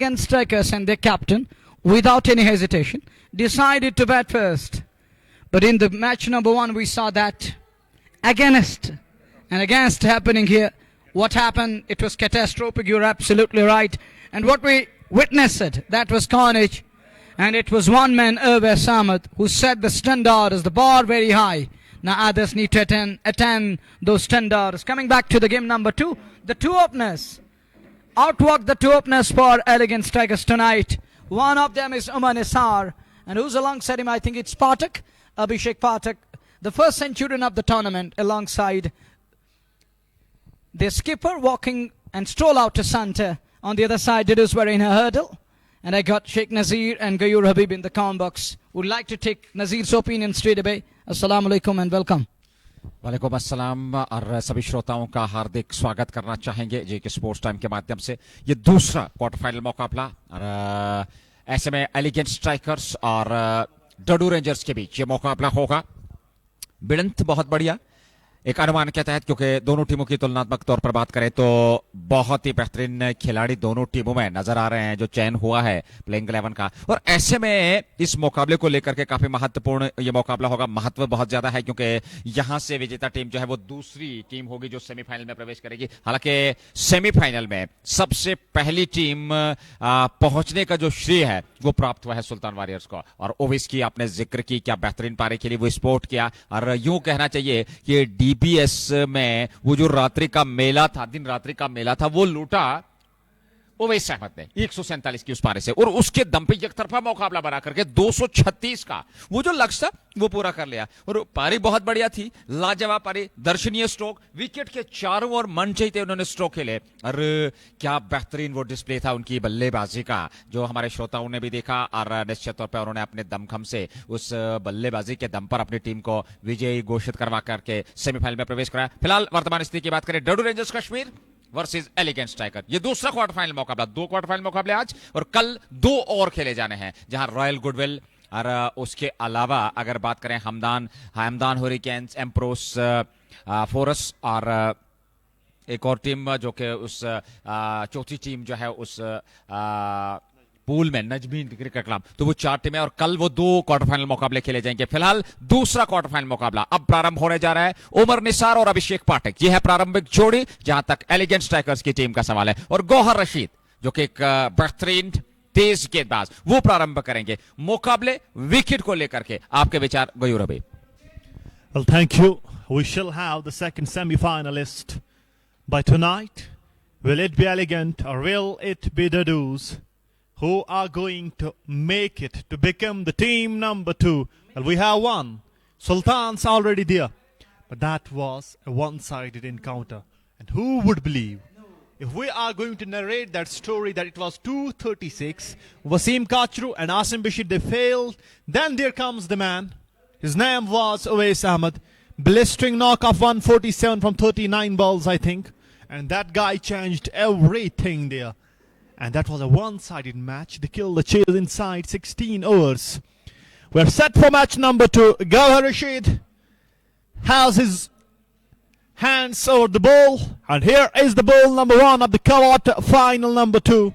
Against strikers and their captain, without any hesitation, decided to bat first. But in the match number 1, we saw that against happening here. What happened? It was catastrophic. You're absolutely right. And what we witnessed, that was carnage. And it was one man, Uwais Ahmed, who set the standards, the bar very high. Now others need to attain those standards. Coming back to the game number 2, the two openers. Outwork the two openers for Elegant Strikers tonight. One of them is Umar Nisar. And who's alongside him? I think it's Pathak, Abhishek Pathak, the first centurion of the tournament, alongside the skipper walking and stroll out to center. On the other side, Didus were in a hurdle. And I got Sheikh Nazir and Gayur Habib in the comment box. Would like to take Nazir's opinion straight away. Assalamu alaikum and welcome. वालेकुम अस्सलाम और सभी श्रोताओं का हार्दिक स्वागत करना चाहेंगे जेके sports time के माध्यम से। ये दूसरा क्वार्टर फाइनल मुकाबला और ऐसे में एलिगेंट स्ट्राइकर्स और डडू रेंजर्स के बीच ये मुकाबला होगा। भिड़ंत बहुत बढ़िया एक अनुमान के तहत, क्योंकि दोनों टीमों की तुलनात्मक तौर पर बात करें तो बहुत ही बेहतरीन खिलाड़ी दोनों टीमों में नजर आ रहे हैं जो चयन हुआ है प्लेइंग 11 का। और ऐसे में इस मुकाबले को लेकर के काफी महत्वपूर्ण ये मुकाबला होगा। महत्व बहुत ज्यादा है क्योंकि यहां से विजेता टीम जो है वो दूसरी टीम होगी जो सेमीफाइनल में प्रवेश करेगी। हालांकि सेमीफाइनल में सबसे पहली टीम पहुंचने का जो श्रेय है वो प्राप्त हुआ है सुल्तान वॉरियर्स को। और ओवेस की आपने जिक्र की, क्या बेहतरीन पारी खेली, वो स्पोर्ट किया। और यूं कहना चाहिए कि डीबीएस में वो जो रात्रि का मेला था, दिन रात्रि का मेला था, वो लूटा ओवैस अहमद ने 147 की उस पारी से। और उसके दम पे एक तरफा मुकाबला बना करके 236 का वो जो लक्ष्य था वो पूरा कर लिया। और पारी बहुत बढ़िया थी, लाजवाब पारी, दर्शनीय स्ट्रोक, विकेट के चारों ओर मन चाहिए उन्होंने स्ट्रोक खेले। और क्या बेहतरीन वो डिस्प्ले था उनकी बल्लेबाजी का, जो हमारे श्रोताओं ने भी देखा। और निश्चित तौर पर उन्होंने अपने दमखम से उस बल्लेबाजी के दम पर अपनी टीम को विजयी घोषित करवा करके सेमीफाइनल में प्रवेश कराया। फिलहाल वर्तमान स्थिति की बात करें, डडू rangers Kashmir versus elegant striker, ये दूसरा क्वार्टर फाइनल मुकाबला। 2 क्वार्टर फाइनल मुकाबले आज और कल 2 और खेले जाने हैं, जहां रॉयल गुडविल और उसके अलावा अगर बात करें हमदान हुरिकेन्स, एम्प्रोस फोरस और एक और टीम जो कि उस चौथी टीम जो है उस पूल में नजमीन क्रिकेट क्लब, तो वो 4 टीमें और कल वो 2 क्वार्टर फाइनल मुकाबले खेले जाएंगे। फिलहाल दूसरा क्वार्टर फाइनल मुकाबला अब प्रारंभ होने जा रहा है। उमर निसार और अभिषेक पाठक, ये है प्रारंभिक जोड़ी जहां तक एलिगेंट स्ट्राइकर्स की टीम का सवाल है। और गौहर रशीद जो कि एक बेहतरीन तेज गेंदबाज, वो प्रारंभ करेंगे मुकाबले विकेट को लेकर के। आपके विचार गयूर अभी? Well, thank you. We shall have the second semi-finalist by tonight. Will it be Elegant or will it be Dadus who are going to make it to become the team number 2? Well, we have one. Sultan's already there. But that was a one-sided encounter. And who would believe? If we are going to narrate that story that it was 236, Wasim Kachru and Asim Bashir, they failed. Then there comes the man. His name was Uwais Ahmed. Blistering knock of 147 from 39 balls, I think. And that guy changed everything there. And that was a one-sided match. They killed the chase inside 16 overs. We're set for match number 2. Gauhar Rashid has his hands over the ball. And here is the ball number 1 of the quarter final number 2.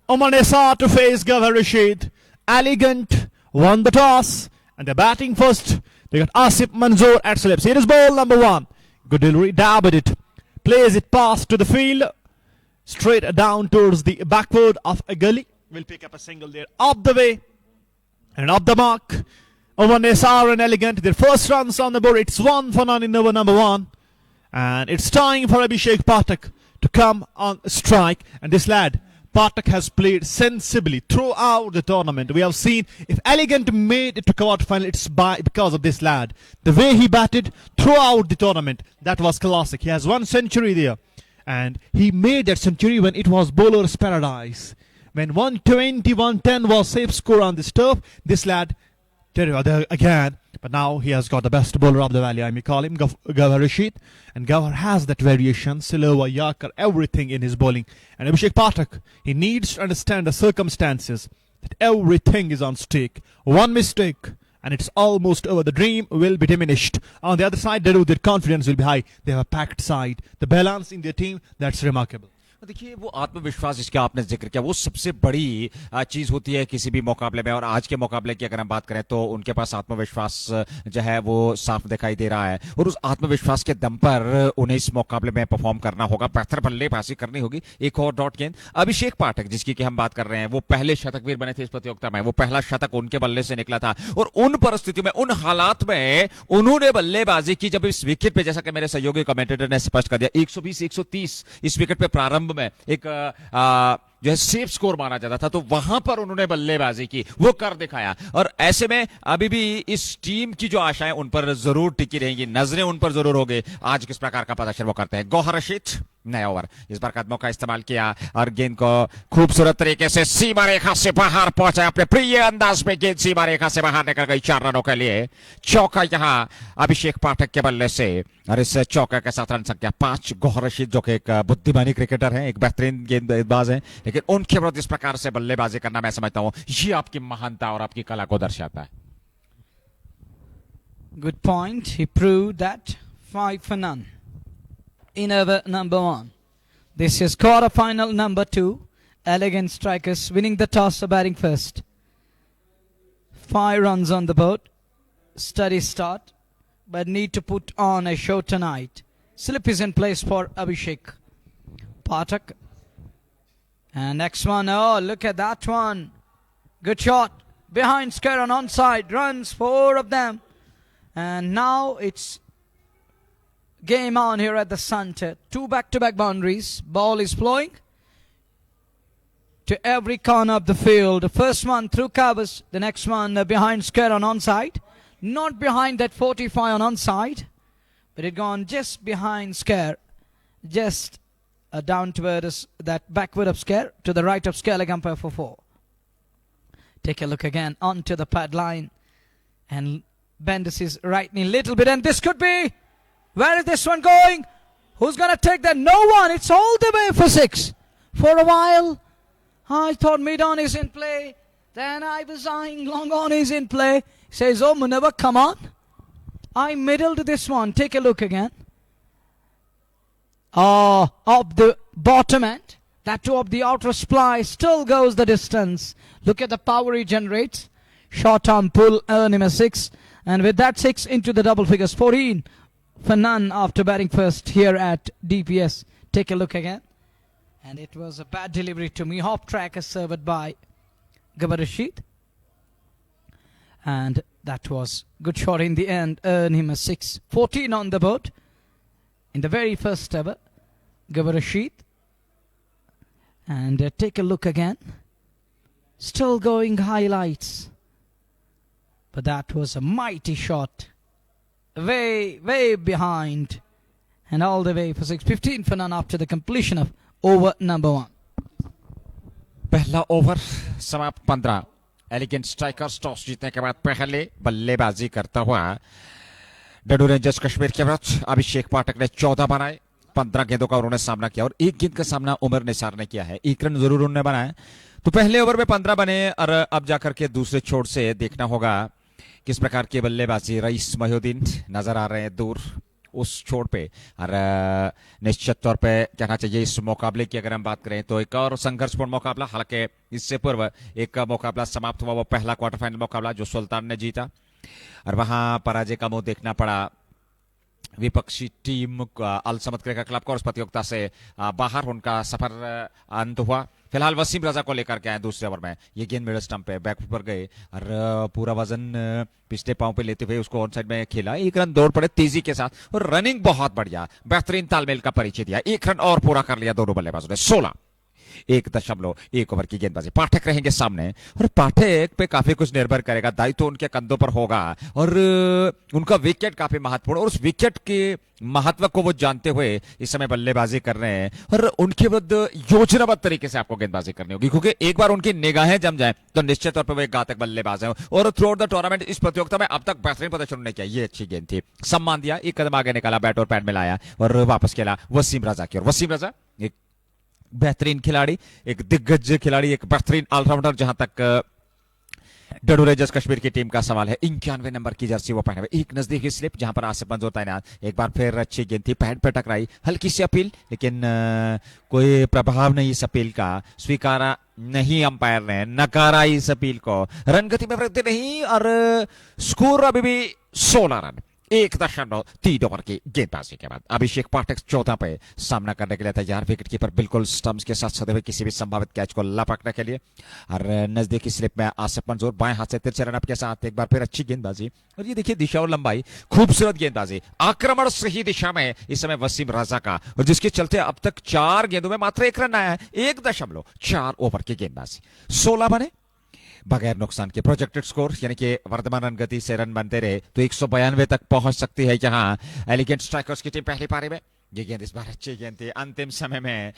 Umar Nisar to face Gauhar Rashid. Elegant won the toss. And they're batting first. They got Asif Manzoor at slips. Here is ball number 1. Good delivery. Dab at it. Plays it past to the field. Straight down towards the backward of a gully. Will pick up a single there. Up the way. And up the mark. Umar Nisar and Elegant. Their first runs on the board. It's 1 for none in over number 1. And it's time for Abhishek Pathak to come on strike. And this lad, Pathak, has played sensibly throughout the tournament. We have seen if Elegant made it to quarterfinal, it's because of this lad. The way he batted throughout the tournament, that was classic. He has 1 century there. And he made that century when it was bowler's paradise. When 120, 110 was safe score on this turf, this lad, again. But now he has got the best bowler of the valley, I may call him, Gauhar Rashid. And Gauhar has that variation, slower, Yorker, everything in his bowling. And Abhishek Pathak, he needs to understand the circumstances, that everything is on stake. One mistake, and it's almost over. The dream will be diminished. On the other side, their confidence will be high. They have a packed side. The balance in their team, that's remarkable. देखिए वो आत्मविश्वास जिसका आपने जिक्र किया वो सबसे बड़ी चीज होती है किसी भी मुकाबले में, और आज के मुकाबले की अगर हम बात करें तो उनके पास आत्मविश्वास जो है वो साफ दिखाई दे रहा है, और उस आत्मविश्वास के दम पर उन्हें इस मुकाबले में परफॉर्म करना होगा, बेहतर बल्लेबाजी करनी होगी। एक और डॉट गेंद अभिषेक पाठक जिसकी कि हम बात कर रहे हैं, वो पहले शतकवीर बने थे इस प्रतियोगिता में, वो पहला शतक उनके बल्ले से निकला था, और उन परिस्थितियों में उन हालात में उन्होंने बल्लेबाजी की जब इस विकेट पे, जैसा कि मेरे सहयोगी कमेंटेटर ने स्पष्ट कर दिया, 120-130 इस विकेट पे प्रारंभ में एक जो है सेफ स्कोर माना जाता था, तो वहां पर उन्होंने बल्लेबाजी की, वो कर दिखाया। और ऐसे में अभी भी इस टीम की जो आशाएं उन पर जरूर टिकी रहेंगी, नजरें उन पर जरूर होगी, आज किस प्रकार का प्रदर्शन वो करते हैं। गौहर रशीद नया ओवर, इस बार कदमों का इस्तेमाल किया और गेंद को खूबसूरत तरीके से सीमा रेखा से बाहर पहुंचा, अपने प्रिय अंदाज में गेंद सीमा रेखा से बाहर निकल गई 4 रनों के लिए। चौका यहां अभिषेक पाठक के बल्ले से, और इस चौका के साथ रन संख्या 5। गौहर रशीद जो कि एक बुद्धिमानी क्रिकेटर है, एक बेहतरीन गेंदबाज है, लेकिन उनके विरुद्ध इस प्रकार से बल्लेबाजी करना मैं समझता हूं ये आपकी महानता और आपकी कला को दर्शाता है। Good point. He proved that 5 for none in over number 1. This is quarter-final number 2. Elegant Strikers winning the toss or batting first. 5 runs on the board. Steady start, but need to put on a show tonight. Slip is in place for Abhishek Pathak. And next one, oh, look at that one. Good shot. Behind square on onside. Runs, 4 of them. And now it's game on here at the center. 2 back-to-back boundaries. Ball is flowing to every corner of the field. The first one through covers. The next one behind square on onside. Not behind that 45 on onside, but it gone just behind square. Just down towards that backward of square to the right of square leg umpire for 4. Take a look again onto the pad line. And Bendis is right knee little bit, and this could be, where is this one going? Who's going to take that? No one. It's all the way for 6. For a while, I thought mid-on is in play. Then I was eyeing long on is in play. Says, oh, Munawar, come on. I middled this one. Take a look again. Up the bottom end. That too up the outer splice. Still goes the distance. Look at the power he generates. Short arm pull, earn him a 6. And with that 6 into the double figures, 14 for none after batting first here at DPS. Take a look again. And it was a bad delivery to me. Hop track is served by Gauhar Rashid. And that was good shot in the end. Earn him a 6. 14 on the board. In the very first ever. Gauhar Rashid. And take a look again. Still going highlights. But that was a mighty shot. Way, way behind. And all the way for 6. 15 for none after the completion of over number 1. पहला over समाप्त 15। Elegant strikers toss जीतने के बाद पहले बल्लेबाजी करता हुआ डडू rangers Kashmir के विरुद्ध अभिषेक पाठक ने 14 बनाए, 15 गेंदों का उन्होंने सामना किया, और एक गेंद का सामना उमर निसार ने किया है। 1 रन जरूर उन्होंने बनाया। तो पहले ओवर में 15 बने, और अब जाकर के दूसरे छोर से देखना होगा किस प्रकार की बल्लेबाजी। रईस मोहिउद्दीन नजर आ रहे हैं दूर उस छोर पे, और निश्चित तौर पे कहना चाहिए इस मुकाबले की अगर हम बात करें तो एक और संघर्षपूर्ण मुकाबला। हालांकि इससे पूर्व एक मुकाबला समाप्त हुआ, वो पहला क्वार्टर फाइनल मुकाबला जो सुल्तान ने जीता, और वहां पराजय का मुंह देखना पड़ा विपक्षी टीम अल समद क्रिकेट क्लब को, और उस प्रतियोगिता से बाहर उनका सफर अंत हुआ। फिलहाल वसीम रजा को लेकर के आए दूसरे ओवर में। ये गेंद मिडल स्टंप पे बैकफुट पर गए, और पूरा वजन पिछले पांव पे लेते हुए उसको ऑन साइड में खेला। 1 रन दौड़ पड़े तेजी के साथ, और रनिंग बहुत बढ़िया, बेहतरीन तालमेल का परिचय दिया। 1 रन और पूरा कर लिया दोनों बल्लेबाजों ने। 16.1 ओवर की गेंदबाजी। पाठक रहेंगे सामने, और पाठक पे काफी कुछ निर्भर करेगा, दायित्व तो उनके कंधों पर होगा, और उनका विकेट काफी महत्वपूर्ण, और उस विकेट के महत्व को वो जानते हुए इस समय बल्लेबाजी कर रहे हैं, और उनके विरुद्ध योजनाबद्ध तरीके से आपको गेंदबाजी करनी होगी, क्योंकि एक बार उनकी निगाहें जम जाए तो निश्चित तौर पर वो एक घातक बल्लेबाज है। और थ्रू आउट द टूर्नामेंट इस प्रतियोगिता में अब तक बेहतरीन प्रदर्शन उन्होंने किया। ये अच्छी गेंद थी, सम्मान दिया, 1 कदम आगे निकाला, बैट और पैड मिलाया, और वापस खेला वसीम रजा की। और वसीम रजा एक बेहतरीन खिलाड़ी, एक दिग्गज खिलाड़ी, एक बेहतरीन ऑलराउंडर, जहां तक डडूरेजर्स कश्मीर की टीम का सवाल है। 91 नंबर की जर्सी वो पहने हुए, एक नजदीकी स्लिप जहां पर आसिफ मंजूर तैनात। एक बार फिर अच्छी गेंद थी, पैड पे टकराई, हल्की सी अपील, लेकिन कोई प्रभाव नहीं इस अपील का, स्वीकारा नहीं अंपायर ने, नकारा इस अपील को। रन गति में वृद्धि नहीं और स्कोर अभी भी 16 रन 1.3 ओवर की गेंदबाजी के बाद। अभिषेक पाठक 14 पे सामना करने के लिए तैयार, विकेट कीपर बिल्कुल स्टंप्स के साथ सदे हुए किसी भी संभावित कैच को लपकने के लिए। और नजदीकी स्लिप में आसिफ मंजूर बाएं हाथ से तिरछे रनअप के साथ एक बार फिर अच्छी गेंदबाजी, और ये देखिए दिशा और लंबाई, खूबसूरत गेंदबाजी, आक्रमण सही दिशा में इस समय वसीम रजा का, और जिसके चलते अब तक 4 गेंदों में मात्र 1 रन आया है। 1.4 ओवर की गेंदबाजी, 16 बने बगैर नुकसान के। प्रोजेक्टेड स्कोर यानी कि वर्तमान रन गति से रन बनते रहे तो 192 तक पहुंच सकती है यहाँ एलिगेंट स्ट्राइकर्स की टीम पहली पारी में। ये गेंद इस बार अच्छी गेंद थी, अंतिम समय में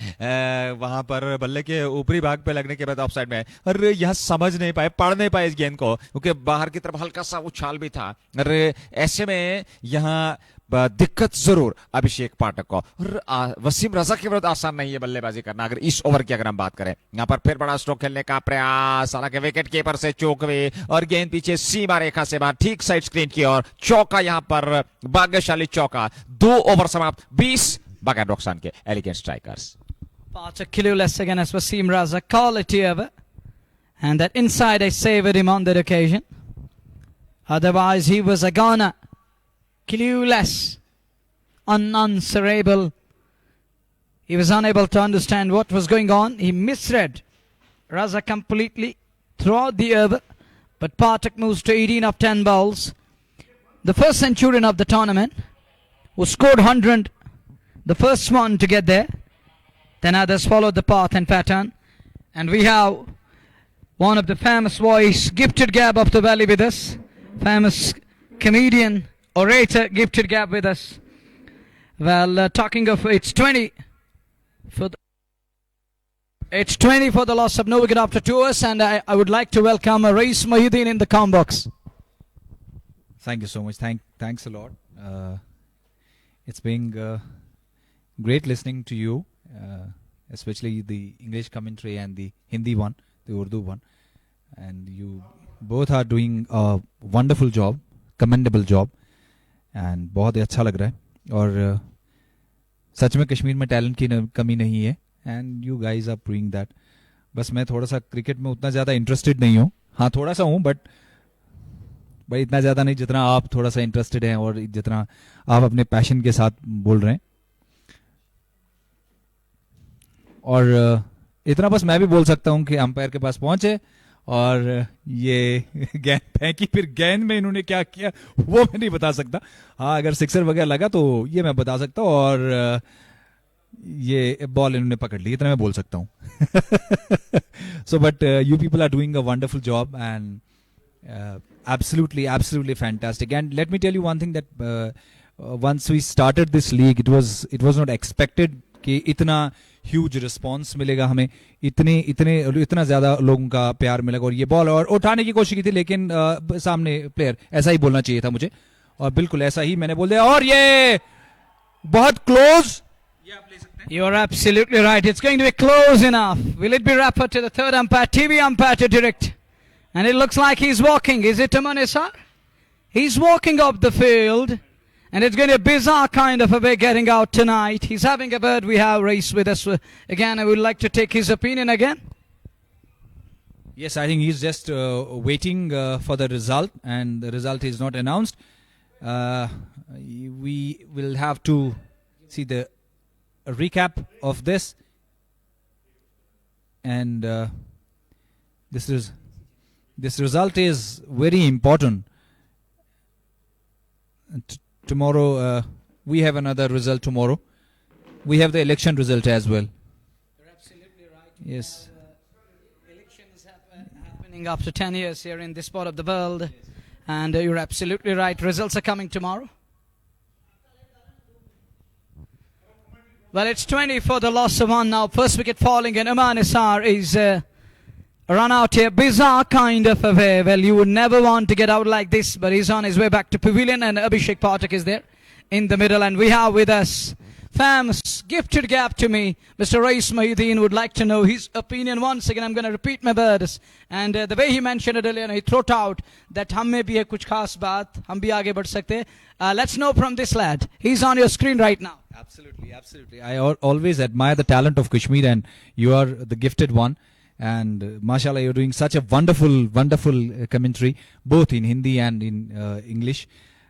वहां पर बल्ले के ऊपरी भाग पे लगने के बाद ऑफ साइड में, और यह समझ नहीं पाए, पढ़ नहीं पाए इस गेंद को, क्योंकि बाहर की तरफ हल्का सा उछाल भी था। और ऐसे में यहाँ दिक्कत जरूर अभिषेक पाठक को, और वसीम रजा के विरुद्ध आसान नहीं है बल्लेबाजी करना। अगर इस ओवर की अगर हम बात करें, यहाँ पर फिर बड़ा स्ट्रोक खेलने का प्रयास, हालांकि विकेट कीपर से चूक हुई और गेंद पीछे सीमा रेखा से बाहर, ठीक साइड स्क्रीन की ओर। चौका यहाँ पर, भाग्यशाली चौका। 2 ओवर समाप्त, 20 बगैर नुकसान के elegant strikers. Patrick clueless against Wasim Raza, quality over, and that inside I saved him on that occasion. Otherwise he was a goner. Clueless, unanswerable. He was unable to understand what was going on. He misread Raza completely throughout the over, but Patrick moves to 18 of 10 balls. The first centurion of the tournament, who scored 100, the first one to get there. Then others followed the path and pattern. And we have one of the famous voice, Gifted Gab of the Valley with us. Famous comedian, orator, Gifted Gab with us. Well, talking of, it's 20 for the loss of no wicket after 2 overs, and I would like to welcome Rais Mahyuddin in the com box. Thank you so much. Thanks a lot. It's been great listening to you, especially the English commentary and the Hindi one, the Urdu one. And you both are doing a wonderful job, commendable job. And बहुत ही अच्छा लग रहा है, और सच में कश्मीर में talent की कमी नहीं है, and you guys are proving that. बस मैं थोड़ा सा क्रिकेट में उतना ज़्यादा इंटरेस्टेड नहीं हूँ, हाँ थोड़ा सा हूँ, बट इतना ज़्यादा नहीं जितना आप थोड़ा सा इंटरेस्टेड हैं और जितना आप अपने पैशन के साथ बोल रहे हैं। और इतना बस मैं भी बोल सकता हूँ कि अंपायर के पास पहुंचे और ये गेंद फेंकी, फिर गेंद में इन्होंने क्या किया वो मैं नहीं बता सकता। हाँ अगर सिक्सर वगैरह लगा तो ये मैं बता सकता हूँ, और ये बॉल इन्होंने पकड़ ली, इतना मैं बोल सकता हूँ। So but you people are doing a wonderful job and absolutely fantastic. And let me tell you one thing, that once we started this league, it was not expected कि इतना ह्यूज रिस्पॉन्स मिलेगा हमें, इतना ज्यादा लोगों का प्यार मिलेगा। और ये बॉल और उठाने की कोशिश की थी, लेकिन सामने प्लेयर, ऐसा ही बोलना चाहिए था मुझे, और बिल्कुल ऐसा ही मैंने बोल दिया। और ये बहुत close, You are absolutely right. It's going to be close enough. Will it be Rapper to the third umpire, TV umpire to direct? And it looks like he's walking. Is it Aman Isar? He's walking up the field. And it's going to be a bizarre kind of a way getting out tonight. He's having a bird. We have Race with us. Again, I would like to take his opinion again. Yes, I think he's just waiting for the result. And the result is not announced. We will have to see the recap of this. And this result is very important. Tomorrow, we have another result tomorrow. We have the election result as well. You're absolutely right. Yes. Elections happening after 10 years here in this part of the world. And you're absolutely right. Results are coming tomorrow. Well, it's 20 for the loss of 1 now. First wicket falling, and Aman Isar is run out here. Bizarre kind of a way. Well, you would never want to get out like this, but he's on his way back to pavilion, and Abhishek Pathak is there in the middle. And we have with us famous gifted gap to me. Mr. Rais Mahideen would like to know his opinion. Once again, I'm going to repeat my words. And the way he mentioned it earlier, he threw out that hum mein bhi hai kuch khas baat, hum bhi aage badh sakte. Let's know from this lad. He's on your screen right now. Absolutely, absolutely. I always admire the talent of Kashmir, and you are the gifted one. And mashallah, you're doing such a wonderful commentary, both in Hindi and in English.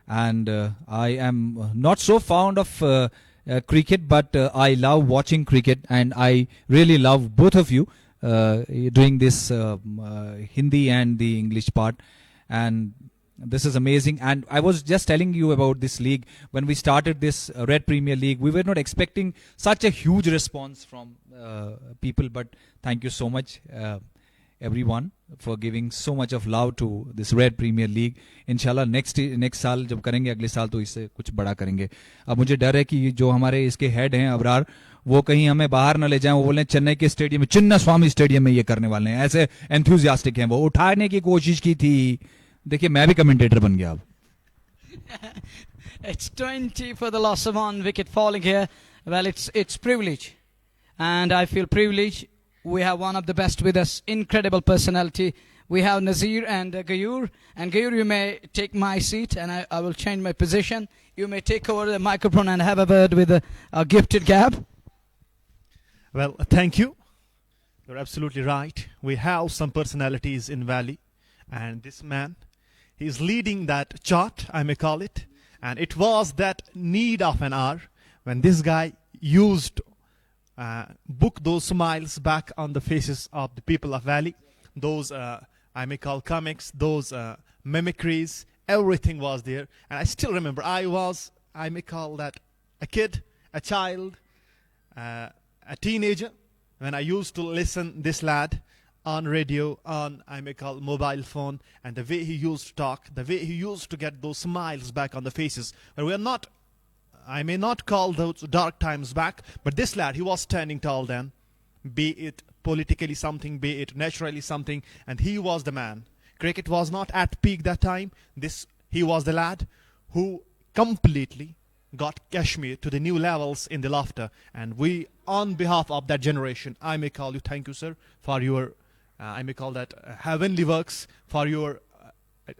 And I am not so fond of cricket, but I love watching cricket, and I really love both of you doing this Hindi and the English part. And this is amazing. And I was just telling you about this league. When we started this Red Premier League, we were not expecting such a huge response from people, but thank you so much, everyone, for giving so much of love to this Red Premier League. Inshallah next साल जब करेंगे, अगले साल तो इससे कुछ बड़ा करेंगे. अब मुझे डर है कि जो हमारे इसके हेड हैं अबरार, वो कहीं हमें बाहर न ले जाएं. वो बोले चेन्नई के स्टेडियम में, चिन्ना स्वामी स्टेडियम में ये करने वाले हैं. ऐसे एंथुसियास्टिक हैं, वो उठाने की कोशिश की थी. देखिए मैं भी कमेंटेटर बन गया अब. It's 20 for the loss of one wicket falling here. Well, it's privilege, and I feel privileged. We have one of the best with us, incredible personality. We have Nazir and Gayur. And Gayur, you may take my seat, and I will change my position. You may take over the microphone and have a word with a gifted Gab. Well, thank you. You're absolutely right. We have some personalities in Valley, and this man, he's leading that chart, I may call it. And it was that need of an hour when this guy used to book those smiles back on the faces of the people of Valley. Those, I may call comics, those mimicries, everything was there. And I still remember, I may call that a kid, a child, a teenager, when I used to listen this lad on radio, on, I may call, mobile phone, and the way he used to talk, the way he used to get those smiles back on the faces. But we are not, I may not call those dark times back, but this lad, he was standing tall then, be it politically something, be it naturally something, and he was the man. Cricket was not at peak that time. He was the lad who completely got Kashmir to the new levels in the laughter. And we, on behalf of that generation, I may call you, thank you, sir, for your, I may call that heavenly works, for your,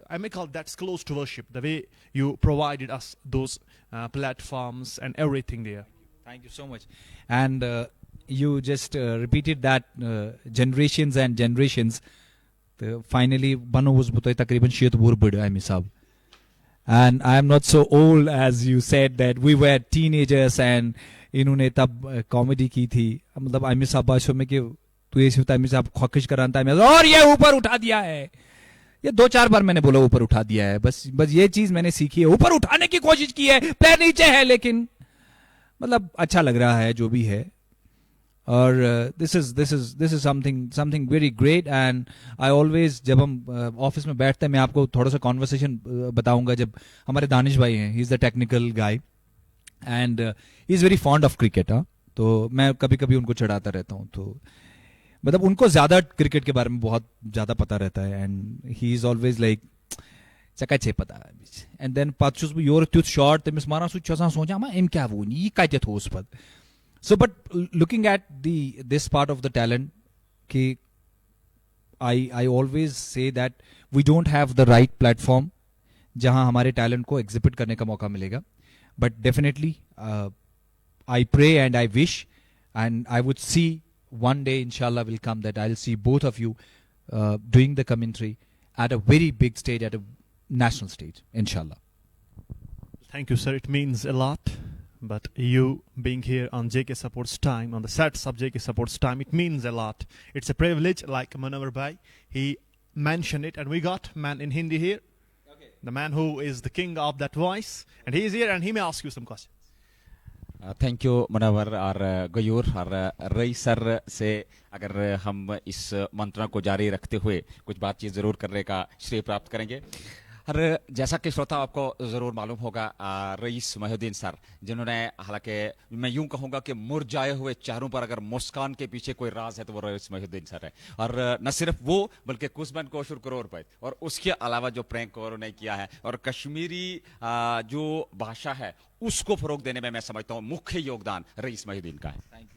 I may call that's close to worship, the way you provided us those platforms and everything there. Thank you so much. And you just repeated that generations and generations. Finally, Banu was takriban shiyat burbud, I mean, sab. And I am not so old as you said that we were teenagers and इन्होंने तब comedy की थी. मतलब आमिर साहब बात में कि तू ये सिर्फ आमिर साहब ख्वाहिश कराता है और ये ऊपर उठा दिया है. ये 2-4 बार मैंने बोला ऊपर उठा दिया है. बस ये चीज मैंने सीखी है. ऊपर उठाने की कोशिश की है, पैर नीचे है, लेकिन मतलब अच्छा लग रहा है जो भी है. और this is something very great. And I always, जब हम ऑफिस में बैठते हैं, मैं आपको थोड़ा सा कॉन्वर्सेशन बताऊंगा. जब हमारे दानिश भाई हैं, he is the technical guy and he is very fond of cricket. तो मैं कभी कभी उनको चढ़ाता रहता हूँ. तो मतलब उनको ज्यादा क्रिकेट के बारे में बहुत ज्यादा पता रहता है. And he is always like चकाचे पता है. एंड देन पत छुस बह योर तुथ शॉट तमिस मारान सु सोचा एम क्या वो यह कत थोस पत. So, but looking at this part of the talent, I always say that we don't have the right platform जहाँ हमारे talent को exhibit करने का मौका मिलेगा. But definitely, I pray and I wish, and I would see one day, inshallah, will come that I'll see both of you doing the commentary at a very big stage, at a national stage, inshallah. Thank you, sir. It means a lot. But you being here on JK Supports Time, on the sets of JK Supports Time, it means a lot. It's a privilege, like Munawar Bhai, he mentioned it, and we got man in Hindi here, okay. The man who is the king of that voice, and he is here, and he may ask you some questions. Thank you Munawar और गयूर और रई sir से अगर हम इस मंत्रणा को जारी रखते हुए कुछ बातचीत ज़रूर करने का श्रेय प्राप्त करेंगे. और जैसा कि श्रोता आपको जरूर मालूम होगा, रईस मोहिउद्दीन सर, जिन्होंने हालांकि मैं यूं कहूंगा कि मुरझाए हुए चेहरों पर अगर मुस्कान के पीछे कोई राज है तो वो रईस मोहिउद्दीन सर है। और न सिर्फ वो बल्कि कुसबन कोशुर करोड़पति, और उसके अलावा जो प्रैंक कॉल उन्होंने किया है और कश्मीरी जो भाषा है उसको फरोग देने में मैं समझता हूँ मुख्य योगदान रईस मोहिउद्दीन का है।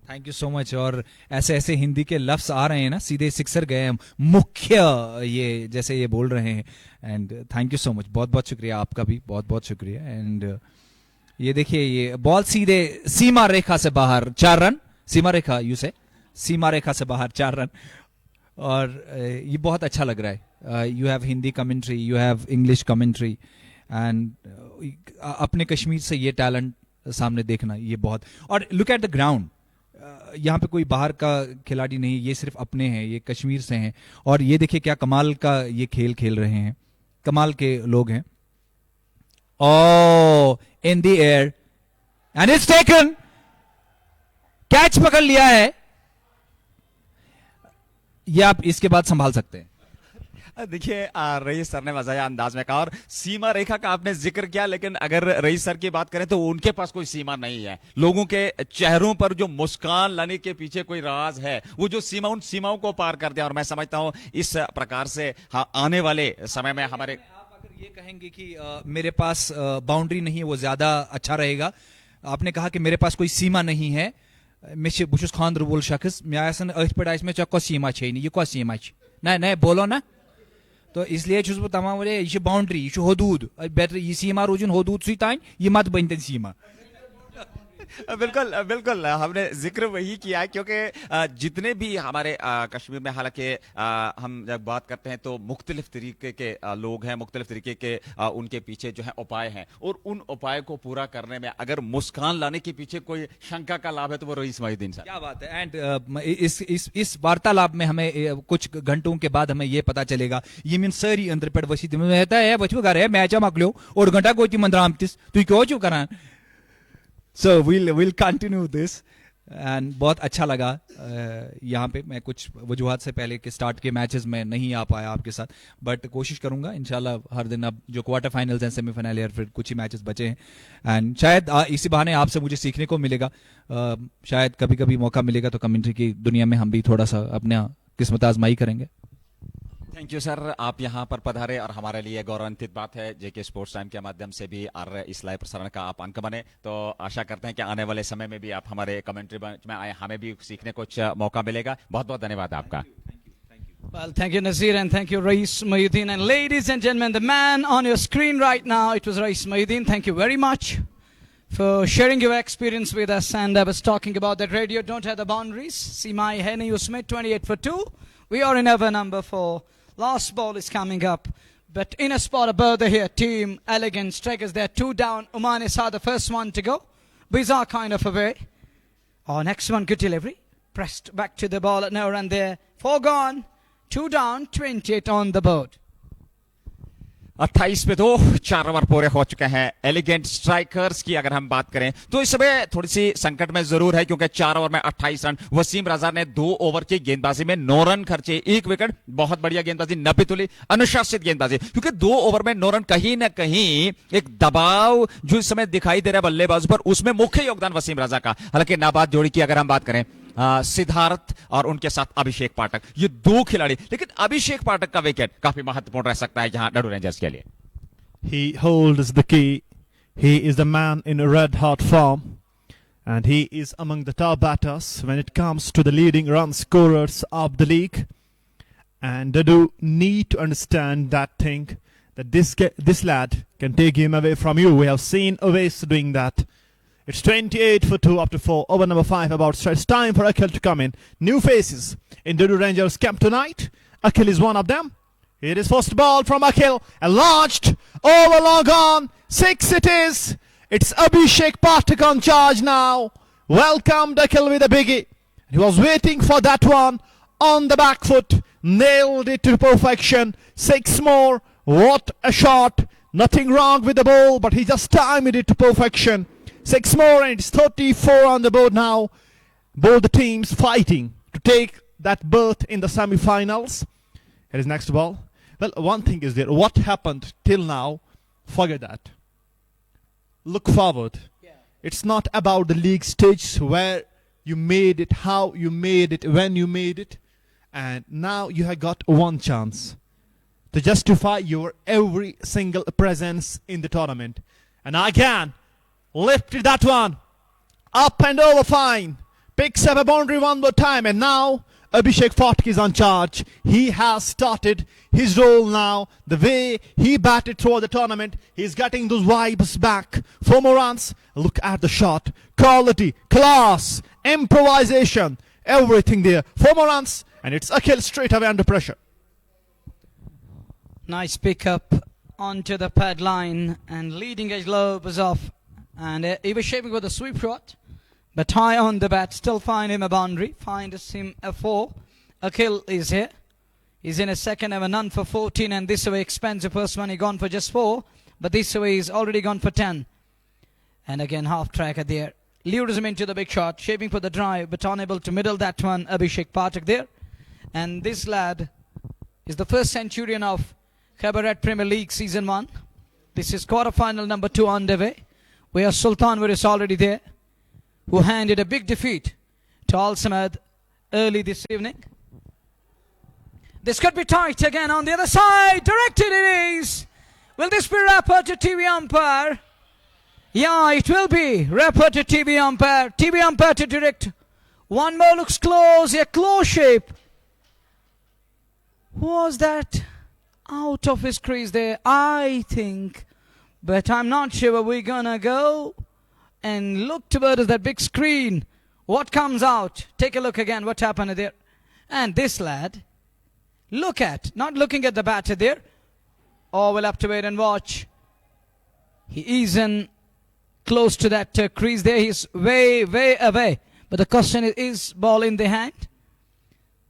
Thank you so much. और ऐसे ऐसे हिंदी के लफ्ज आ रहे हैं ना, सीधे सिक्सर गए हम, मुख्य, ये जैसे ये बोल रहे हैं। And thank you so much, बहुत बहुत शुक्रिया आपका भी, बहुत बहुत शुक्रिया। एंड ये देखिए, ये बॉल सीधे सीमा रेखा से बाहर, 4 रन, सीमा रेखा यू से, सीमा रेखा से बाहर 4 रन। और ये बहुत अच्छा लग रहा है। You have Hindi commentary, you have English commentary, and अपने कश्मीर से ये टैलेंट सामने देखना, ये बहुत। और लुक एट द ग्राउंड, यहाँ पे कोई बाहर का खिलाड़ी नहीं, ये सिर्फ अपने हैं, ये कश्मीर से हैं। और ये देखिए क्या कमाल का ये खेल खेल रहे हैं, कमाल के लोग हैं। Oh in the air and it's taken, catch पकड़ लिया है। ये आप इसके बाद संभाल सकते हैं। देखिए, रईस सर ने मजाया अंदाज में कहा, और सीमा रेखा का आपने जिक्र किया, लेकिन अगर रईस सर की बात करें तो उनके पास कोई सीमा नहीं है। लोगों के चेहरों पर जो मुस्कान लाने के पीछे कोई राज है, वो जो सीमा, उन सीमाओं को पार कर दिया। और मैं समझता हूं इस प्रकार से आने वाले समय में हमारे, आप अगर ये कहेंगे कि मेरे पास बाउंड्री नहीं है, वो ज्यादा अच्छा रहेगा। आपने कहा कि मेरे पास कोई सीमा नहीं है, मैं बुशुस खानदर वोल शख्स, मैं आसन अथ पे मे चा सीमा छे ये क्या सीमा ना बोलो ना। तो इसलिए बह तमाम यह बाउंड्री, यह हदूद, बेटर यह सीमा रोजन हदूद सी तान, यह मत बन सीमा। बिल्कुल बिल्कुल, हमने जिक्र वही किया है, क्योंकि जितने भी हमारे कश्मीर में, हालांकि हम जब बात करते हैं तो मुख्तलिफ तरीके के लोग हैं, मुख्तलिफ तरीके के उनके पीछे जो है उपाय हैं, और उन उपाय को पूरा करने में अगर मुस्कान लाने के पीछे कोई शंका का लाभ है तो वो रईस मोहिउद्दीन साहब। क्या बात है। एंड इस वार्तालाप में हमें कुछ घंटों के बाद हमें ये पता चलेगा, ये मीन सारी अंदर पे वसी वचो घर मैच मकलो और घंटा गोती मंद्रामतिस तु क्यों चु करान। So we'll continue this, and बहुत अच्छा लगा। यहाँ पे मैं कुछ वजूहात से पहले के स्टार्ट के मैचेस में नहीं आ पाया आपके साथ, बट कोशिश करूंगा इंशाल्लाह हर दिन। अब जो क्वार्टर फाइनल्स हैं, सेमीफाइनल, या फिर कुछ ही मैचेस बचे हैं, एंड शायद इसी बहाने आपसे मुझे सीखने को मिलेगा। शायद कभी कभी मौका मिलेगा तो कमेंट्री की दुनिया में हम भी थोड़ा सा अपना किस्मत आजमाई करेंगे। थैंक यू सर, आप यहाँ पर पधारे, और हमारे लिए गौरवान्वित बात है जेके स्पोर्ट्स टाइम के माध्यम से भी और इस लाइव प्रसारण का आप अंक बने। तो आशा करते हैं कि आने वाले समय में भी आप हमारे कमेंट्री बेंच में आए, हमें भी सीखने को कुछ मौका मिलेगा। बहुत बहुत धन्यवाद आपका। Well, thank you, Nazir, and thank you, Ra'is Mohiuddin. And ladies and gentlemen, the man on your screen right now, it was Ra'is Mohiuddin. Thank you very much for sharing your experience with us. And I was talking about that radio don't have the boundaries. Simai Henny Usmit, 28 for 2. We are in over number 4. Last ball is coming up. But in a spot above the here, Team Elegant Strikers, they're 2 down. Oman is the first one to go. Bizarre kind of a way. Our next one, good delivery. Pressed back to the ball at no run there. 4 gone. 2 down, 28 on the board. 28 पे 2, 4 over पूरे हो चुके हैं। Elegant strikers की अगर हम बात करें तो इस समय थोड़ी सी संकट में जरूर है, क्योंकि 4 ओवर में 28 रन। वसीम रजा ने 2 ओवर की गेंदबाजी में 9 रन खर्चे, 1 विकेट, बहुत बढ़िया गेंदबाजी, 90 तुली, अनुशासित गेंदबाजी। क्योंकि 2 ओवर में 9 रन, कहीं ना कहीं एक दबाव जो इस समय दिखाई दे रहा है बल्लेबाज पर, उसमें मुख्य योगदान वसीम रजा का। हालांकि नाबाद जोड़ी की अगर हम बात करें, सिद्धार्थ और उनके साथ अभिषेक पाठक, ये 2 खिलाड़ी, लेकिन अभिषेक पाठक का विकेट काफी महत्वपूर्ण रह सकता है जहां डडू रेंजर्स के लिए। He holds the key. He is the man in red hot form, and he is among the top batters when it comes to the leading run scorers of the league. And Dadu need to understand that thing, that this lad can take him away from you. We have seen Oways doing that. It's 28 for 2 after 4. Over number 5 about stretch. Time for Akhil to come in. New faces in Dadu Rangers camp tonight. Akhil is one of them. Here is first ball from Akhil. And launched. Over long on. 6 it is. It's Abhishek Pathak on charge now. Welcomed Akhil with a biggie. He was waiting for that one on the back foot. Nailed it to perfection. 6 more. What a shot. Nothing wrong with the ball, but he just timed it to perfection. 6 more, and it's 34 on the board now. Both the teams fighting to take that berth in the semi-finals. Here is next ball. Well, one thing is there. What happened till now, forget that. Look forward. It's not about the league stage where you made it, how you made it, when you made it. And now you have got one chance to justify your every single presence in the tournament. And again, lifted that one. Up and over fine. Picks up a boundary one more time. And now Abhishek Phatak is on charge. He has started his role now. The way he batted through the tournament, he's getting those vibes back. 4 more runs. Look at the shot. Quality, class, improvisation, everything there. 4 more runs, and it's Akhil straight away under pressure. Nice pickup onto the pad line, and leading edge lob was off. And he was shaping with a sweep shot, but high on the bat, still find him a boundary, finds him a 4. Akhil is here. He's in a second ever none for 14, and this way expensive first money gone for just 4, but this way he's already gone for 10. And again half tracker there. Lures him into the big shot, shaping for the drive, but unable to middle that one. Abhishek Phatak there. And this lad is the first centurion of Cabaret Premier League Season 1. This is quarter-final number 2 underway, where Sultanpur is already there, who handed a big defeat to Al Samad early this evening. This could be tight again on the other side. Directed it is. Will this be Rapper to TV umpire? Yeah, it will be. Rapper to TV umpire. TV umpire to direct. One more looks close. A close shape. Was that out of his crease there? I think. But I'm not sure where we're going to go and look towards that big screen. What comes out? Take a look again. What happened there? And this lad, look at, not looking at the batter there. Oh, we'll have to wait and watch. He isn't close to that crease there. He's way, way away. But the question is ball in the hand?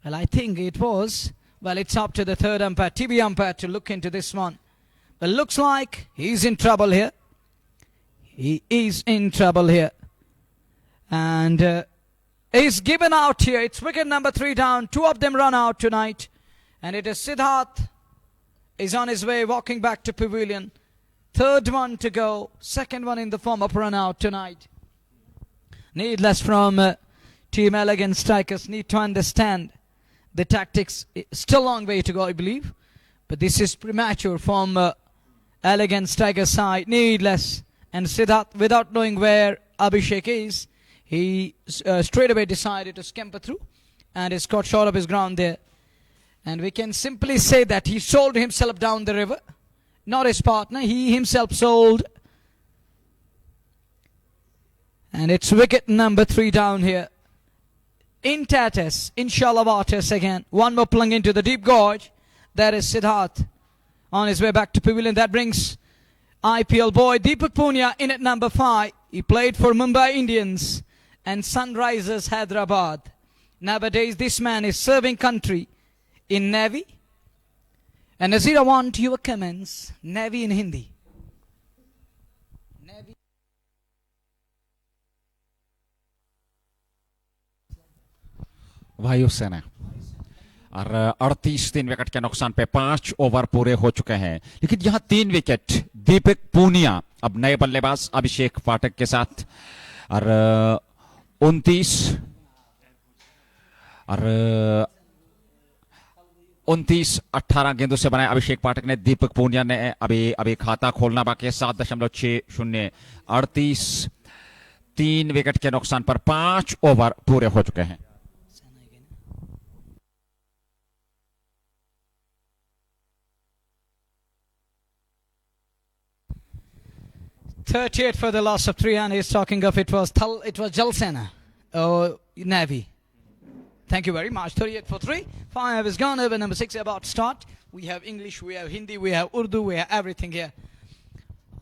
Well, I think it was. Well, it's up to the third umpire, TV umpire, to look into this one. But looks like he's in trouble here. He is in trouble here. And he's given out here. It's wicket number 3 down. 2 of them run out tonight. And it is Siddharth is on his way walking back to pavilion. Third one to go. Second one in the form of run out tonight. Needless from Team Elegant Strikers. Need to understand the tactics. Still a long way to go, I believe. But this is premature from Elegant Strikers side. Needless. And Siddharth, without knowing where Abhishek is, he straight away decided to scamper through. And he's got short of his ground there. And we can simply say that he sold himself down the river. Not his partner. He himself sold. And it's wicket number 3 down here. In Tatas, in Shalavatas again. One more plung into the deep gorge. That is Siddharth on his way back to pavilion. That brings IPL boy Deepak Punia in at number 5. He played for Mumbai Indians and Sunrisers Hyderabad. Nowadays this man is serving country in Navy. And Nazir, I want your comments. Navy in Hindi. Navy. वायुसेना और 38 wicket के नुकसान पे 5 over पूरे हो चुके हैं, लेकिन यहां 3 विकेट दीपक पूनिया अब नए बल्लेबाज अभिषेक पाठक के साथ और 29-18 गेंदों से बनाए अभिषेक पाठक ने। दीपक पूनिया ने अभी खाता खोलना बाकी है। 7.60 38 3 विकेट के नुकसान पर 5 ओवर पूरे हो चुके हैं। 38 for the loss of 3, and he's talking of it was Jal Sena, Navy. Thank you very much. 38 for 3. 5 is gone. Over number 6 about to start. We have English, we have Hindi, we have Urdu, we have everything here.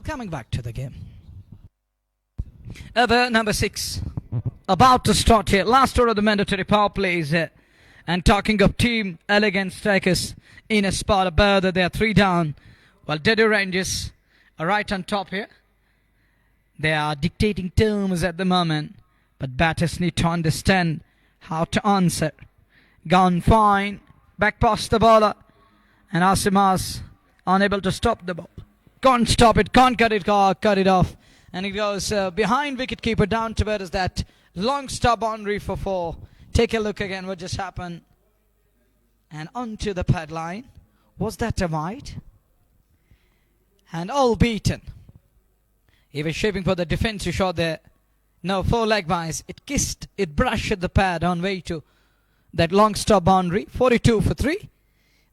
Coming back to the game. Over number 6 about to start here. Last over of the mandatory power plays. And talking of Team Elegant Strikers in a spot above that they are 3 down. While Dedu Rangers are right on top here. They are dictating terms at the moment, but batters need to understand how to answer. Gone fine, back past the bowler, And Asimas unable to stop the ball. Can't stop it, can't cut it off. And it goes behind wicketkeeper down towards that long star boundary for 4. Take a look again what just happened. And onto the pad line. Was that a wide? And all beaten. He was shaping for the defensive shot there. No, 4 leg byes. It kissed, it brushed the pad on way to that long stop boundary. 42 for 3.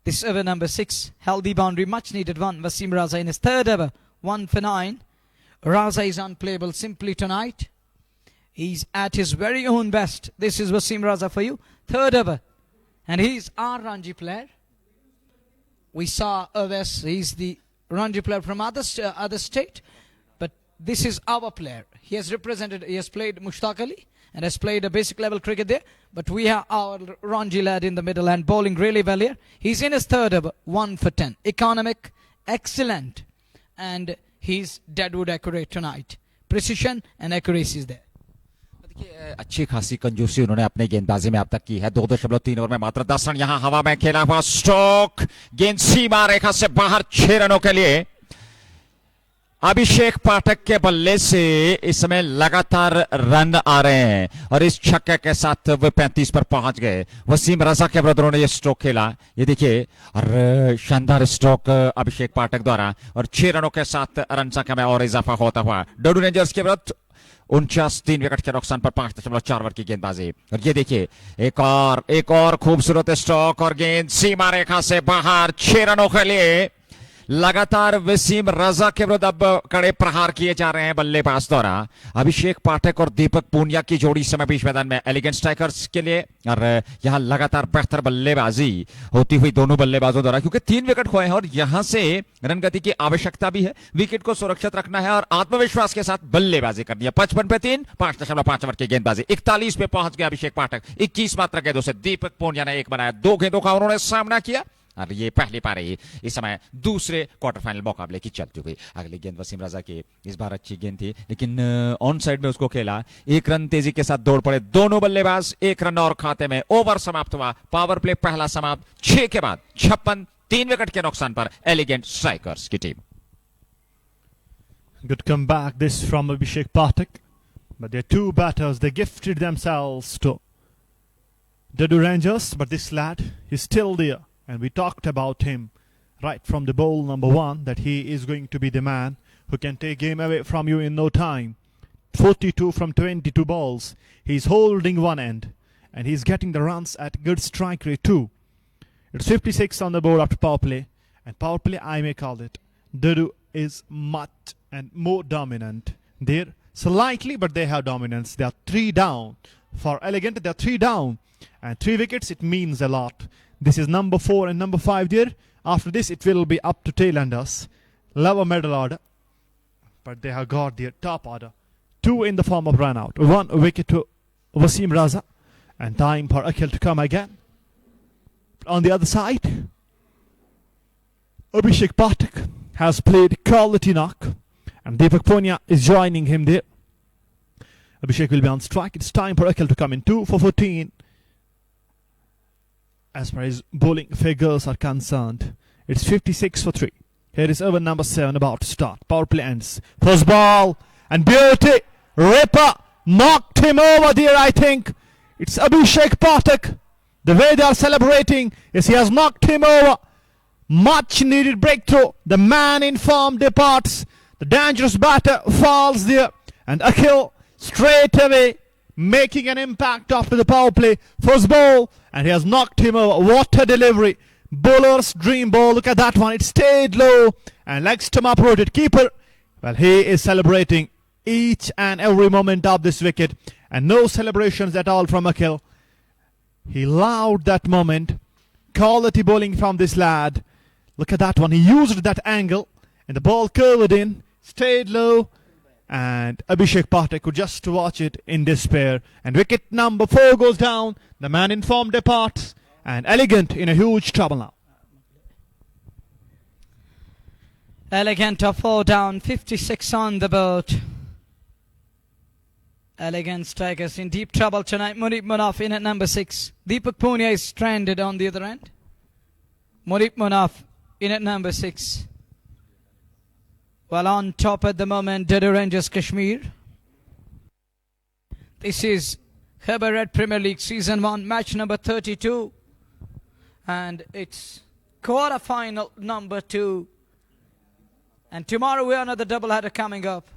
This over number 6. Healthy boundary, much needed one. Wasim Raza in his 3rd over. 1 for 9. Raza is unplayable simply tonight. He's at his very own best. This is Wasim Raza for you. 3rd over. And he's our Ranji player. We saw Oves. He's the Ranji player from other state. But this is our player. He has played Mushtaq Ali and has played a basic level cricket there. But we have our Ranji lad in the middle and bowling really well here. He's in his 3rd over. 1 for 10. Economic, excellent. And he's deadwood accurate tonight. Precision and accuracy is there. देखिए अच्छी खासी कंजूसी उन्होंने अपने गेंदबाजी में अब तक की है 2.3 ओवर में मात्र 10 रन यहां हवा में खेला हुआ स्ट्रोक गेंद सीमा रेखा से बाहर 6 रनों के लिए अभिषेक पाठक के बल्ले से इस समय लगातार रन आ रहे हैं और इस छक्के के साथ वे 35 पर पहुंच गए वसीम रजा के विरुद्ध उन्होंने ये स्ट्रोक खेला ये देखिए और शानदार स्ट्रोक अभिषेक पाठक द्वारा और 6 रनों के साथ रन संख्या में और इजाफा होता हुआ डोडू रेंजर्स के विरुद्ध 49 विकेट के नुकसान पर 5.4 ओवर की गेंदबाजी और ये देखिए एक और खूबसूरत स्ट्रोक और गेंद सीमा रेखा से बाहर 6 रनों के लिए लगातार वसीम रजा के विरुद्ध अब कड़े प्रहार किए जा रहे हैं बल्लेबाज द्वारा अभिषेक पाठक और दीपक पूनिया की जोड़ी समय बीच मैदान में एलिगेंट स्ट्राइकर्स के लिए और यहां लगातार बेहतर बल्लेबाजी होती हुई दोनों बल्लेबाजों द्वारा क्योंकि 3 विकेट खोए हैं और यहां से रनगति की आवश्यकता भी है विकेट को सुरक्षित रखना है और आत्मविश्वास के साथ बल्लेबाजी करनी है 55 पे 3 5.5 ओवर की गेंदबाजी 41 पे पहुंच गया अभिषेक पाठक 21 मात्र गेंदों से दीपक पूनिया ने 1 बनाया 2 गेंदों का उन्होंने सामना किया और ये पहली पारी इस समय दूसरे क्वार्टर फाइनल मुकाबले की चलती हुई अगली गेंद वसीम रजा की इस बार अच्छी गेंद थी लेकिन ऑन साइड में उसको खेला 1 रन तेजी के साथ दौड़ पड़े दोनों बल्लेबाज 1 रन और खाते में ओवर समाप्त हुआ पावर प्ले पहला समाप्त 6 के बाद 56 3 विकेट के नुकसान पर एलिगेंट स्ट्राइकर्स की team Good comeback this from Abhishek Pathak, but their 2 batters they gifted themselves to Dedu Rangers, but this lad is still there. And we talked about him right from the bowl number 1 that he is going to be the man who can take game away from you in no time. 42 from 22 balls. He's holding one end and he's getting the runs at good strike rate too. It's 56 on the board after power play. And power play I may call it. Dedu is much and more dominant. They're slightly but they have dominance. They are 3 down. For Elegant they are 3 down. And 3 wickets it means a lot. This is number 4 and number 5 there. After this, it will be up to tailenders. Lower middle order. But they have got their top order. 2 in the form of run out. 1 wicket to Wasim Raza. And time for Akhil to come again. On the other side, Abhishek Pathak has played quality knock. And Deepak Punia is joining him there. Abhishek will be on strike. It's time for Akhil to come in. 2 for 14. As far as bowling figures are concerned, it's 56 for 3. Here is over number 7 about to start. Power play ends. First ball and beauty. Ripper knocked him over there, I think. It's Abhishek Pathak. The way they are celebrating is he has knocked him over. Much needed breakthrough. The man in form departs. The dangerous batter falls there. And Akhil straight away making an impact after the power play. First ball, and he has knocked him over. What a delivery. Bowler's dream ball. Look at that one. It stayed low and leg stump uprooted. Keeper, well, he is celebrating each and every moment of this wicket. And no celebrations at all from Akhil. He loved that moment. Quality bowling from this lad. Look at that one. He used that angle and the ball curved in, stayed low. And Abhishek Pathak could just watch it in despair. And wicket number 4 goes down. The man in form departs. And Elegant in a huge trouble now. Elegant of 4 down, 56 on the board. Elegant strikers in deep trouble tonight. Munib Munaf in at number 6. Deepak Punia is stranded on the other end. Munib Munaf in at number 6. Well, on top at the moment, Dadu Rangers Kashmir. This is Khyber Red Premier League Season 1, match number 32. And it's quarter-final number 2. And tomorrow we have another doubleheader coming up.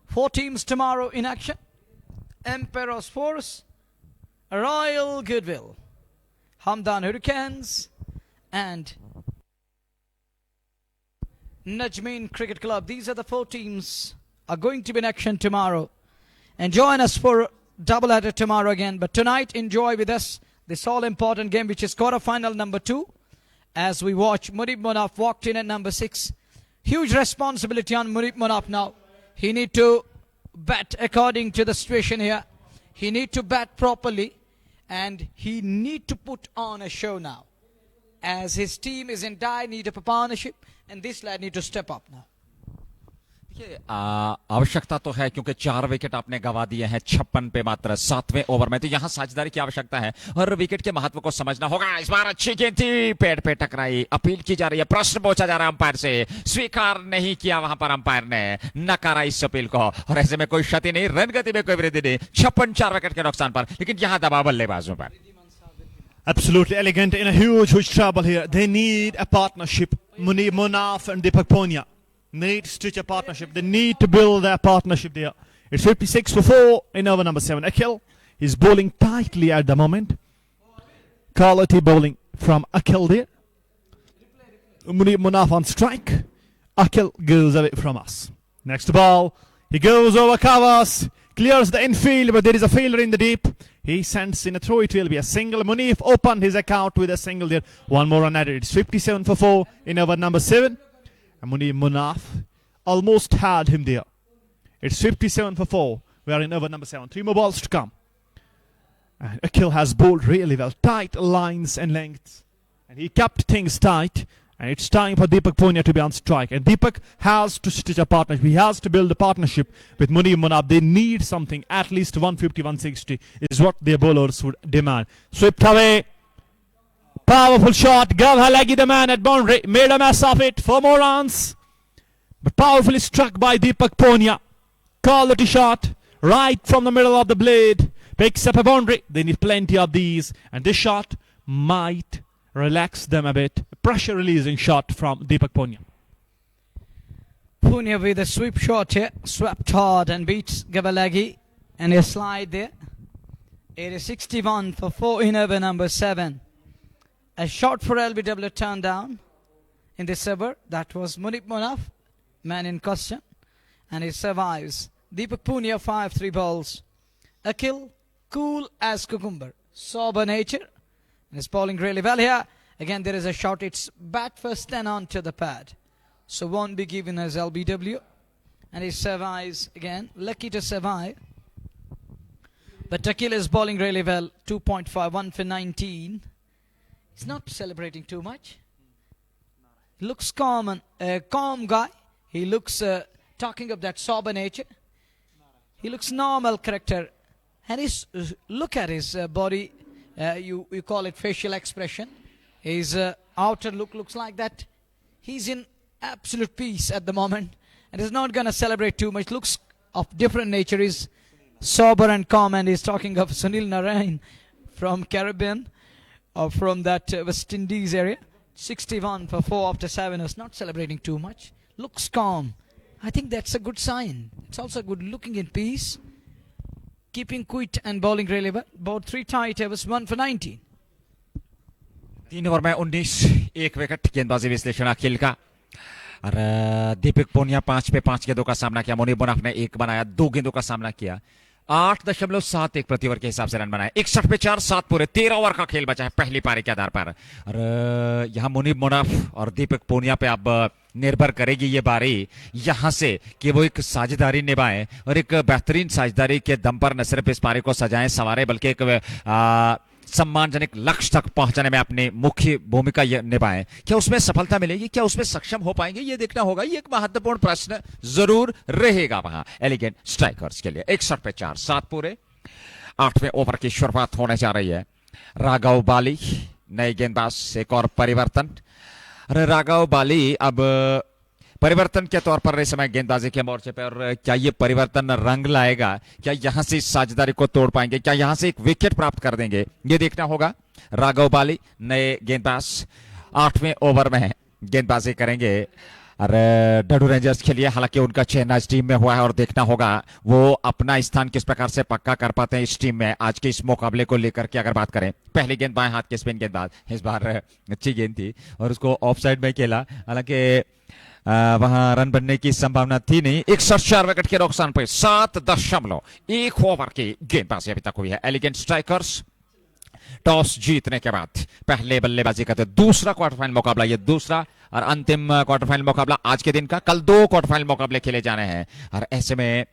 4 teams tomorrow in action. Emperor's Force, Royal Goodwill, Hamdan Hurricanes and Najmeen Cricket Club. These are the 4 teams are going to be in action tomorrow. And join us for doubleheader tomorrow again. But tonight, enjoy with us this all-important game, which is quarter-final number 2. As we watch, Munib Munaf walked in at number 6. Huge responsibility on Munib Munaf now. He need to bat according to the situation here. He need to bat properly. And he need to put on a show now. As his team is in dire need of a partnership. And this lad need to step up now. आवश्यकता तो है क्योंकि 4 wicket आपने गवा दिए हैं 56 पे मात्र 7वें ओवर में, तो यहाँ साझेदारी की आवश्यकता है और विकेट के महत्व को समझना होगा। इस बार अच्छी गेंद थी, पेड़ पे टकराई, अपील की जा रही है, प्रश्न पूछा जा रहा है अंपायर से, स्वीकार नहीं किया वहां पर अंपायर ने, नकारा इस अपील को और ऐसे में कोई क्षति नहीं, रन गति में कोई वृद्धि नहीं, 56 4 विकेट के नुकसान पर, लेकिन यहाँ दबाव बल्लेबाजों पर। Absolutely elegant, in a huge trouble here. They need a partnership. Munib Munaf and Deepak Punia need to stitch a partnership. They need to build their partnership there. It's 56 for 4 in over number 7. Akhil is bowling tightly at the moment. Quality bowling from Akhil there. Munib Munaf on strike. Akhil goes away from us. Next ball. He goes over covers. Clears the infield, but there is a fielder in the deep. He sends in a throw. It will be a single. Munif opened his account with a single there. One more run added. It's 57 for 4 in over number 7. And Munib Munaf almost had him there. It's 57 for 4. We are in over number 7. 3 more balls to come. And Akhil has bowled really well. Tight lines and lengths. And he kept things tight. And it's time for Deepak Punia to be on strike. And Deepak has to stitch a partnership. He has to build a partnership with Munib Munaf. They need something. At least 150, 160 is what their bowlers would demand. Swept away. Powerful shot. Gav Halagi, the man at boundary, made a mess of it. 4 more runs. But powerfully struck by Deepak Punia. Quality shot. Right from the middle of the blade. Picks up a boundary. They need plenty of these. And this shot might relax them a bit. Pressure releasing shot from Deepak Punia. Punia with a sweep shot here. Swept hard and beats Gavalagi. And a slide there. It is 61 for 4 in over number 7. A shot for LBW turned down in this over. That was Munib Munaf, man in question. And he survives. Deepak Punia 5-3 balls. Akhil cool as cucumber. Sober nature. And is bowling really well here. Again, there is a shot. It's bat first and on to the pad. So won't be given as LBW. And he survives again. Lucky to survive. But Akhil is bowling really well. 2.5, 1 for 19. He's not celebrating too much. He looks calm guy. He looks talking of that sober nature. He looks normal character. And his look at his body. You call it facial expression. His outer look looks like that. He's in absolute peace at the moment. And is not going to celebrate too much. Looks of different nature. He's sober and calm. And he's talking of Sunil Narayan from Caribbean. Or from that West Indies area. 61 for 4 after 7. Is not celebrating too much. Looks calm. I think that's a good sign. It's also good looking in peace. Keeping quit and bowling really well. Bowled 3 tight overs, 1 for 19. 3 over में 19, 1 wicket. गेंदबाजी विश्लेषण अखिल का और दीपक पुनिया 5 पे 5 गेंदों का सामना किया। मुनीब मुनाफ ने 1 बनाया, 2 गेंदों का सामना किया। 8.71 प्रति ओवर के हिसाब से रन बनाए। 61 पे 4, 7 पूरे, 13 ओवर का खेल बचा है पहली पारी के आधार पर। और यहाँ मुनीब मुनाफ और दीपक पुनिया पे अब निर्भर करेगी ये बारी यहां से कि वो एक साझेदारी निभाएं और एक बेहतरीन साझेदारी के दम पर न सिर्फ इस पारी को सजाएं संवारें बल्कि एक सम्मानजनक लक्ष्य तक पहुंचाने में अपनी मुख्य भूमिका निभाएं। क्या उसमें सफलता मिलेगी, क्या उसमें सक्षम हो पाएंगे, ये देखना होगा। ये एक महत्वपूर्ण प्रश्न जरूर रहेगा वहां एलिगेंट स्ट्राइकर्स के लिए। 61 पे 4, 7 पूरे, 8वें ओवर की शुरुआत होने जा रही है। राघव बाली नए गेंदबाज, एक और परिवर्तन। अरे राघव बाली अब परिवर्तन के तौर पर इस समय गेंदबाजी के मोर्चे पे, और क्या ये परिवर्तन रंग लाएगा? क्या यहां से इस साझेदारी को तोड़ पाएंगे? क्या यहां से एक विकेट प्राप्त कर देंगे? ये देखना होगा। राघव बाली नए गेंदबाज 8वें ओवर में गेंदबाजी करेंगे और डडू रेंजर्स के लिए। हालांकि उनका चयन आज टीम में हुआ है और देखना होगा वो अपना स्थान किस प्रकार से पक्का कर पाते हैं इस टीम में आज के इस मुकाबले को लेकर के। अगर बात करें पहली गेंद बाएं हाथ के स्पिन गेंदबाज, इस बार अच्छी गेंद थी और उसको ऑफ साइड में खेला। हालांकि वहां रन बनने की संभावना थी नहीं। 104 विकेट के नुकसान पर 7.1 ओवर की गेंदबाजी अभी तक हुई है। एलिगेंट स्ट्राइकर्स टॉस जीतने के बाद पहले बल्लेबाजी करते, दूसरा क्वार्टर फाइनल मुकाबला, ये दूसरा और अंतिम क्वार्टर फाइनल मुकाबला आज के दिन का। कल 2 क्वार्टर फाइनल मुकाबले खेले जाने हैं और ऐसे में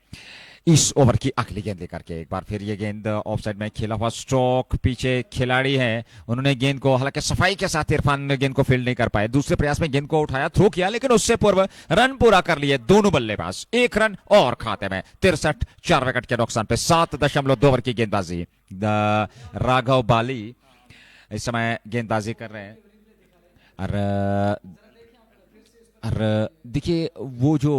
इस ओवर की अगली गेंद लेकर के एक बार फिर ये गेंद ऑफ साइड में खेला हुआ स्ट्रोक। पीछे खिलाड़ी हैं, उन्होंने गेंद को हालांकि सफाई के साथ इरफान गेंद को फील्ड नहीं कर पाए। दूसरे प्रयास में गेंद को उठाया, थ्रो किया, लेकिन उससे पूर्व रन पूरा कर लिए दोनों बल्लेबाज। 1 रन और खाते में 63, 4 विकेट के नुकसान पे 7.2 ओवर की गेंदबाजी। राघव बाली इस समय गेंदबाजी कर रहे हैं और देखिए वो जो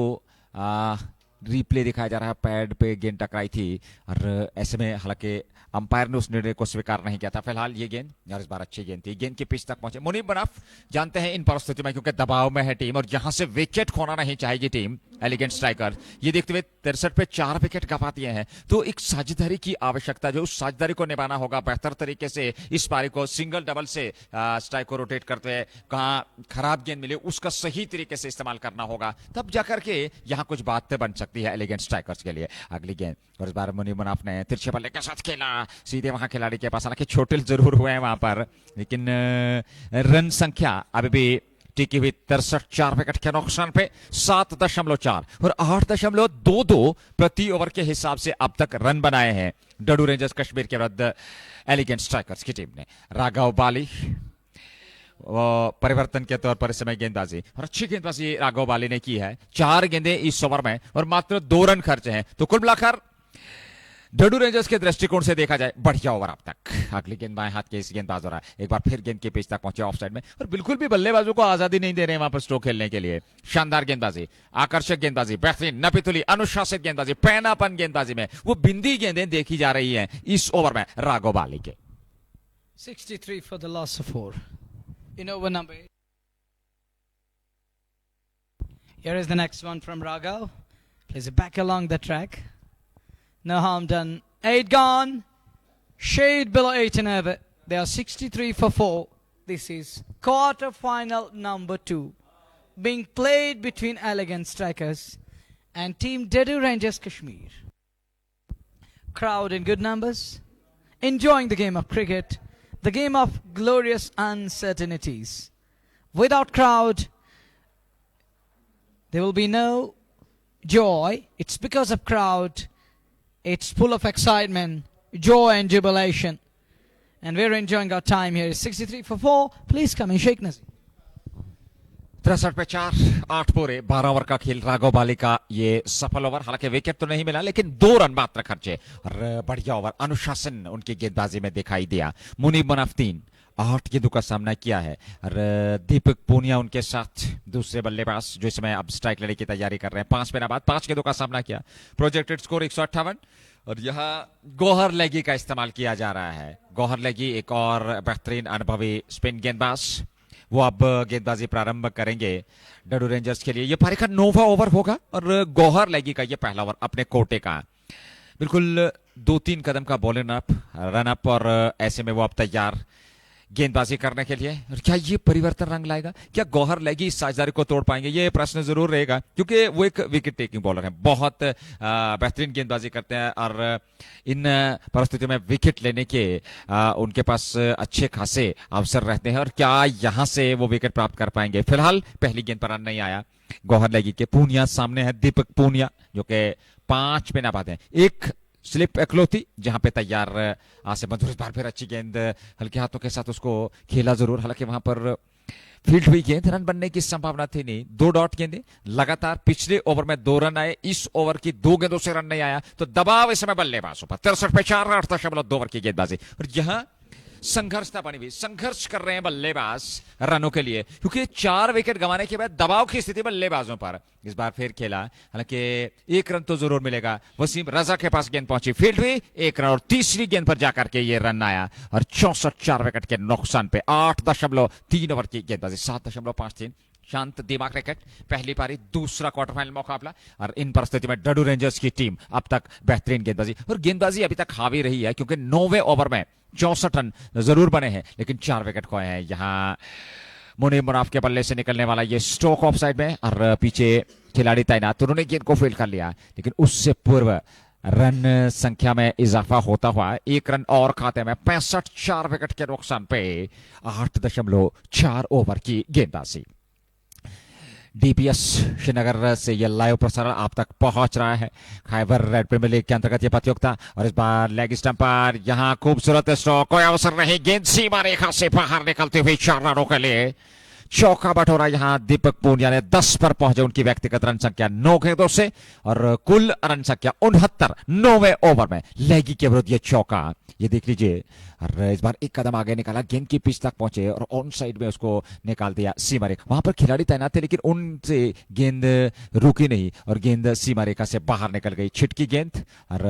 रिप्ले दिखाया जा रहा है, पैड पे गेंद टकराई थी और ऐसे में हालांकि अंपायर ने उस निर्णय को स्वीकार नहीं किया था। फिलहाल ये गेंद और इस बार अच्छी गेंद थी, गेंद के पिच तक पहुंचे। मुनीब मनाफ जानते हैं इन परिस्थितियों में क्योंकि दबाव में है टीम और यहां से विकेट खोना नहीं चाहेगी टीम एलिगेंट स्ट्राइकर। ये देखते हुए 63 पे 4 विकेट गंवा दिए हैं, तो एक साझेदारी की आवश्यकता, जो उस साझेदारी को निभाना होगा बेहतर तरीके से। इस पारी को सिंगल डबल से स्ट्राइक को रोटेट करते हुए कहां खराब गेंद मिले उसका सही तरीके से इस्तेमाल करना होगा, तब जाकर के यहां कुछ बातें बन सकती है एलिगेंट स्ट्राइकर्स के लिए। अगली गेंद और इस बार मुनीब मनाफ ने तिरछे बल्ले के साथ खेला सीधे वहां खिलाड़ी के पास। हालांकि छोटे जरूर हुए हैं वहां पर, लेकिन रन संख्या अभी भी टिकी हुई 63, 4 विकेट के नुकसान पे 7.4 और 8.22 प्रति ओवर के हिसाब से अब तक रन बनाए हैं डडू रेंजर्स कश्मीर के विरुद्ध एलिगेंट स्ट्राइकर्स की टीम ने। राघव बाली परिवर्तन के तौर पर इस समय गेंदबाजी, और अच्छी गेंदबाजी राघव बाली ने की है। 4 गेंदें इस ओवर में और मात्र 2 रन खर्चे हैं, तो कुल मिलाकर डडू रेंजर्स के दृष्टिकोण से देखा जाए बढ़िया ओवर अब तक। अगली गेंद बाएं हाथ के इस गेंदबाज हो रहा है, एक बार फिर गेंद के पिच तक पहुंचे ऑफ साइड में और बिल्कुल भी बल्लेबाजों को आजादी नहीं दे रहे हैं वहां पर स्ट्रोक खेलने के लिए। शानदार गेंदबाजी, आकर्षक गेंदबाजी, बेहतरीन नपितुली अनुशासित गेंदबाजी, पैनापन गेंदबाजी में वो बिंदी गेंदें देखी जा रही हैं इस ओवर में राघव बाली के। 63 for the loss of 4 in over number 8. Here is the next one from Raghav. Plays it back along the track. No harm done. 8 gone. Shade below 8 and over. They are 63 for 4. This is quarter final number 2 being played between Elegant Strikers and Team Dedu Rangers Kashmir. Crowd in good numbers, enjoying the game of cricket, the game of glorious uncertainties. Without crowd, there will be no joy. It's because of crowd. It's full of excitement, joy and jubilation. And we're enjoying our time here. It's 63 for 4. Please come and shake Nazir. 63 पे 4, 8 पूरे 12 over का खेल। राघव बाली का ये सफल over, हालांकि wicket तो नहीं मिला लेकिन 2 रन मात्र खर्चे और बढ़िया ओवर, अनुशासन उनकी गेंदबाजी में दिखाई दिया। मुनीब मनाफ 3, 8 गेंदों का सामना किया है और दीपक पूनिया उनके साथ दूसरे बल्लेबाज जो इस समय अब स्ट्राइक लेने की तैयारी कर रहे हैं। 5 पे बाद 5 गेंदों का सामना किया। प्रोजेक्टेड स्कोर 158 और यहाँ गौहर लेगी का इस्तेमाल किया जा रहा है। गौहर लेगी एक और बेहतरीन अनुभवी स्पिन गेंदबाज, वो अब गेंदबाजी प्रारंभ करेंगे डडू रेंजर्स के लिए। ये पारी का 9वां ओवर होगा और गौहर लेगी का ये पहला ओवर अपने कोटे का। बिल्कुल 2-3 कदम का बॉलिंग अप, रन अप और ऐसे में वो अब तैयार गेंदबाजी करने के लिए। और क्या ये परिवर्तन रंग लाएगा? क्या गौहर लेगी इस साझेदारी को तोड़ पाएंगे? ये प्रश्न जरूर रहेगा क्योंकि वो एक विकेट टेकिंग बॉलर है, बहुत बेहतरीन गेंदबाजी करते हैं और इन परिस्थितियों में विकेट लेने के उनके पास अच्छे खासे अवसर रहते हैं। और क्या यहां से वो विकेट प्राप्त कर पाएंगे? फिलहाल पहली गेंद पर रन नहीं आया गौहर लेगी के। पूनिया सामने है, दीपक पूनिया जो कि 5 पे नाबाद है। एक स्लिप एकलौती जहां पे तैयार आसे मधुर, इस बार फिर अच्छी गेंद हल्के हाथों के साथ उसको खेला जरूर, हालांकि वहां पर फील्ड हुई गेंद, रन बनने की संभावना थी नहीं। 2 डॉट गेंदें लगातार, पिछले ओवर में 2 रन आए, इस ओवर की 2 गेंदों से रन नहीं आया, तो दबाव इस समय बल्लेबाजों पर। 63 पे 4, 8.2 ओवर की गेंदबाजी और यहां संघर्षता बनी हुई, संघर्ष कर रहे हैं बल्लेबाज रनों के लिए, क्योंकि 4 विकेट गंवाने के बाद दबाव की स्थिति बल्लेबाजों पर। इस बार फिर खेला, हालांकि 1 रन तो जरूर मिलेगा। वसीम रजा के पास गेंद पहुंची, फील्ड हुई 1 रन और तीसरी गेंद पर जाकर के ये रन आया और 64 4 विकेट के नुकसान पे 8.3 ओवर की गेंदबाजी, 7.53। शांत दिमाग क्रिकेट, पहली पारी, दूसरा क्वार्टर फाइनल मुकाबला और इन परिस्थिति में डडू रेंजर्स की टीम अब तक बेहतरीन गेंदबाजी, और गेंदबाजी अभी तक हावी रही है, क्योंकि 9वें ओवर में 64 रन जरूर बने हैं लेकिन 4 विकेट खोए हैं। यहाँ मुनीब मुनाफ के बल्ले से निकलने वाला ये स्ट्रोक ऑफ साइड में और पीछे खिलाड़ी तैनात, उन्होंने गेंद को फील्ड कर लिया, लेकिन उससे पूर्व रन संख्या में इजाफा होता हुआ 1 रन और खाते में 65 4 विकेट के नुकसान पे 8.4 ओवर की गेंदबाजी। डीपीएस श्रीनगर से यह लाइव प्रसारण आप तक पहुंच रहा है, खैबर रेड प्रीमियर लीग के अंतर्गत यह प्रतियोगिता। और इस बार लेग स्टंप पर यहां खूबसूरत स्ट्रोक, कोई अवसर नहीं, गेंद सीमा रेखा से बाहर निकलते हुए 4 रनों के लिए चौका बटोरा। यहां दीपक पूनिया ने 10 पर पहुंचे, उनकी व्यक्तिगत रन संख्या 9 गेंदों से और कुल रन संख्या 69 9वें ओवर में लेगी के विरुद्ध ये चौका। ये देख लीजिए, और इस बार एक कदम आगे निकाला, गेंद की पिच तक पहुंचे और ऑन साइड में उसको निकाल दिया सीमा रेखा। वहां पर खिलाड़ी तैनात थे लेकिन उनसे गेंद रुकी नहीं और गेंद सीमा रेखा से बाहर निकल गई, छिटकी गेंद और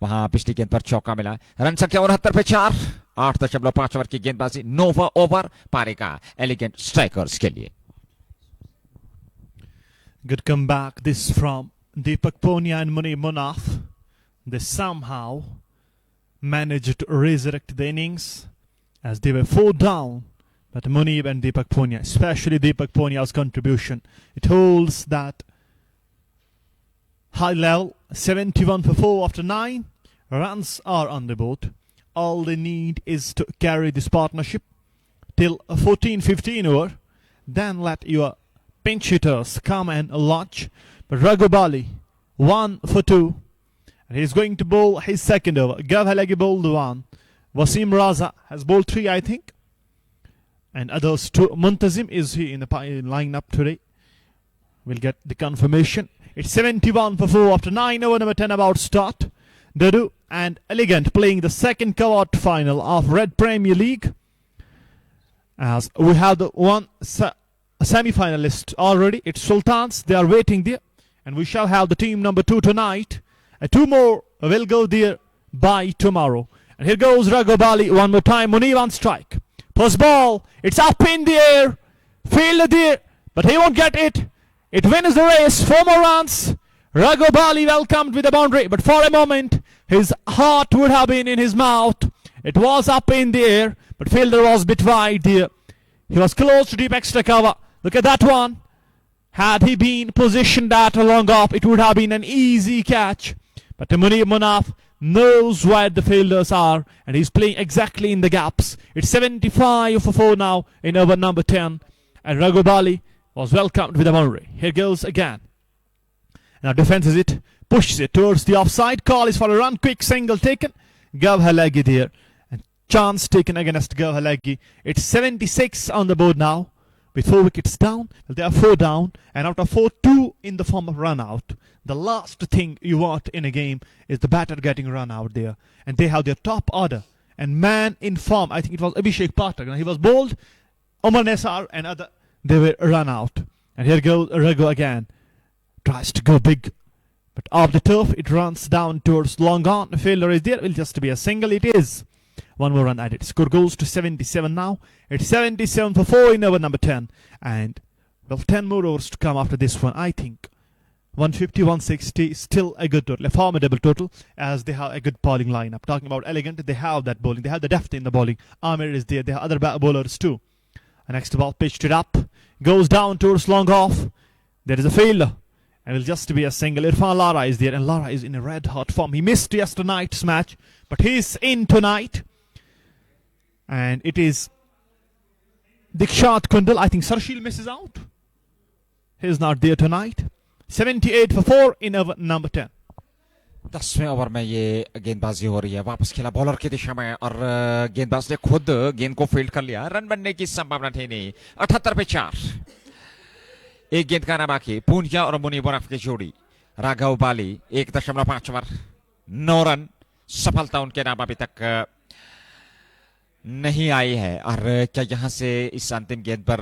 वहां पिछली गेंद पर चौका मिला। रन संख्या 69 पे 4, 8.5 ओवर की गेंदबाजी, 9वां ओवर पारी का एलिगेंट स्ट्राइकर्स के लिए। Good comeback this from Deepak Ponia and Munib Munaf. They somehow managed to resurrect the innings as they were 4 down. But Munib and Deepak Ponia, especially Deepak Ponia's contribution, it holds that high level. 71 for 4 after 9. Runs are on the board. All they need is to carry this partnership till 14-15 over. Then let your pinch hitters come and launch. But Raghu Bali, 1 for 2. And he's going to bowl his second over. Gav Halagi bowled 1. Wasim Raza has bowled 3, I think. And others 2. Muntazim, is he in the lineup today? We'll get the confirmation. It's 71 for 4 after 9 over number 10 about start. Dadu and Elegant playing the second quarter final of Red Premier League. As we have the one semi-finalist already. It's Sultans. They are waiting there. And we shall have the team number 2 tonight. And 2 more will go there by tomorrow. And here goes Raghu Bali one more time. Munib on strike. Post ball. It's up in the air. Fielder there. But he won't get it. It wins the race. 4 more runs. Raghu Bali welcomed with a boundary. But for a moment, his heart would have been in his mouth. It was up in the air. But fielder was a bit wide there. He was close to deep extra cover. Look at that one. Had he been positioned at a long off, it would have been an easy catch. But Munib Munaf knows where the fielders are, and he's playing exactly in the gaps. It's 75 for 4 now in over number 10. And Raghu Bali was welcomed with a boundary. Here goes again. Now defenses it, pushes it towards the offside. Call is for a run. Quick single taken. Gav Halagi there. And chance taken against Gav Halagi. It's 76 on the board now. With 4 wickets down, well, they are 4 down, and out of 4, 2 in the form of run out. The last thing you want in a game is the batter getting run out there. And they have their top order. And man in form, I think it was Abhishek Pathak. He was bowled, Omar Nesar and other, they were run out. And here goes Raghu again. Tries to go big. But off the turf, it runs down towards long on. The fielder is there. Will just be a single. It is. 1 more run added. Score goes to 77 now. It's 77 for 4 in over number 10. And, well, 10 more overs to come after this one. I think 150, 160, still a good total. A formidable total as they have a good bowling lineup. Talking about Elegant, they have that bowling. They have the depth in the bowling. Amir is there. They have other bowlers too. And next ball pitched it up. Goes down towards long off. There is a fielder. And will just be a single. Irfan Lara is there. And Lara is in a red hot form. He missed yesternight's match. But he's in tonight. And it is Dikshat Kundal. I think Sarshil misses out. He's not there tonight. 78 for 4 in over number 10. 10वें over में ये गेंदबाजी हो रही है, वापस खेला bowler की दिशा में और गेंदबाज ने खुद गेंद को फील्ड कर लिया। रन बनने की संभावना थी नहीं। 78 पे 4। एक गेंद का ना बाकी। पूनिया और मुनीब मुनाफ की जोड़ी। राघव बाली 1.5 ओवर, 9 रन। सफलता उनके नाम अभी तक नहीं आई है। और क्या यहाँ से इस अंतिम गेंद पर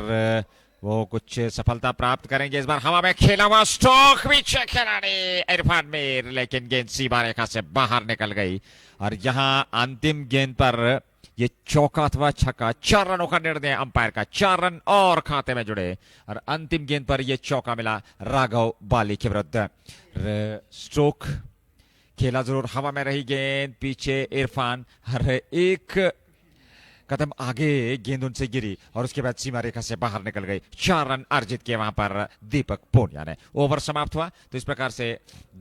वो कुछ सफलता प्राप्त करेंगे? इस बार हवा में खेला हुआ स्ट्रोक भी खिलाड़ी इरफान मीर, लेकिन गेंद सीमा रेखा से बाहर निकल गई। और यहाँ अंतिम गेंद पर ये चौका अथवा छक्का, 4 रनों का निर्णय अंपायर का, 4 रन और खाते में जुड़े। और अंतिम गेंद पर ये चौका मिला राघव बाली के विरुद्ध। स्ट्रोक खेला जरूर, हवा में रही गेंद, पीछे इरफान, हर एक कदम आगे गेंद उनसे गिरी और उसके बाद सीमा रेखा से बाहर निकल गई। 4 रन अर्जित किए वहां पर दीपक पूनिया ने। ओवर समाप्त हुआ। तो इस प्रकार से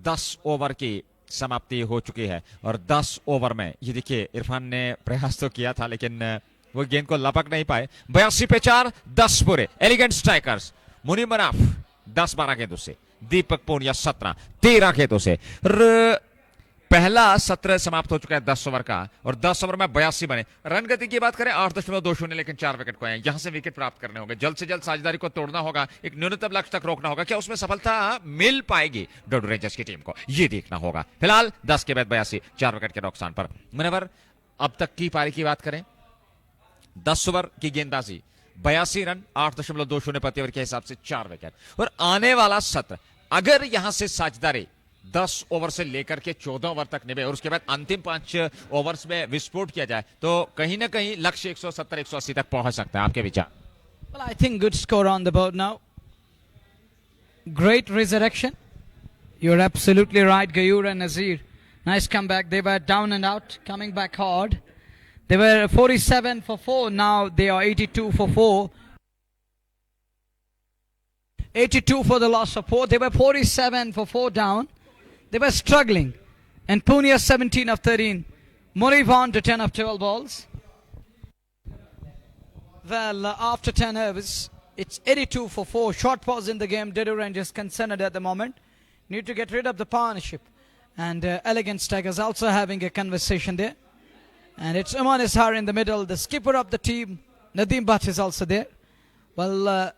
10 ओवर की समाप्ति हो चुकी है। और 10 ओवर में ये देखिए, इरफान ने प्रयास तो किया था लेकिन वो गेंद को लपक नहीं पाए। 82 पे 4, 10 पूरे। एलिगेंट स्ट्राइकर्स मुनीम मनाफ 10-12 गेंदों से, दीपक पूनिया 13 गेंदों से। पहला सत्र समाप्त हो चुका है 10 ओवर का, और 10 ओवर में 82 बने। रन गति की बात करें 8.20, लेकिन 4 विकेट को हैं। यहां से विकेट प्राप्त करने होंगे, जल्द से जल्द साझेदारी को तोड़ना होगा, एक न्यूनतम लक्ष्य तक रोकना होगा। क्या उसमें सफलता मिल पाएगी डोडो रेंजर्स की टीम को, ये देखना होगा। फिलहाल 10 के बाद 82, 4 विकेट के नुकसान पर। मुनव्वर, अब तक की पारी की बात करें, 10 ओवर की गेंदबाजी, 82 रन, 8.20 प्रति ओवर के हिसाब से 4 विकेट। और आने वाला सत्र अगर यहां से साझेदारी 10 ओवर से लेकर के 14 ओवर तक निभे और उसके बाद अंतिम 5 ओवर्स में विस्फोट किया जाए, तो कहीं ना कहीं लक्ष्य 170-180 तक पहुंच सकता है। आपके विचार? Well, I think good score on the board now. Great resurrection. You're absolutely right, Gayur and Nazir. Nice comeback. They were down and out, coming back hard. They were 47 for 4. Now they are 82 for 4. 82 for the loss of 4. They were 47 for 4 down. They were struggling. And Punia 17 of 13. Munif on to 10 of 12 balls. Well, after 10 overs, it's 82 for 4. Short pause in the game. Dedu Rangers concerned at the moment. Need to get rid of the partnership. And Elegant Strikers also having a conversation there. And it's Oman Ishar in the middle. The skipper of the team, Nadeem Bhatt, is also there. Well,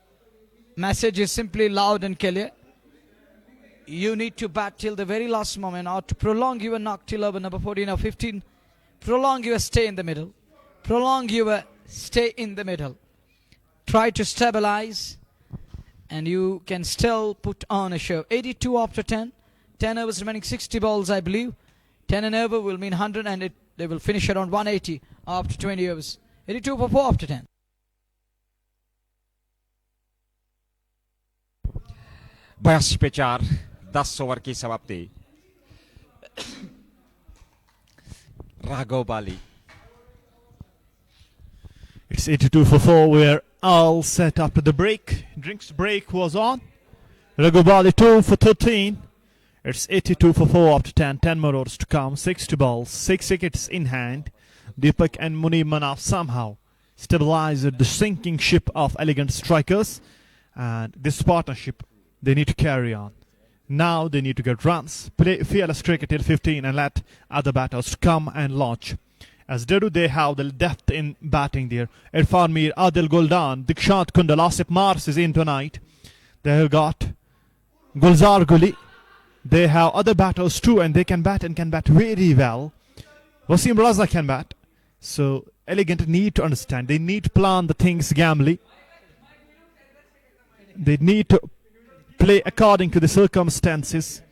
message is simply loud and clear. You need to bat till the very last moment, or to prolong your knock till over number 14 or 15. Prolong your stay in the middle. Prolong your stay in the middle. Try to stabilize, and you can still put on a show. 82 after 10. 10 overs remaining, 60 balls, I believe. 10 and over will mean 100, and they will finish around 180 after 20 overs. 82 for 4 after 10. बयासी पे 4, 10 over की समाप्ति। राघव बाली। It's 82 for 4. We're all set after the break. Drinks break was on. Raghubali 2 for 13. It's 82 for 4 after 10. 10 more overs to come. 60 balls. 6 wickets in hand. Deepak and Munir Manaf somehow stabilized the sinking ship of Elegant Strikers. And this partnership, they need to carry on. Now they need to get runs, play fearless cricket till 15 and let other batters come and launch. As Dedu, they have the depth in batting there. Irfan Mir, Adil Guldan, Dikshant Kundal, Asif Mars is in tonight. They have got Gulzar Guli. They have other batters too, and they can bat and can bat very well. Wasim Raza can bat. So Elegant need to understand. They need to plan the things gamely. They need to play according to the circumstances.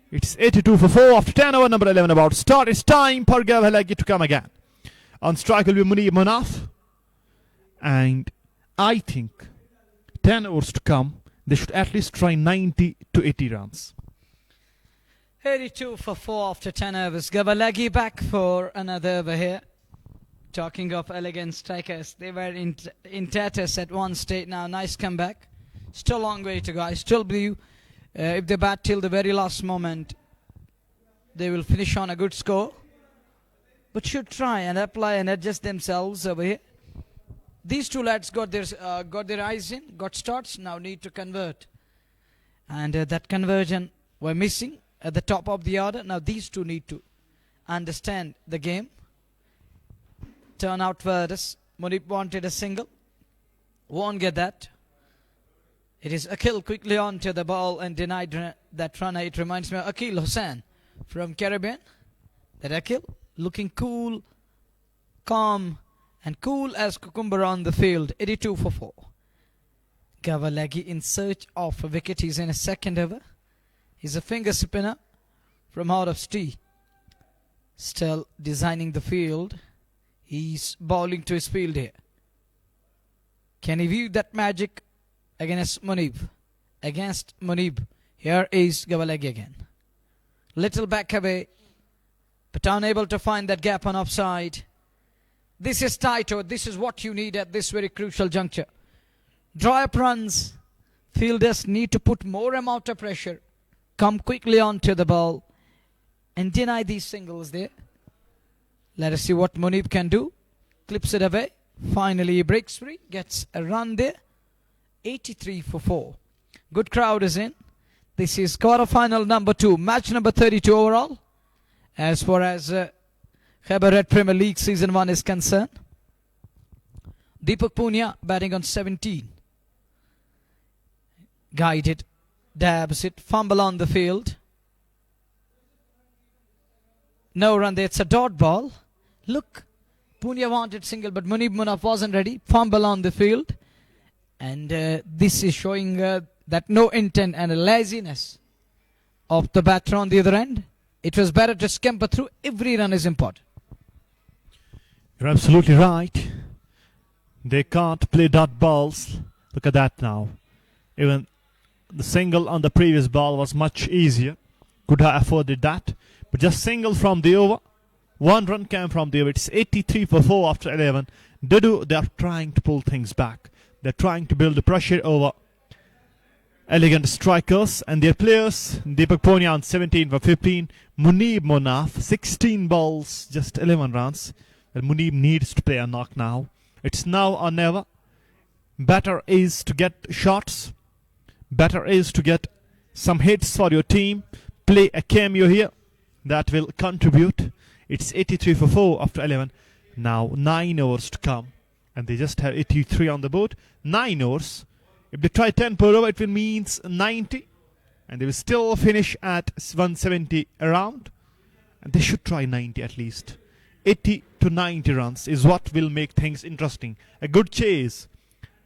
It's 82 for 4 after 10 over number 11 about start. It's time for Gavhalagi to come again. On strike will be Munir Manaf. And I think 10 overs to come, they should at least try 90 to 80 runs. 82 for 4 after 10 overs. Gavalagi back for another over here. Talking of Elegant Strikers, they were in tatters at one stage. Now nice comeback. Still a long way to go. I still believe if they bat till the very last moment, they will finish on a good score. But should try and apply and adjust themselves over here. These two lads got their eyes in, got starts, now need to convert. And that conversion were missing at the top of the order. Now these two need to understand the game. Turn out Verdes. Munip wanted a single. Won't get that. It is Akil quickly on to the ball and denied that runner. It reminds me of Akil Hussain from Caribbean. That Akil looking cool, calm, and cool as cucumber on the field. 82 for 4. Gavalagi in search of a wicket. He's in a second over. He's a finger spinner from out of Stee. Still designing the field. He's bowling to his field here. Can he view that magic against Munib? Against Munib. Here is Gavalagi again. Little back away, but unable to find that gap on offside. This is Taito. This is what you need at this very crucial juncture. Draw up runs. Fielders need to put more amount of pressure. Come quickly onto the ball and deny these singles there. Let us see what Munib can do. Clips it away. Finally he breaks free. Gets a run there. 83 for 4. Good crowd is in. This is quarter-final number 2. Match number 32 overall. As far as Khyber Red Premier League Season 1 is concerned. Deepak Punia batting on 17. Guided. Dabs it. Fumble on the field. No run there. It's a dot ball. Look. Punia wanted single, but Munib Munaf wasn't ready. Fumble on the field. And this is showing that no intent and a laziness of the batter on the other end. It was better to scamper through. Every run is important. You're absolutely right. They can't play dot balls. Look at that now. Even the single on the previous ball was much easier. Could have afforded that. But just single from the over. 1 run came from the over. It's 83 for 4 after 11. They are trying to pull things back. They're trying to build the pressure over elegant strikers and their players. Deepak Punia on 17 for 15. Munib Munaf, 16 balls, just 11 runs. And Munib needs to play a knock now. It's now or never. Better is to get shots. Better is to get some hits for your team. Play a cameo here that will contribute. It's 83 for 4 after 11. Now 9 overs to come. And they just have 83 on the board. 9 overs. If they try 10 per over, it will mean 90. And they will still finish at 170 around. And they should try 90 at least. 80 to 90 runs is what will make things interesting. A good chase.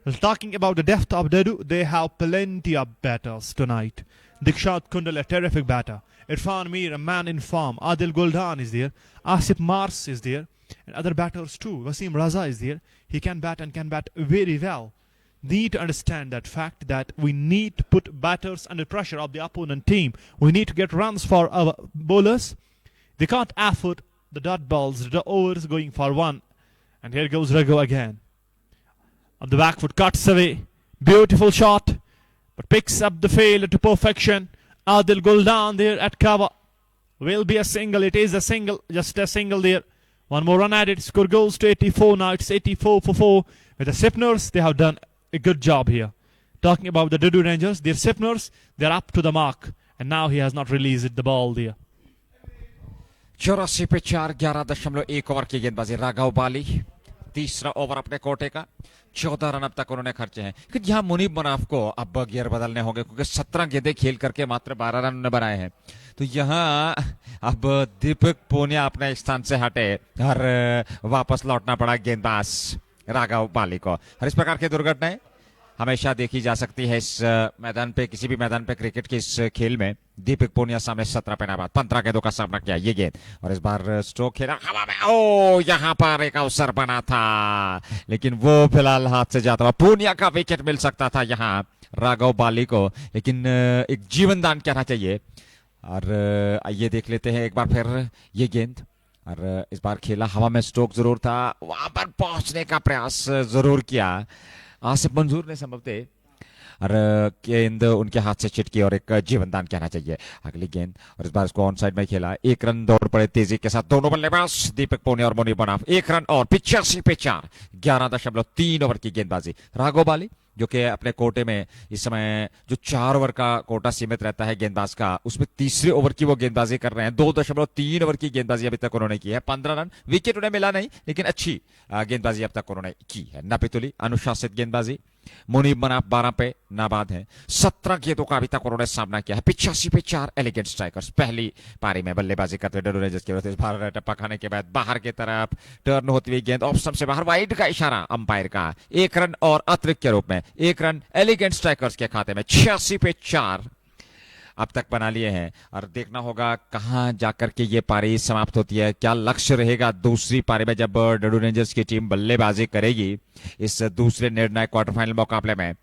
Well, talking about the depth of Dedu, they have plenty of batters tonight. Dikshat Kundal, a terrific batter. Irfan Mir, a man in form. Adil Guldan is there. Asif Mars is there. And other batters too. Wasim Raza is there. He can bat and can bat very well. Need to understand that fact that we need to put batters under pressure of the opponent team. We need to get runs for our bowlers. They can't afford the dot balls, the overs going for 1. And here goes Raghu again. On the back foot, cuts away. Beautiful shot. But picks up the failure to perfection. Adil Guldan there at cover. Will be a single. It is a single. Just a single there. 1 more run added. Score goes to 84 now. It's 84 for 4. With the Sipners, they have done a good job here. Talking about the Dedu Rangers, their Sipners, they're up to the mark. And now he has not released the ball there. 84 पे 4 11.1 over की गेंदबाजी राघव बाली तीसरा over अपने कोटे का 14 run अब तक उन्होंने खर्चे हैं क्योंकि यहाँ मुनीब मुनाफ को अब गियर बदलने होंगे क्योंकि 17 गेंदें खेल करके मात्र 12 रन उन्होंने बनाए हैं तो यहाँ अब दीपक पूनिया अपने स्थान से हटे और वापस लौटना पड़ा गेंदबाज राघव बाली को हर इस प्रकार की दुर्घटनाएं हमेशा देखी जा सकती है इस मैदान पे किसी भी मैदान पे क्रिकेट के इस खेल में दीपक पूनिया सामने 17 पे नाबाद 15 गेंदों का सामना किया ये गेंद और इस बार स्ट्रोक खेला हवा में ओ यहां पर एक अवसर बना था लेकिन वो फिलहाल हाथ से जाता हुआ पूनिया का विकेट मिल सकता था यहां राघव बाली को लेकिन एक जीवन दान कहना चाहिए और आइए देख लेते हैं एक बार फिर ये गेंद और इस बार खेला हवा में स्ट्रोक जरूर था वहां पर पहुंचने का प्रयास जरूर किया आसिफ मंजूर ने संभवतः और गेंद उनके हाथ से चिटकी और एक जीवन दान कहना चाहिए अगली गेंद और इस बार इसको ऑन साइड में खेला 1 रन दौड़ पड़े तेजी के साथ दोनों बल्लेबाज दीपक पूनिया और मुनीब मुनाफ 1 रन और 85 पे 4 11.3 ओवर की गेंदबाजी राघव बाली जो कि अपने कोटे में इस समय जो 4 ओवर का कोटा सीमित रहता है गेंदबाज का उसमें तीसरे ओवर की वो गेंदबाजी कर रहे हैं 2.3 ओवर की गेंदबाजी अभी तक उन्होंने की है 15 रन विकेट उन्हें मिला नहीं लेकिन अच्छी गेंदबाजी अब तक उन्होंने की है नापितुली अनुशासित गेंदबाजी मुनीब मनाफ 12 पे नाबाद हैं। 17 गेंदों का अभी तक उन्होंने सामना किया है। 85 पे 4 एलिगेंट स्ट्राइकर्स। पहली पारी में बल्लेबाजी करते हुए डेडू रेंजर्स की वजह से बाहर टप्पा खाने के बाद बाहर की तरफ टर्न होती हुई गेंद ऑफ स्टंप से बाहर, वाइड का इशारा अंपायर का। 1 रन और अतिरिक्त के रूप में 1 रन एलिगेंट स्ट्राइकर्स के खाते में। 86 पे 4 अब तक बना लिए हैं और देखना होगा कहां जाकर के ये पारी समाप्त होती है। क्या लक्ष्य रहेगा दूसरी पारी में जब डेडू रेंजर्स की टीम बल्लेबाजी करेगी इस दूसरे निर्णायक क्वार्टर फाइनल मुकाबले में।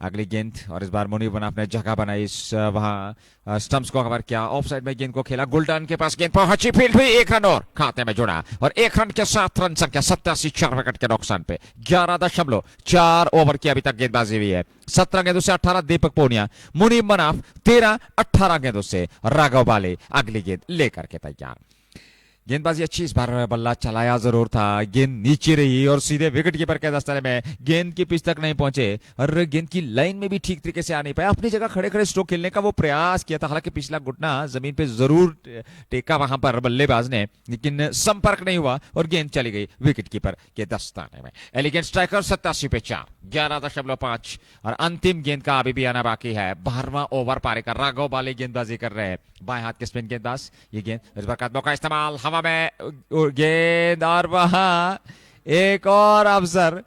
अगली गेंद और इस बार मुनीब मनाफ ने जगह बनाई, वहां स्टंप्स को कवर किया, ऑफ साइड में गेंद को खेला, गुल्टन के पास गेंद पहुंची, फील्ड हुई, 1 रन और खाते में जुड़ा और 1 रन के साथ रन संख्या 87 4 विकेट के नुकसान पे। 11.4 ओवर की अभी तक गेंदबाजी हुई है। 17 गेंदों से 18 दीपक पूनिया, मुनीब मनाफ 13-18 गेंदों से राघव बाले अगली गेंद लेकर के तैयार। गेंदबाजी अच्छी, इस बार बल्ला चलाया जरूर था, गेंद नीचे रही और सीधे विकेट कीपर के दस्ताने में गेंद की पिच तक नहीं पहुंचे और गेंद की लाइन में भी ठीक तरीके से आ नहीं पाया। अपनी जगह खड़े खड़े स्ट्रोक खेलने का वो प्रयास किया था, हालांकि पिछला घुटना जमीन पे जरूर टेका वहां पर बल्लेबाज ने, लेकिन संपर्क नहीं हुआ और गेंद चली गई विकेट कीपर के दस्ताने में। एलिगेंट स्ट्राइकर 87 पे 4, 11.5 और अंतिम गेंद का अभी भी आना बाकी है। 12वां ओवर पारी का राघव बाले गेंदबाजी कर रहे हैं, बाएं हाथ के स्पिन गेंदबाज। ये गेंद इस बार कदमों का इस्तेमाल, हवा में गेंद और वहां एक और अवसर,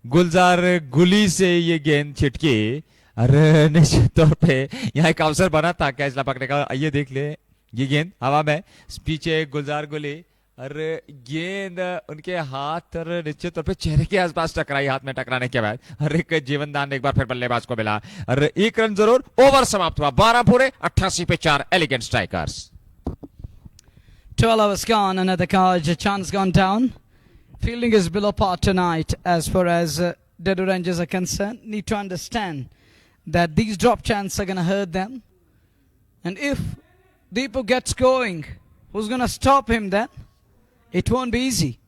गुलजार गुली से ये गेंद छिटकी। अरे निश्चित तौर पे यहाँ एक अवसर बना था कैच लपकने का। आइए देख ले, ये गेंद हवा में, पीछे गुलजार गुली, अरे गेंद उनके हाथ और निश्चित तौर पे चेहरे के आसपास टकराई। हाथ में टकराने के बाद अरे एक जीवन दान एक बार फिर बल्लेबाज को मिला। अरे 1 रन जरूर, ओवर समाप्त हुआ 12 पूरे 88 पे 4 elegant strikers. 12 hours gone, another chance gone down. Fielding is below par tonight as far as Dedu Rangers are concerned. Need to understand that these drop chances are going to hurt them. And if Deepu gets going, who's going to stop him then? It won't be easy.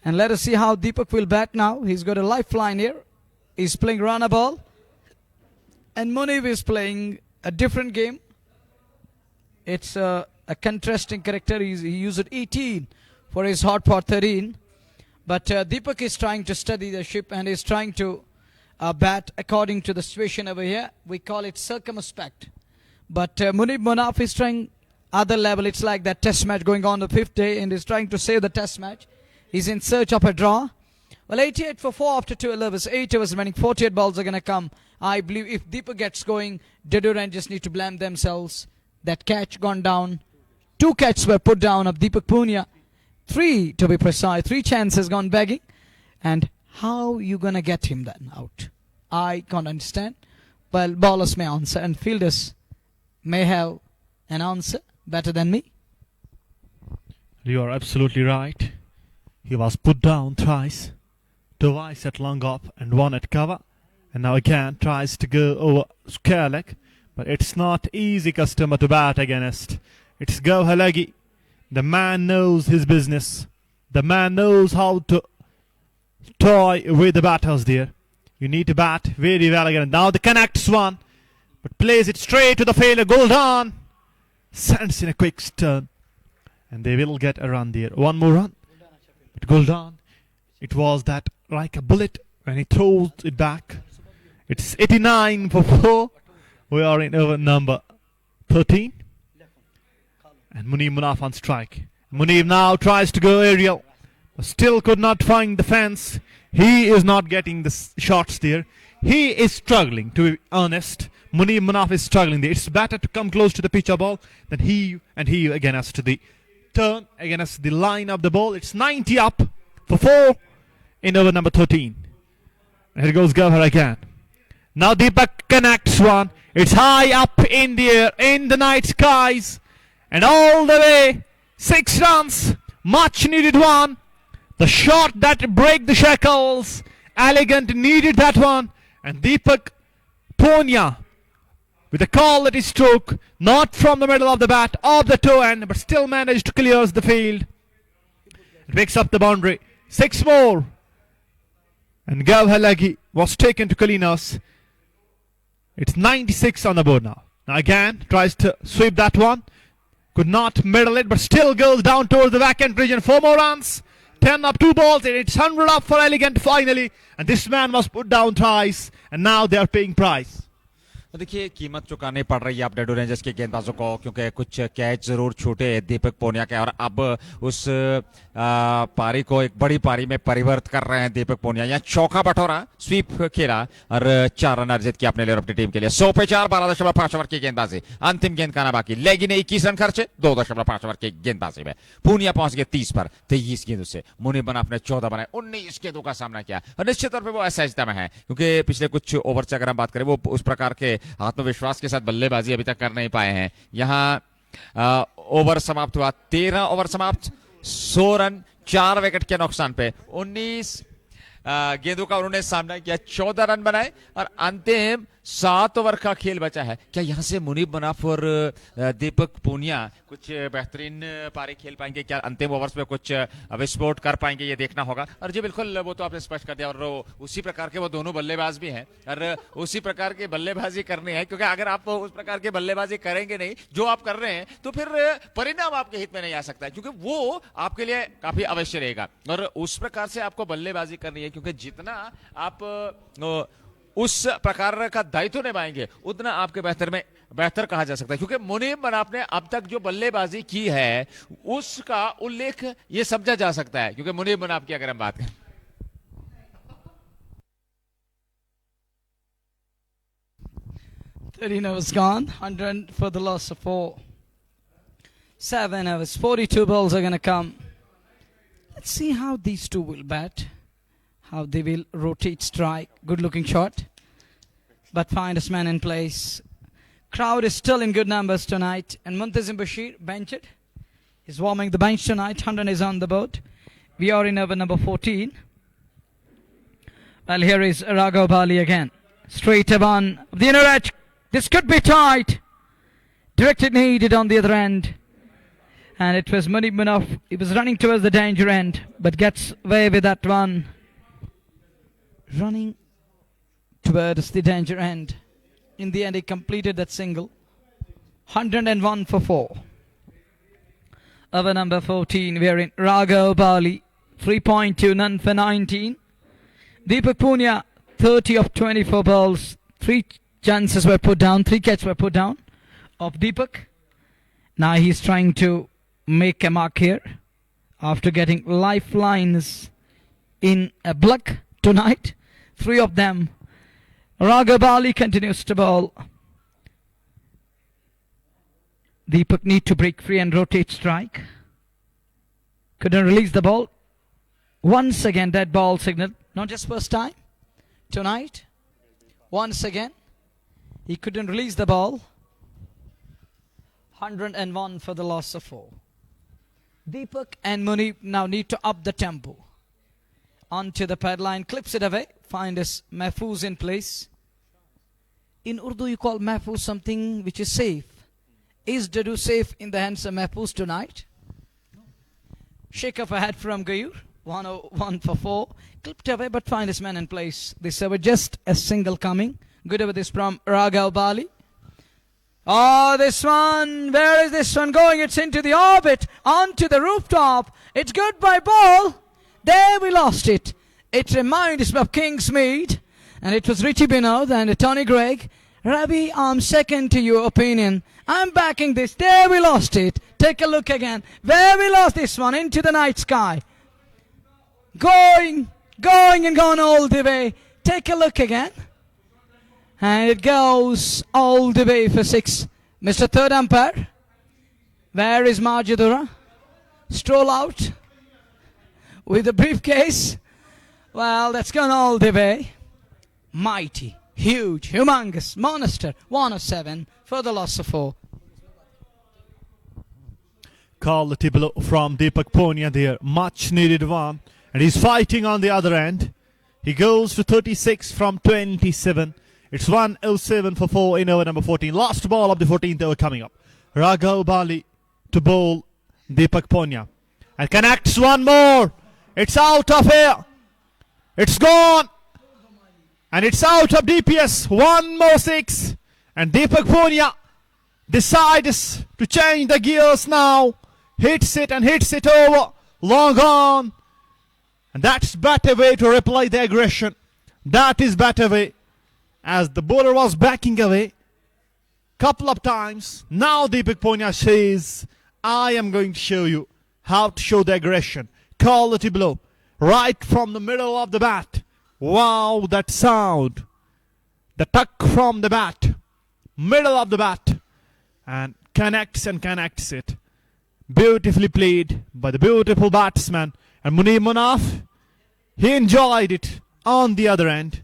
And let us see how Deepak will bat now. He's got a lifeline here. He's playing runner ball. And Munib is playing a different game. It's a contrasting character. He used 18 for his hot pot 13. But Deepak is trying to study the ship and is trying to bat according to the situation over here. We call it circumspect. But Munib Munaf is trying other level. It's like that test match going on the 5th day and is trying to save the test match. He's in search of a draw. Well, 88 for 4 after 2 overs. 8 overs remaining. 48 balls are going to come. I believe if Deepak gets going, Dedu Rangers need to blame themselves. That catch gone down. 2 catches were put down of Deepak Punia. 3 to be precise. 3 chances gone begging. And how you going to get him then out? I can't understand. Well, bowlers may answer and fielders may have an answer better than me. You are absolutely right. He was put down thrice, twice at long up and 1 at cover, and now again tries to go over square leg, but it's not easy customer to bat against. It's Gauhalagi. The man knows his business. The man knows how to toy with the batters there. You need to bat very well again. Now the connects one, but plays it straight to the fielder. Guldan sends in a quick turn, and they will get a run there. 1 more run. But Guldan, it was that like a bullet when he throws it back. It's 89 for 4. We are in over number 13. And Munib Munaf on strike. Munib now tries to go aerial, but still could not find the fence. He is not getting the shots there. He is struggling, to be honest. Munib Munaf is struggling there. It's better to come close to the pitcher ball than he again has to the turn against the line of the ball. It's 90 up for 4 in over number 13. And here goes Gavhar again. Now Deepak connects one. It's high up in the air, in the night skies. And all the way, 6 runs. Much needed one. The shot that break the shackles. Elegant needed that one. And Deepak Punia with a call that he struck, not from the middle of the bat, off the toe end, but still managed to clear the field. It picks up the boundary. 6 more. And Gauhalagi was taken to Kalinos. It's 96 on the board now. Now again, tries to sweep that one. Could not middle it, but still goes down towards the vacant region. 4 more runs. 10 up 2 balls, and it's 100 up for Elegant finally. And this man was put down twice, and now they are paying price. तो देखिए कीमत चुकानी पड़ रही है update rangers के गेंदबाजों को, क्योंकि कुछ कैच जरूर छूटे दीपक पूनिया के, और अब उस पारी को एक बड़ी पारी में परिवर्तित कर रहे हैं दीपक पूनिया। यहाँ चौका बटोरा, स्वीप खेला और 4 रन अर्जित किया अपने लिए और अपनी टीम के लिए। 100 पे 4, 12.5 ओवर की गेंदबाजी, अंतिम गेंद का ना बाकी, लेगी ने 21 रन खर्चे 2.5 ओवर की गेंदबाजी में। पूनिया पहुंच गए 30 पर 23 गेंदों से। मुनीब बनाफ ने 14 बनाए, 19 गेंदों का सामना किया, और निश्चित तौर पर वो असहजता में है, क्योंकि पिछले कुछ ओवर से अगर हम बात करें वो उस प्रकार के आत्मविश्वास के साथ बल्लेबाजी अभी तक कर नहीं पाए हैं। यहां ओवर समाप्त हुआ, 13 ओवर समाप्त, 100 रन 4 विकेट के नुकसान पे, 19 गेंदों का उन्होंने सामना किया, 14 रन बनाए, और अंतिम 7 ओवर का खेल बचा है। क्या यहां से मुनीब मनाफ और दीपक पूनिया कुछ बेहतरीन पारी खेल पाएंगे? क्या अंतिम ओवर्स में कुछ विस्फोट कर पाएंगे? ये देखना होगा। और जी बिल्कुल, वो तो आपने स्पष्ट कर दिया, और उसी प्रकार के वो दोनों बल्लेबाज भी हैं, और उसी प्रकार की बल्लेबाजी करनी है, क्योंकि अगर आप उस प्रकार की बल्लेबाजी करेंगे नहीं जो आप कर रहे हैं, तो फिर परिणाम आपके हित में नहीं आ सकता है, क्योंकि वो आपके लिए काफी अवश्य रहेगा। और उस प्रकार से आपको बल्लेबाजी करनी है, क्योंकि जितना आप उस प्रकार का दायित्व निभाएंगे उतना आपके बेहतर कहा जा सकता है। क्योंकि मुनीब मनाफ ने अब तक जो बल्लेबाजी की है उसका उल्लेख ये समझा जा सकता है, क्योंकि मुनीब मनाफ की अगर हम बात करें, 13 overs gone, 100 for the loss of 4. 7 overs, 42 balls are going to come. Let's see how these two will bat. How they will rotate strike. Good looking shot. But finest man in place. Crowd is still in good numbers tonight. And Muntazim Bashir, benched. He's warming the bench tonight. 100 is on the board. We are in over number 14. Well, here is Raghav Bali again. Straight on the inner edge. This could be tight. Directed needed on the other end. And it was Muneeb Manaaf. He was running towards the danger end, but gets away with that one. Running towards the danger end. In the end, he completed that single. 101 for 4. Over number 14, we are in Raghav Bali. 3.2, none for 19. Deepak Punia, 30 of 24 balls. 3 chances were put down, 3 catches were put down of Deepak. Now he's trying to make a mark here after getting lifelines in a block tonight. 3 of them. Raghav Bali continues to bowl. Deepak need to break free and rotate strike. Couldn't release the ball. Once again, dead ball signal. Not just first time. Tonight. Once again. He couldn't release the ball. 101 for the loss of 4. Deepak and Muneeb now need to up the tempo. Onto the pad line. Clips it away. Find his Mahfouz in place. In Urdu you call Mahfouz something which is safe. Is Dadu safe in the hands of Mahfouz tonight? Shake of a hat from Gayur. 101 for 4. Clipped away but find his man in place. This over just a single coming. Good over this from Raghav Bali. Oh, this one. Where is this one going? It's into the orbit. Onto the rooftop. It's good by ball. There we lost it. It reminds me of Kingsmead. And it was Richie Binod and Tony Gregg. Ravi, I'm second to your opinion. I'm backing this. There we lost it. Take a look again. Where we lost this one? Into the night sky. Going and gone all the way. Take a look again. And it goes all the way for 6. Mr. Third Umpire. Where is Majidura? Stroll out with a briefcase. Well, that's gone all the way. Mighty, huge, humongous, monster. 107 for the loss of 4. Quality blow from Deepak Punia there. Much needed one. And he's fighting on the other end. He goes for 36 from 27. It's 107 for 4 in over number 14. Last ball of the 14th over coming up. Raghav Bali to bowl Deepak Punia. And connects one more. It's out of here. It's gone. And it's out of DPS. 1 more 6. And Deepak Punia decides to change the gears now. Hits it and hits it over. Long on. And that's better way to reply the aggression. That is better way. As the bowler was backing away couple of times, now Deepak Punia says, I am going to show you how to show the aggression. Quality blow. Right from the middle of the bat. Wow, that sound. The tuck from the bat. Middle of the bat. And connects it. Beautifully played by the beautiful batsman. And Munib Munaf, he enjoyed it on the other end.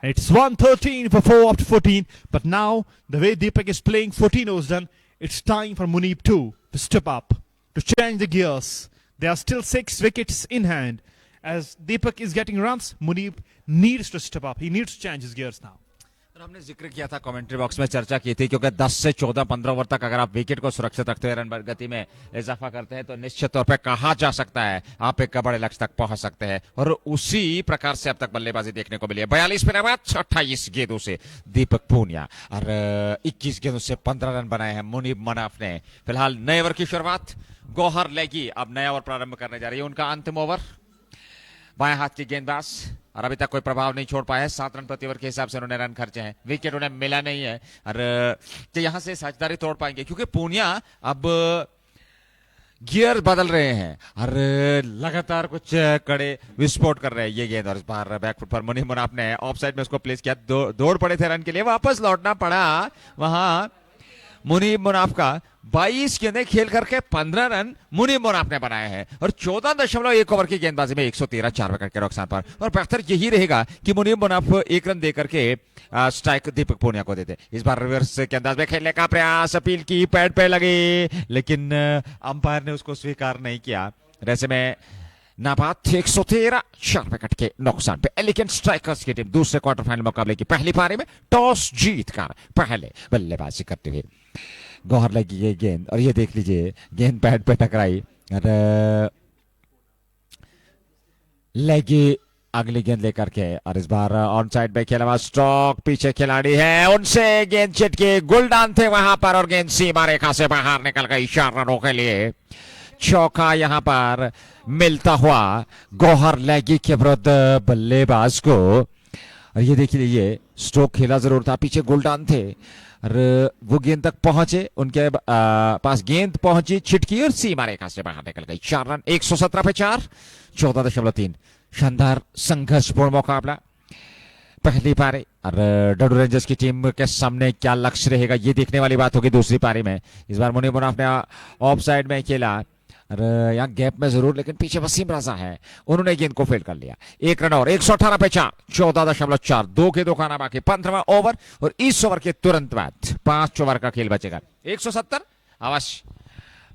And it's 113 for 4 after 14. But now, the way Deepak is playing 14 overs done, it's time for Munib too to step up, to change the gears. There are still 6 wickets in hand. As Deepak is getting runs, Munib needs to step up. He needs to change his gears now. हमने जिक्र किया था commentary box में चर्चा की थी क्योंकि 10 से 14 15 ओवर तक अगर आप विकेट को सुरक्षित रखते हुए रन गति में इजाफा करते हैं तो निश्चित तौर पे कहा जा सकता है आप एक बड़े लक्ष्य तक पहुंच सकते हैं और उसी प्रकार से अब तक बल्लेबाजी देखने को मिली है 42 के बाद 28 गेंदों से दीपक पूनिया और 21 गेंदों से 15 रन बनाए हैं मुनीब मनाफ ने। फिलहाल नए ओवर की शुरुआत गौहर लेगी अब नया ओवर प्रारंभ करने जा रही है उनका अंतिम ओवर। बाएं हाथ की गेंदबाज और अभी तक कोई प्रभाव नहीं छोड़ पाया है 7 रन प्रति ओवर के हिसाब से उन्होंने रन खर्चे हैं विकेट उन्हें मिला नहीं है और कि यहां से साझेदारी तोड़ पाएंगे क्योंकि पूनिया अब गियर बदल रहे हैं और लगातार कुछ कड़े विस्फोट कर रहे हैं ये गेंद और इस बार बैकफुट पर मुनीब मुनाफ ने ऑफ साइड में उसको प्लेस किया दौड़ पड़े थे रन के लिए वापस लौटना पड़ा वहां मुनीब मुनाफ का 22 गेंदें खेल करके 15 रन मुनीब मुनाफ ने बनाए हैं और 14.1 ओवर की गेंदबाजी में 113 4 विकेट के नुकसान पर और बेहतर यही रहेगा कि मुनीब मुनाफ 1 रन देकर के स्ट्राइक दीपक पूनिया को देते। इस बार रिवर्स के अंदाज में खेलने का प्रयास अपील की पैड पे लगी लेकिन अंपायर ने उसको स्वीकार नहीं किया। ऐसे में नाबाद 113 4 विकेट के नुकसान पे एलिगेंट स्ट्राइकर्स की टीम दूसरे क्वार्टर फाइनल मुकाबले की पहली पारी में टॉस जीतकर पहले बल्लेबाजी करते हुए गौहर लगी ये गेंद और ये देख लीजिए गेंद पैड पे टकराई और लगी अगली गेंद लेकर के और इस बार ऑन साइड पे खेला हुआ स्ट्रोक पीछे खिलाड़ी है उनसे गेंद चिटकी गुलडान थे वहां पर और गेंद सीमा रेखा से बाहर निकल गई 4 रनों के लिए। चौका यहां पर मिलता हुआ गौहर लगी के विरुद्ध बल्लेबाज को और ये देखिए ये स्ट्रोक खेला जरूर था पीछे गुलडान थे और वो गेंद तक पहुंचे उनके पास गेंद पहुंची छिटकी और सीमा रेखा से बाहर निकल गई। 4 रन 117 पे 4 14.3 शानदार संघर्षपूर्ण मुकाबला पहली पारी और डडू रेंजर्स की टीम के सामने क्या लक्ष्य रहेगा ये देखने वाली बात होगी दूसरी पारी में। इस बार मुनीब मुनाफ ने ऑफ साइड में खेला और यहाँ गैप में जरूर लेकिन पीछे वसीम रजा है उन्होंने गेंद को फेल कर लिया। 1 रन और 118 पे 4 14.4 2 के 2 खाना बाकी 15वां ओवर और इस ओवर के तुरंत बाद 5 ओवर का खेल बचेगा। 170 अवश्य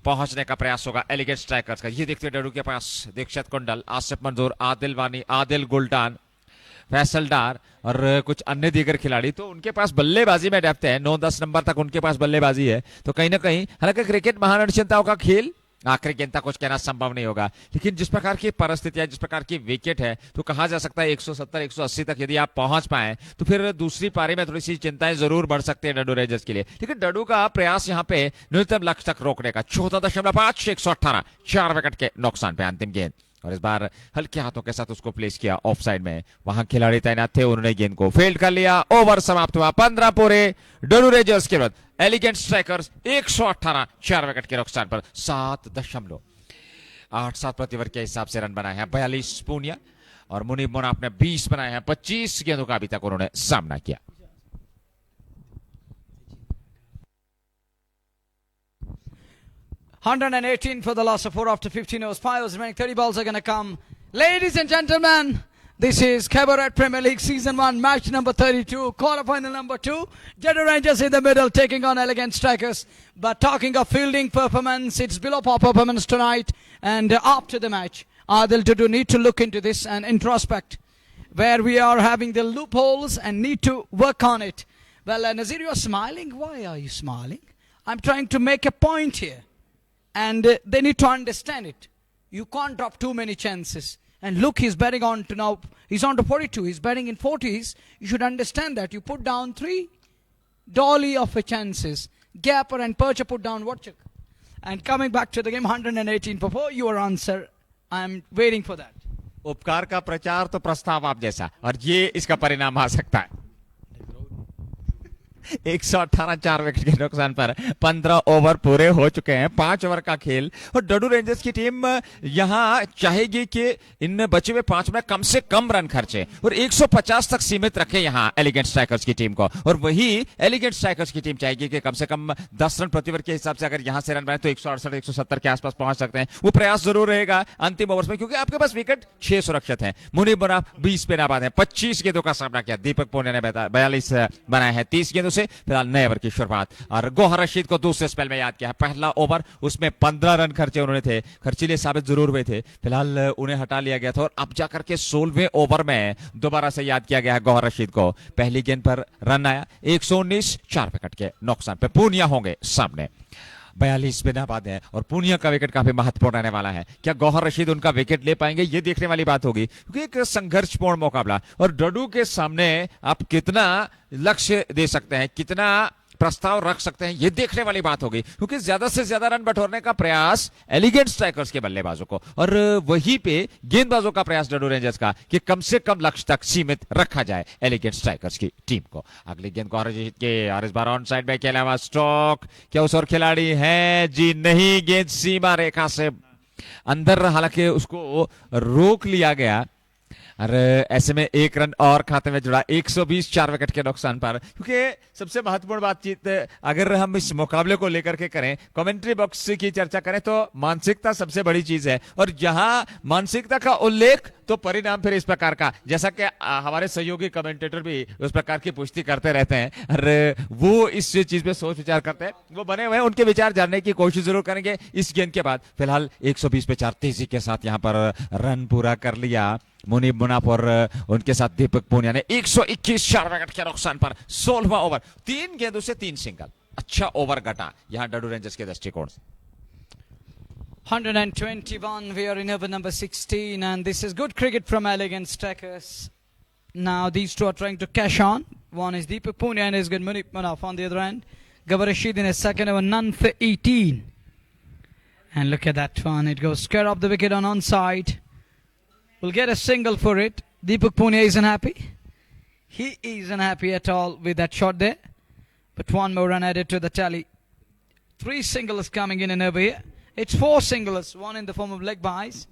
पहुंचने का प्रयास होगा एलिगेंट स्ट्राइकर्स का। ये देखते डडू के पास दीक्षित कुंडल आसिफ मंजूर आदिल वानी आदिल गुल्टान फैसल डार और कुछ अन्य दीगर खिलाड़ी तो उनके पास बल्लेबाजी में डेप्थ है 9-10 नंबर तक उनके पास बल्लेबाजी है तो कहीं ना कहीं हालांकि क्रिकेट महान अनिश्चितताओं का खेल आखिरी गेंद तक कुछ कहना संभव नहीं होगा लेकिन जिस प्रकार की परिस्थितियां जिस प्रकार की विकेट है तो कहा जा सकता है 170 180 तक यदि आप पहुंच पाए तो फिर दूसरी पारी में थोड़ी सी चिंताएं जरूर बढ़ सकती है डडू रेंजर्स के लिए लेकिन डडू का प्रयास यहां पे न्यूनतम लक्ष्य तक रोकने का 14.5 118 4 विकेट के नुकसान पे अंतिम गेंद और इस बार हल्के हाथों के साथ उसको प्लेस किया ऑफ साइड में वहां खिलाड़ी तैनात थे उन्होंने गेंद को फील्ड कर लिया। ओवर समाप्त हुआ 15 पूरे डडू रेंजर्स के विरुद्ध एलिगेंट स्ट्राइकर्स 118 4 विकेट के नुकसान पर 7.87 प्रति ओवर के हिसाब से रन बनाए हैं 42 पूनिया और मुनीब मुनाफ ने 20 बनाए हैं 25 गेंदों का अभी तक उन्होंने सामना किया। $118 for the loss of 4 after 15 overs. 5 overs remaining. 30 balls are going to come. Ladies and gentlemen, this is Cabaret Premier League Season 1, match number 32, quarterfinal number 2. Jeddah Rangers in the middle, taking on elegant strikers. But talking of fielding performance, it's below par performance tonight. And after the match, Adil Dudu need to look into this and introspect where we are having the loopholes and need to work on it. Well, Nazir, you are smiling. Why are you smiling? I'm trying to make a point here. And they need to understand it. You can't drop too many chances. And look, he's betting on to now. He's on to 42. He's betting in 40s. You should understand that. You put down 3 dolly of a chances. Gapper and Percher put down Watchuk. And coming back to the game, 118 for 4. Your answer. I'm waiting for that. उपकार का प्रचार तो प्रस्ताव आप जैसा, और ये इसका परिणाम आ सकता है। 118 4 विकेट के नुकसान पर 15 ओवर पूरे हो चुके हैं, 5 ओवर का खेल, और डडू रेंजर्स की टीम यहां चाहेगी कि इन बचे हुए 5 में कम से कम रन खर्चे और 150 तक सीमित रखे यहां एलिगेंट स्ट्राइकर्स की टीम को, और वही एलिगेंट स्ट्राइकर्स की टीम चाहेगी कि कम से कम 10 रन प्रति ओवर के हिसाब से अगर यहां से रन बने तो 168 170 के आसपास पहुंच सकते हैं। वो प्रयास जरूर रहेगा अंतिम ओवर्स में, क्योंकि आपके पास विकेट 6 सुरक्षित हैं। मुनीब मुनाफ 20 पे नाबाद है, 25 गेंदों का सामना किया। दीपक पुनिया ने 42 बनाए हैं 30 गेंदों से। फिलहाल नए ओवर की शुरुआत, और गौहर रशीद को दूसरे स्पेल में याद किया है। पहला ओवर उसमें 15 रन खर्चे उन्होंने थे, खर्चीले साबित जरूर हुए थे, फिलहाल उन्हें हटा लिया गया था, और अब जाकर के 16वें ओवर में दोबारा से याद किया गया है गौहर रशीद को। पहली गेंद पर रन आया, 119 4 विकेट के नुकसान पे पूनिया होंगे सामने। 42 पे नाबाद है, और पूनिया का विकेट काफी महत्वपूर्ण रहने वाला है। क्या गौहर रशीद उनका विकेट ले पाएंगे, ये देखने वाली बात होगी, क्योंकि एक संघर्षपूर्ण मुकाबला, और डडू के सामने आप कितना लक्ष्य दे सकते हैं, कितना प्रस्ताव रख सकते हैं, ये देखने वाली बात होगी, क्योंकि ज्यादा से ज्यादा रन बटोरने का प्रयास एलिगेंट स्ट्राइकर्स के बल्लेबाजों को, और वहीं पे गेंदबाजों का प्रयास डडू रेंजर्स का कि कम से कम लक्ष्य तक सीमित रखा जाए एलिगेंट स्ट्राइकर्स की टीम को। अगली गेंद को जीत के, और इस बार ऑन साइड में खेला हुआ स्ट्रोक, क्या उस और खिलाड़ी है? जी नहीं, गेंद सीमा रेखा से अंदर, हालांकि उसको रोक लिया गया, और ऐसे में 1 रन और खाते में जुड़ा 120 4 विकेट के नुकसान पर। क्योंकि सबसे महत्वपूर्ण बातचीत अगर हम इस मुकाबले को लेकर के करें, कमेंट्री बॉक्स की चर्चा करें, तो मानसिकता सबसे बड़ी चीज है, और जहां मानसिकता का उल्लेख तो परिणाम फिर इस प्रकार का, जैसा कि हमारे सहयोगी कमेंटेटर भी उस प्रकार की पुष्टि करते रहते हैं, और वो इस चीज पे सोच विचार करते हैं, वो बने हुए हैं, उनके विचार जानने की कोशिश जरूर करेंगे इस गेंद के बाद। फिलहाल 120 पे 4 तेजी के साथ यहां पर रन पूरा कर लिया मुनीब मुनाफ, और उनके साथ दीपक पुनिया ने 121 4 विकेट के नुकसान पर 16वां ओवर, 3 गेंदों से 3 सिंगल। अच्छा ओवर घटा यहां डडू रेंजर्स के दृष्टिकोण से। 121, we are in over number 16, and this is good cricket from Elegant Strikers. Now these two are trying to cash on. One is Deepak Punia and his good Munib Manaf on the other end. Gawar Rashid in his second over, none for 18. And look at that one, it goes square up the wicket on onside. Will get a single for it. Deepak Punia isn't happy. He isn't happy at all with that shot there. But one more run added to the tally. 3 singles coming in and over here. It's 4 singles, one in the form of leg byes.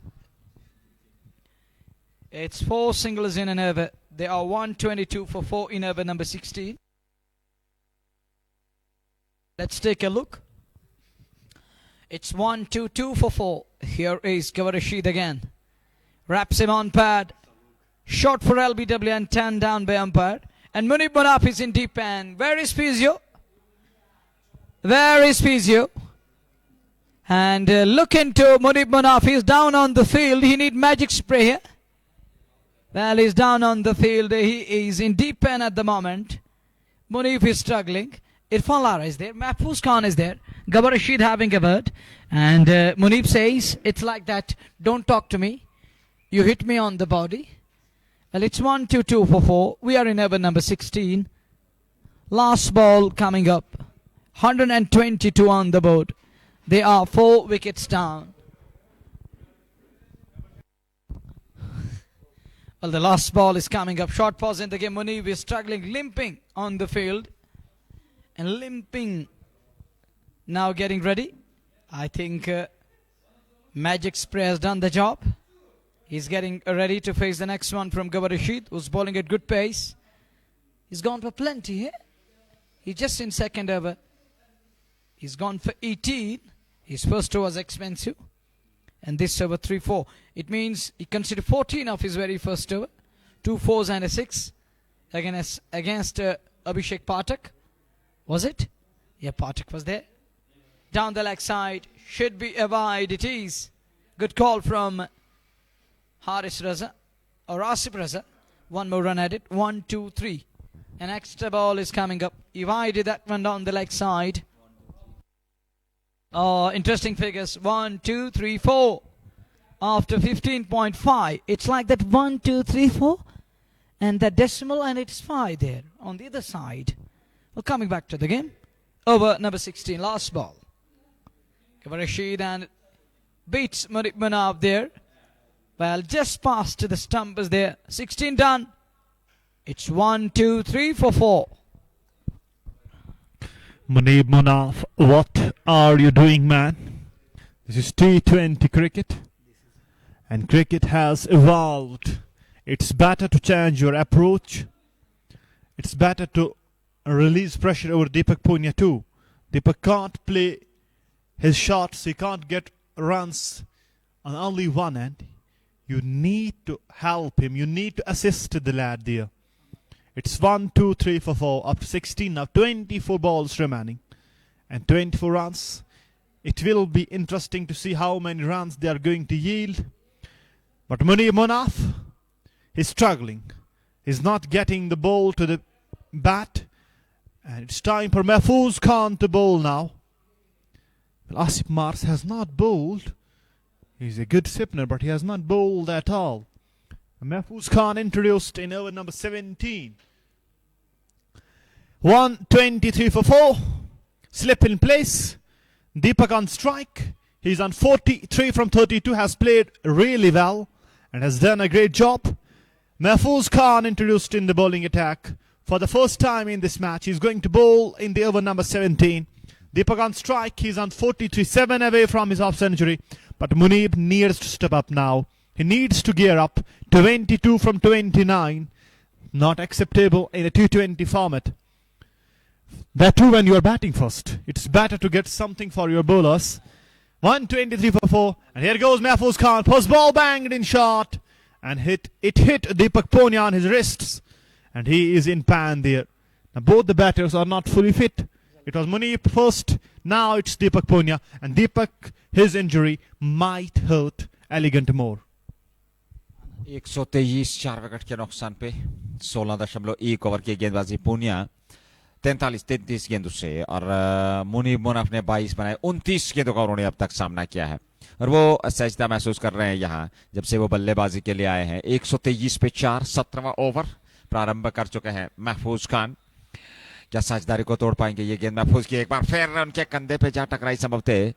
It's 4 singles in and over. They are 122 for 4 in over number 16. Let's take a look. It's 122 for 4. Here is Gawar Rashid again. Wraps him on pad. Shot for LBW and 10 down by umpire. And Munib Munaf is in deep end. Where is Fizio? Where is Fizio? And look into Munib Munaf. He's down on the field. He need magic spray here. Well, he's down on the field. He is in deep end at the moment. Munib is struggling. Irfan Lara is there. Mahfouz Khan is there. Gawar Rashid having a word. And Munib says, it's like that. Don't talk to me. You hit me on the body. Well, it's 122 for 4. We are in over number 16. Last ball coming up. 122 on the board. They are 4 wickets down. Well, the last ball is coming up. Short pause in the game. Munib is struggling, limping on the field. And limping. Now getting ready. I think Magic Spray has done the job. He's getting ready to face the next one from Gawar Rashid, who's bowling at good pace. He's gone for plenty here. He's just in second over. He's gone for 18. His first over was expensive. And this over 3-4. It means he considered 14 of his very first over. 2 4s and a 6 against Abhishek Pathak. Was it? Yeah, Pathak was there. Down the leg side. Should be a wide. It is. Good call from Haris Raza or Asif Raza. One more run at it. 1 2 3. An extra ball is coming up. He wided that one down the leg side. Interesting figures. 1 2 3 4. After 15.5, it's like that 1 2 3 4, and the decimal, and it's 5 there on the other side. Well, coming back to the game. Over number 16, last ball. Gawar Rashid and beats Munib Munaf there. Well, just past to the stump is there. 16 done. It's 1, 2, 3 for 4. Munib Munaf, what are you doing, man? This is T20 cricket, and cricket has evolved. It's better to change your approach. It's better to release pressure over Deepak Punia too. Deepak can't play his shots, he can't get runs on only one end. You need to help him, you need to assist the lad there. It's 1, 2, 3 for 4, up to 16 now, 24 balls remaining and 24 runs. It will be interesting to see how many runs they are going to yield. But Munib Munaf is struggling. He's not getting the ball to the bat. And it's time for Mahfouz Khan to bowl now. Well, Asif Mars has not bowled. He's a good spinner, but he has not bowled at all. Mahfouz Khan introduced in over number 17. 123 for 4. Slip in place. Deepak on strike. He's on 43 from 32. Has played really well and has done a great job. Mahfouz Khan introduced in the bowling attack. For the first time in this match, he's going to bowl in the over number 17. Deepak on strike. He's on 43, 7 away from his half century. But Munib needs to step up now. He needs to gear up. 22 from 29. Not acceptable in a T20 format. That too when you are batting first. It's better to get something for your bowlers. 123 for 4. And here goes Mahfouz Khan. First ball banged in short. And it hit Deepak Punia on his wrists. And he is in pan there. Now both the batters are not fully fit. It was Munib first. Now it's Deepak Punia. And Deepak, his injury might hurt Elegant more. 123 4 wicket के नुकसान पे 16.1 over की गेंदबाजी पूनिया 43 गेंदों से और मुनीब मुनाफ ने 22 बनाए 29 गेंदों का उन्होंने अब तक सामना किया है और वो सहजता महसूस कर रहे हैं यहाँ जब से वो बल्लेबाजी के लिए आए हैं 123 पे 4 17वां ओवर प्रारंभ कर चुके हैं महफूज खान क्या साझेदारी को तोड़ पाएंगे ये गेंद महफूज की एक बार फिर उनके कंधे पे जा टकराई संभवतः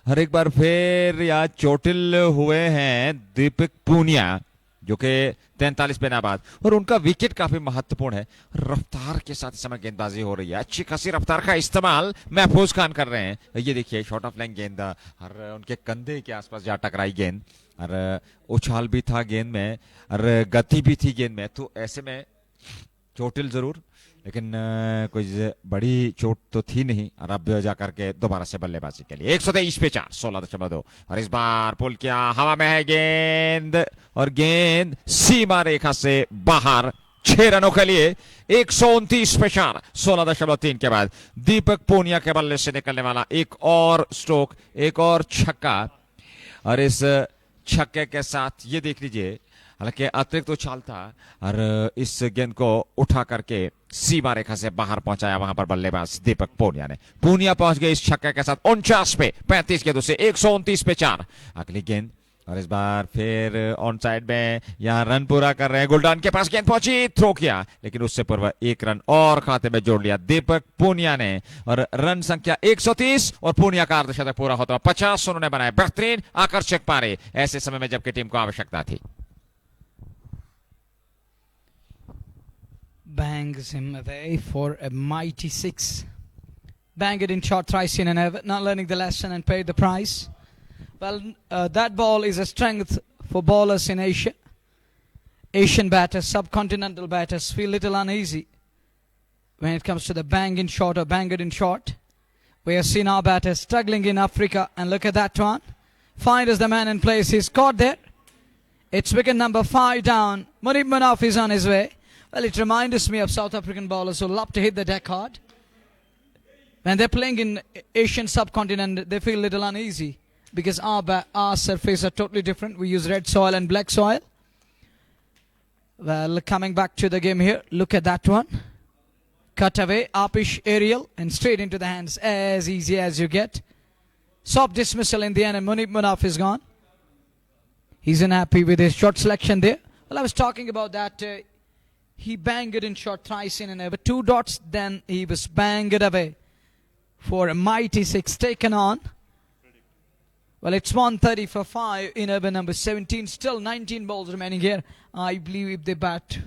हर एक बार फिर या चोटिल हुए हैं दीपक पूनिया जो कि 43 पे नाबाद और उनका विकेट काफी महत्वपूर्ण है रफ्तार के साथ इस समय गेंदबाजी हो रही है अच्छी खासी रफ्तार का इस्तेमाल महफूज खान कर रहे हैं ये देखिए शॉर्ट ऑफ लाइन गेंद और उनके कंधे के आसपास जा टकराई गेंद और उछाल भी था गेंद में और गति भी थी गेंद में तो ऐसे में चोटिल जरूर लेकिन कोई बड़ी चोट तो थी नहीं और अब जाकर के दोबारा से बल्लेबाजी के लिए 123 पे 4 16.2 और इस बार पुल किया हवा में है गेंद और गेंद सीमा रेखा से बाहर 6 रनों के लिए 129 पे 4 16.3 के बाद दीपक पूनिया के बल्ले से निकलने वाला एक और स्ट्रोक एक और छक्का और इस छक्के के साथ ये देख लीजिए हालांकि अतिरिक्त उछाल था और इस गेंद को उठा करके सीमा रेखा से बाहर पहुंचाया वहां पर बल्लेबाज दीपक पूनिया ने पूनिया पहुंच गए इस छक्के के साथ 49 पे 35 गेंदों से 129 पे 4 अगली गेंद और इस बार फिर ऑन साइड में यहां रन पूरा कर रहे हैं गुलडान के पास गेंद पहुंची थ्रो किया लेकिन उससे पूर्व एक रन और खाते में जोड़ लिया दीपक पूनिया ने और रन संख्या 130 और पूनिया का अर्धशतक पूरा होता 50 उन्होंने बनाए बेहतरीन आकर्षक पारे ऐसे समय में जबकि टीम को आवश्यकता थी bangs him away for a mighty 6. Bang it in short thrice in and ever, not learning the lesson and paid the price. Well, that ball is a strength for bowlers in Asia. Asian batters, subcontinental batters feel little uneasy when it comes to the bang in short or bang it in short. We have seen our batters struggling in Africa and look at that one. Fine as the man in place, he's caught there. It's wicket number 5 down. Munib Munaf is on his way. Well, it reminds me of South African bowlers who love to hit the deck hard. When they're playing in Asian subcontinent, they feel a little uneasy because our surface are totally different. We use red soil and black soil. Well, coming back to the game here, look at that one. Cut away, upish aerial and straight into the hands, as easy as you get. Soft dismissal in the end and Munib Munaf is gone. He's unhappy with his shot selection there. Well, I was talking about that. He banged it in short thrice in and over 2 dots. Then he was banged away for a mighty 6 taken on Well, it's 130 for 5 in over number 17. Still 19 balls remaining here. I believe if they bat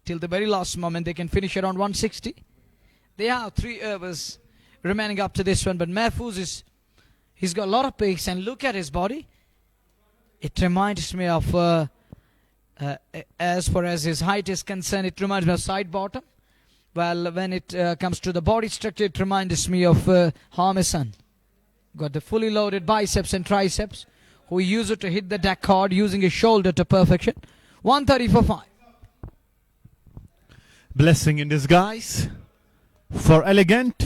till the very last moment, they can finish around 160. They have 3 overs remaining up to this one. But Mahfouz he's got a lot of pace. And look at his body. It reminds me of, as far as his height is concerned, it reminds me of side bottom. Well, when it comes to the body structure, it reminds me of Harmison. Got the fully loaded biceps and triceps, who use it to hit the deck hard, using his shoulder to perfection. 130 for 5. Blessing in disguise for Elegant.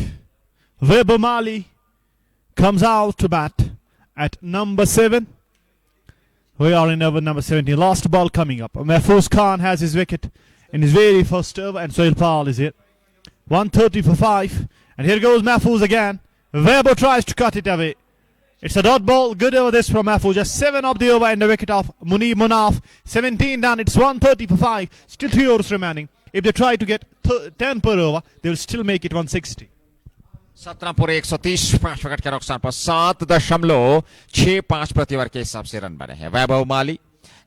Weber Mali comes out to bat at number 7. We are in over number 17. Last ball coming up. Mahfouz Khan has his wicket in his very first over, and Sohail Pal is here. 130 for 5. And here goes Mahfouz again. Weber tries to cut it away. It's a dot ball. Good over this from Mahfouz. Just 7 of the over and the wicket of Munib Munaf. 17 done. It's 130 for 5. Still 3 overs remaining. If they try to get 10 per over, they will still make it 160. 17 पूरे 130 5 wicket के नुकसान पर 7.65 प्रति over के हिसाब से run बने हैं। वैभव माली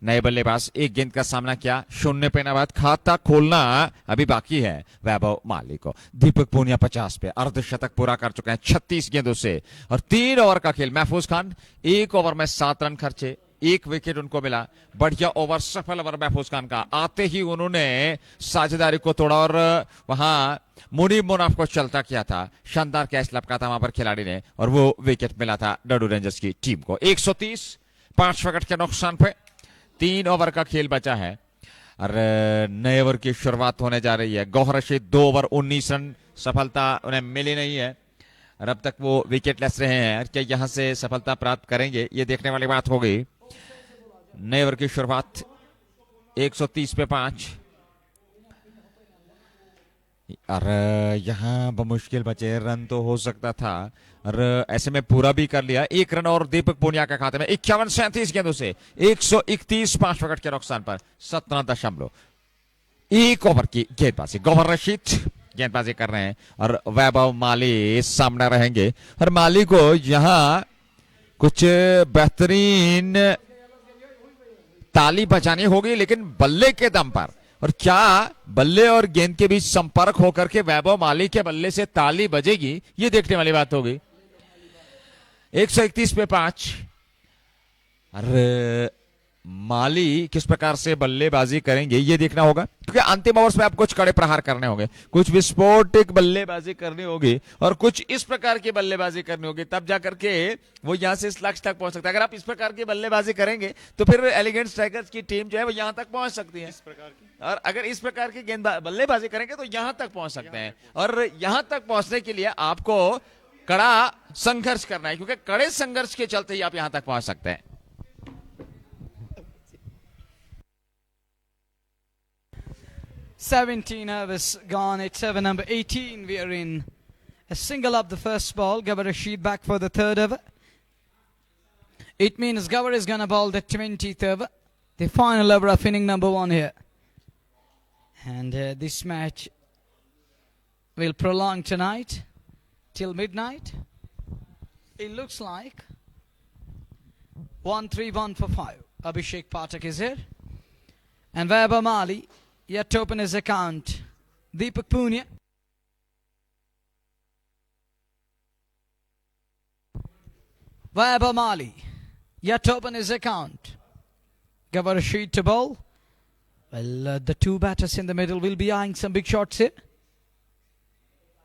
नए बल्लेबाज, एक गेंद का सामना किया, 0 पे नवाद। खाता खोलना अभी बाकी है वैभव माली को। दीपक पूनिया 50 पे अर्धशतक पूरा कर चुके हैं 36 गेंदों से और 3 ओवर का खेल। महफूज खान 1 ओवर में 7 रन खर्चे, 1 विकेट उनको मिला। बढ़िया ओवर, सफल ओवर महफूज खान का। आते ही उन्होंने साझेदारी को तोड़ा और वहां मुनीब मुनाफ को चलता किया था। शानदार कैच लपका था वहां पर खिलाड़ी ने और वो विकेट मिला था डडू रेंजर्स की टीम को। 130 5 विकेट के नुकसान पे 3 ओवर का खेल बचा है और नए ओवर की शुरुआत होने जा रही है। गौहर रशीद 2 ओवर 19 रन, सफलता उन्हें मिली नहीं है और अब तक वो विकेटलेस रहे हैं। क्या यहां से सफलता प्राप्त करेंगे, ये देखने वाली बात होगी। नए ओवर की शुरुआत 130 पे 5 और यहां बमुश्किल बचे रन तो हो सकता था और ऐसे में पूरा भी कर लिया। 1 रन और दीपक पूनिया के खाते में 51-37 गेंदों से 131 5 विकेट के नुकसान पर 17.1 ओवर की गेंदबाजी। गौहर रशीद गेंदबाजी कर रहे हैं और वैभव माली सामने रहेंगे और माली को यहां कुछ बेहतरीन ताली बजानी होगी लेकिन बल्ले के दम पर। और क्या बल्ले और गेंद के बीच संपर्क होकर के वैभव माली के बल्ले से ताली बजेगी, ये देखने वाली बात होगी। 131 पे 5 और माली किस प्रकार से बल्लेबाजी करेंगे ये देखना होगा क्योंकि अंतिम ओवर्स में आप कुछ कड़े प्रहार करने होंगे, कुछ विस्फोटक बल्लेबाजी करनी होगी और कुछ इस प्रकार की बल्लेबाजी करनी होगी, तब जाकर के वो यहां से इस लक्ष्य तक पहुंच सकता है। अगर आप इस प्रकार की बल्लेबाजी करेंगे तो फिर एलिगेंट स्ट्राइकर्स की टीम जो है वो यहां तक पहुंच सकती है और अगर इस प्रकार की गेंद बल्लेबाजी करेंगे तो यहां तक पहुंच सकते हैं। और यहां तक पहुंचने के लिए आपको कड़ा संघर्ष करना है क्योंकि कड़े संघर्ष के चलते ही आप यहां तक पहुंच सकते हैं। 17 overs gone. It's over number 18. We are in a single up the first ball. Gawar Rashid back for the 3rd over. It means Gawar is going to bowl the 20th over. The final over of inning number 1 here. And this match will prolong tonight till midnight. It looks like 1-3-1 for 5. Abhishek Pathak is here. And Vaibhav Mali yet to open his account. Deepak Punia. Vaibhav Mali yet to open his account. Gawar Rashid to bowl. Well, the 2 batters in the middle will be eyeing some big shots here.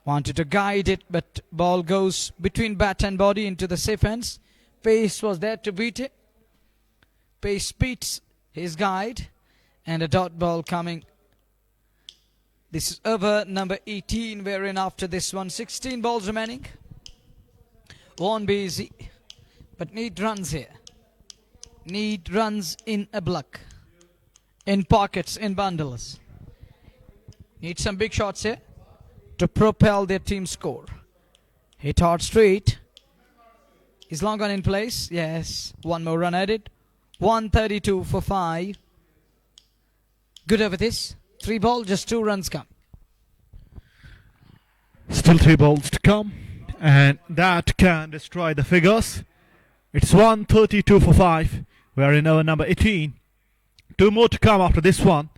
Wanted to guide it, but ball goes between bat and body into the safe ends. Pace was there to beat it. Pace beats his guide. And a dot ball coming. This is over number 18. We're in after this one. 16 balls remaining. Won't be easy. But need runs here. Need runs in a block. In pockets, in bundles. Need some big shots here to propel their team score. Hit hard straight. Is long on in place. Yes. One more run added. 132 for 5. Good over this. 3 balls, just 2 runs come. Still 3 balls to come. And that can destroy the figures. It's 132 for 5. We are in over number 18. 2 more to come after this one.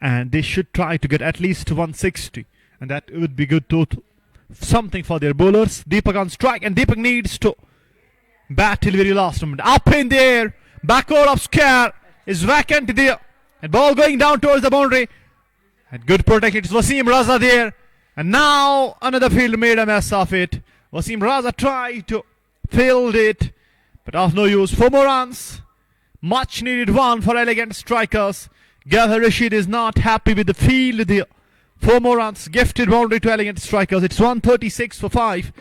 And they should try to get at least 160. And that would be good total. Something for their bowlers. Deepak on strike. And Deepak needs to bat till very last moment. Up in the air. Backward of scare. Is vacant there. And ball going down towards the boundary. And good protection. It's Wasim Raza there. And now another field made a mess of it. Wasim Raza tried to field it. But of no use. 4 more runs. Much needed one for elegant strikers. Gavhar Rashid is not happy with the field there. 4 more runs. Gifted boundary to elegant strikers. It's 136 for 5.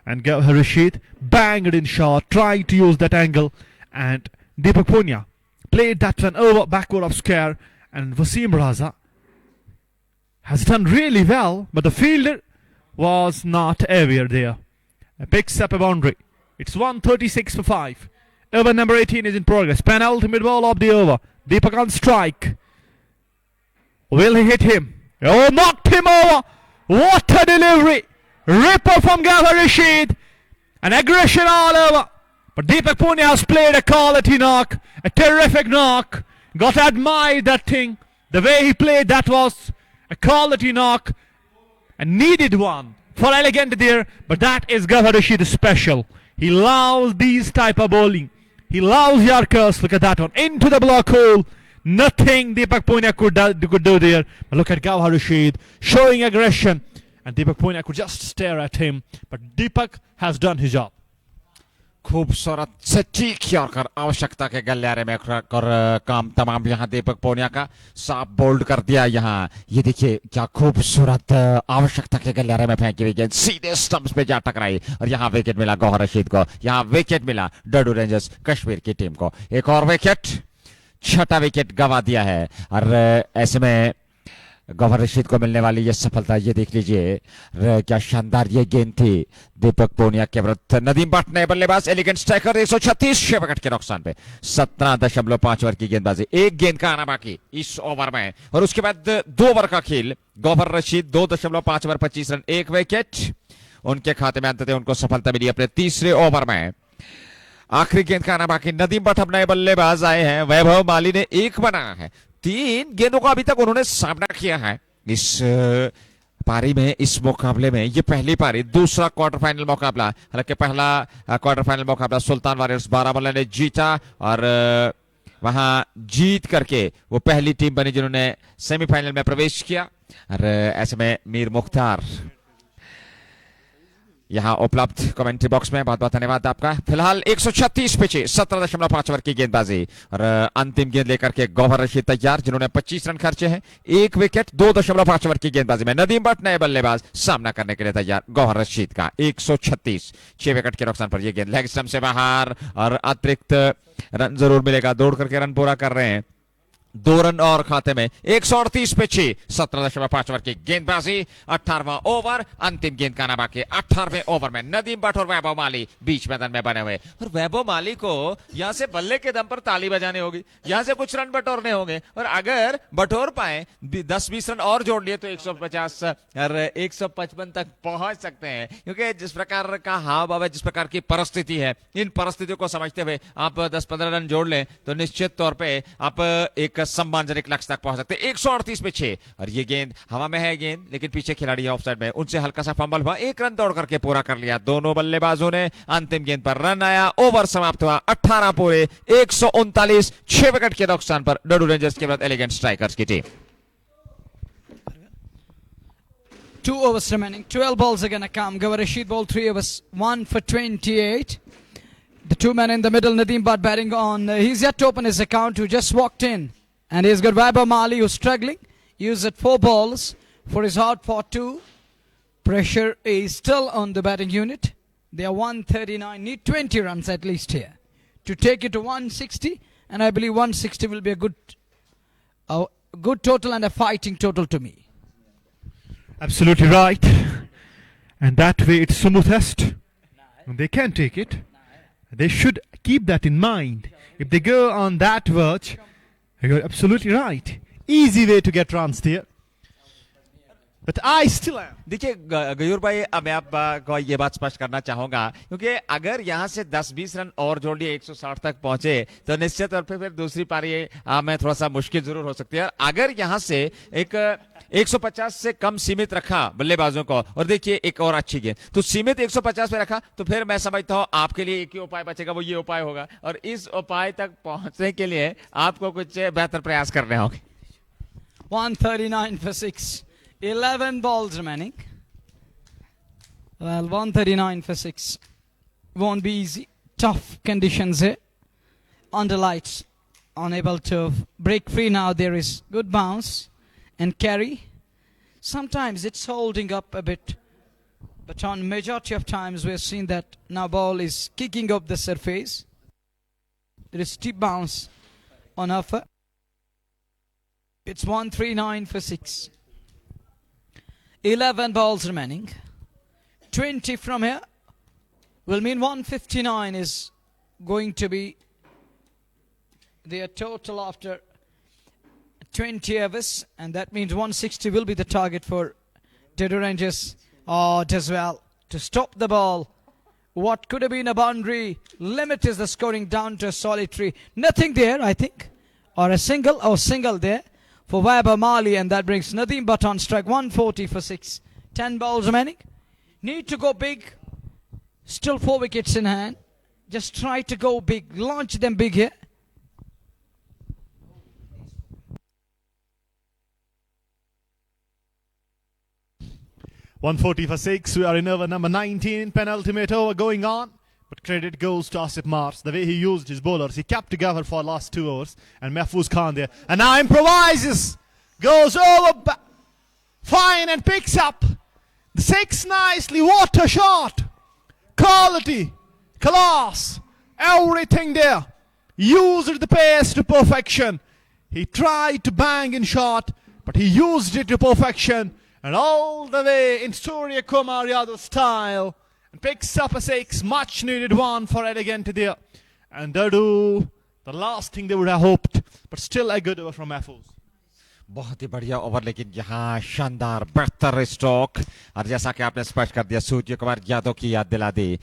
And Gavhar Rashid banged in shot. Trying to use that angle. And Deepak Punia played that one over backward of scare. And Wasim Raza has done really well. But the fielder was not aware there. Picks up a boundary. It's 136 for 5. Over number 18 is in progress. Penultimate ball of the over. Deepak on strike. Will he hit him? Oh, knocked him over. What a delivery. Ripper from Gavhar Rashid. An aggression all over. But Deepak Punia has played a quality knock. A terrific knock. Got to admire that thing. The way he played, that was a quality knock. And needed one for elegant there. But that is Gavhar Rashid special. He loves these type of bowling. He loves Yorkers. Look at that one. Into the block hole. Nothing Deepak Punia could do there. But look at Gavhar Rashid showing aggression. And Deepak Punia could just stare at him. But Deepak has done his job. खूबसूरत सटीक yorker आवश्यकता के गलियारे में कर काम तमाम यहाँ दीपक पूनिया का साफ बोल्ड कर दिया यहाँ ये देखिए क्या खूबसूरत आवश्यकता के गलियारे में फेंकी हुई गेंद सीधे स्टंप्स पे जा टकराई और यहाँ विकेट मिला गौहर रशीद को यहाँ विकेट मिला डडू रेंजर्स कश्मीर की टीम को एक और विकेट छठा विकेट गंवा दिया है और ऐसे में गौहर रशीद को मिलने वाली ये सफलता ये देख लीजिए क्या शानदार ये गेंद थी दीपक पूनिया के विरुद्ध नदीम भट्ट ने बल्लेबाज एलिगेंट स्ट्राइकर 136 विकेट के नुकसान पे 17.5 ओवर की गेंदबाजी एक गेंद का आना बाकी इस ओवर में और उसके बाद 2 ओवर का खेल Gauhar Rashid 2.5 over 25 run 1 wicket उनके खाते में अंततः उनको सफलता मिली अपने तीसरे ओवर में आखिरी गेंद का आना बाकी नदीम भट्ट अब नए बल्लेबाज आए हैं वैभव माली ने 1 बनाया है 3 गेंदों का अभी तक उन्होंने सामना किया है इस पारी में इस मुकाबले में ये पहली पारी दूसरा क्वार्टर फाइनल मुकाबला हालांकि पहला क्वार्टर फाइनल मुकाबला सुल्तान वॉरियर्स बारामुल्ला ने जीता और वहां जीत करके वो पहली टीम बनी जिन्होंने सेमीफाइनल में प्रवेश किया और ऐसे में मीर मुख्तार यहाँ उपलब्ध कमेंट्री बॉक्स में बहुत बहुत धन्यवाद आपका फिलहाल 136 पिचे 17.5 ओवर की गेंदबाजी और अंतिम गेंद लेकर के गौहर रशीद तैयार जिन्होंने 25 रन खर्चे हैं 1 विकेट 2.5 ओवर की गेंदबाजी में नदीम भट्ट नए बल्लेबाज सामना करने के लिए तैयार गौहर रशीद का 136 6 विकेट के नुकसान पर यह गेंद लेग स्टंप से बाहर और अतिरिक्त रन जरूर मिलेगा दौड़ करके रन पूरा कर रहे हैं 2 रन और खाते में 138 पे 6 17.5 ओवर की गेंदबाजी 18वां ओवर अंतिम गेंद का आना बाकी 18वें ओवर में नदीम भट्ट और वैभव माली बीच मैदान में बने हुए और वैभव माली को यहां से बल्ले के दम पर ताली बजानी होगी यहां से कुछ रन बटोरने होंगे और अगर बटोर पाए 10-20 रन और जोड़ लिए तो 150 और 155 तक पहुंच सकते हैं क्योंकि जिस प्रकार का हाव भाव है जिस प्रकार की परिस्थिति है इन परिस्थितियों को समझते हुए आप 10-15 रन जोड़ लें तो निश्चित तौर पर आप एक सम्मानजनक लक्ष्य तक पहुंच सकते 138 पे 6 और ये गेंद हवा में है गेंद लेकिन पीछे खिलाड़ी ऑफसाइड में उनसे हल्का सा फंबल हुआ 1 रन दौड़ करके पूरा कर लिया दोनों बल्लेबाजों ने अंतिम गेंद पर रन आया ओवर समाप्त हुआ 18 पूरे 139 6 विकेट के नुकसान पर डडू रेंजर्स के बाद एलिगेंट स्ट्राइकर्स की team 2 overs remaining 12 balls are gonna come Gawhar Rashid ball 3 overs 1 for 28 the two men in the middle Nadeem Bhatt batting on he's yet to open his account who just walked in and he's got Vaibhav Mali who's struggling. Used at 4 balls for his hard fought 2. Pressure is still on the batting unit. They are 139. Need 20 runs at least here to take it to 160. And I believe 160 will be a good total and a fighting total to me. Absolutely right. And that way it's smoothest. And they can take it. They should keep that in mind. If they go on that verge, you're absolutely right. Easy way to get runs there. but I still am. देखिए गयूर भाई, अब मैं आपको ये बात स्पष्ट करना चाहूंगा, क्योंकि अगर यहां से 10-20 रन और जोड़ लिए 160 तक पहुंचे तो निश्चित तौर पे फिर दूसरी पारी में थोड़ा सा मुश्किल जरूर हो सकती है। अगर यहां से एक 150 से कम सीमित रखा बल्लेबाजों को, और देखिए एक और अच्छी गेंद, तो सीमित 150 पे रखा, तो फिर मैं समझता हूं आपके लिए एक ही उपाय बचेगा, वो ये उपाय होगा, और इस उपाय तक पहुंचने के लिए आपको कुछ बेहतर प्रयास करने होंगे। 139 for 6. 11 balls remaining. Well, 139 for 6. Won't be easy. Tough conditions here. Under lights. Unable to break free now. There is good bounce and carry. Sometimes it's holding up a bit. But on majority of times we've seen that now ball is kicking up the surface. There is steep bounce on offer. It's 139 for 6. 11 balls remaining. 20 from here will mean 159 is going to be their total after 20 overs, and that means 160 will be the target for Dedu Rangers. As well to stop the ball. What could have been a boundary limit is the scoring down to a solitary. Nothing there, I think, or a single there for Wahab Mali, and that brings Nadeem Butt on strike. 140 for 6. 10 balls remaining. Need to go big. Still 4 wickets in hand. Just try to go big. Launch them big here. $140 for 6. We are in over number 19. Penultimate over going on. But credit goes to Asif Mars. The way he used his bowlers. He kept together for last 2 overs. And Mahfouz Khan there. And now improvises. Goes over. Fine and picks up. The 6 nicely. What a shot. Quality. Class. Everything there. Used the pace to perfection. He tried to bang in shot. But he used it to perfection. And all the way in Surya Kumar Yadav style. And picks up a 6. Much needed one for elegant there. And Dadu, the last thing they would have hoped. But still a good over from Mahfouz. बहुत ही बढ़िया over, लेकिन यहाँ शानदार बेहतर stroke, और जैसा कि आपने स्पष्ट कर दिया, सूर्य कुमार यादव की याद दिला दी।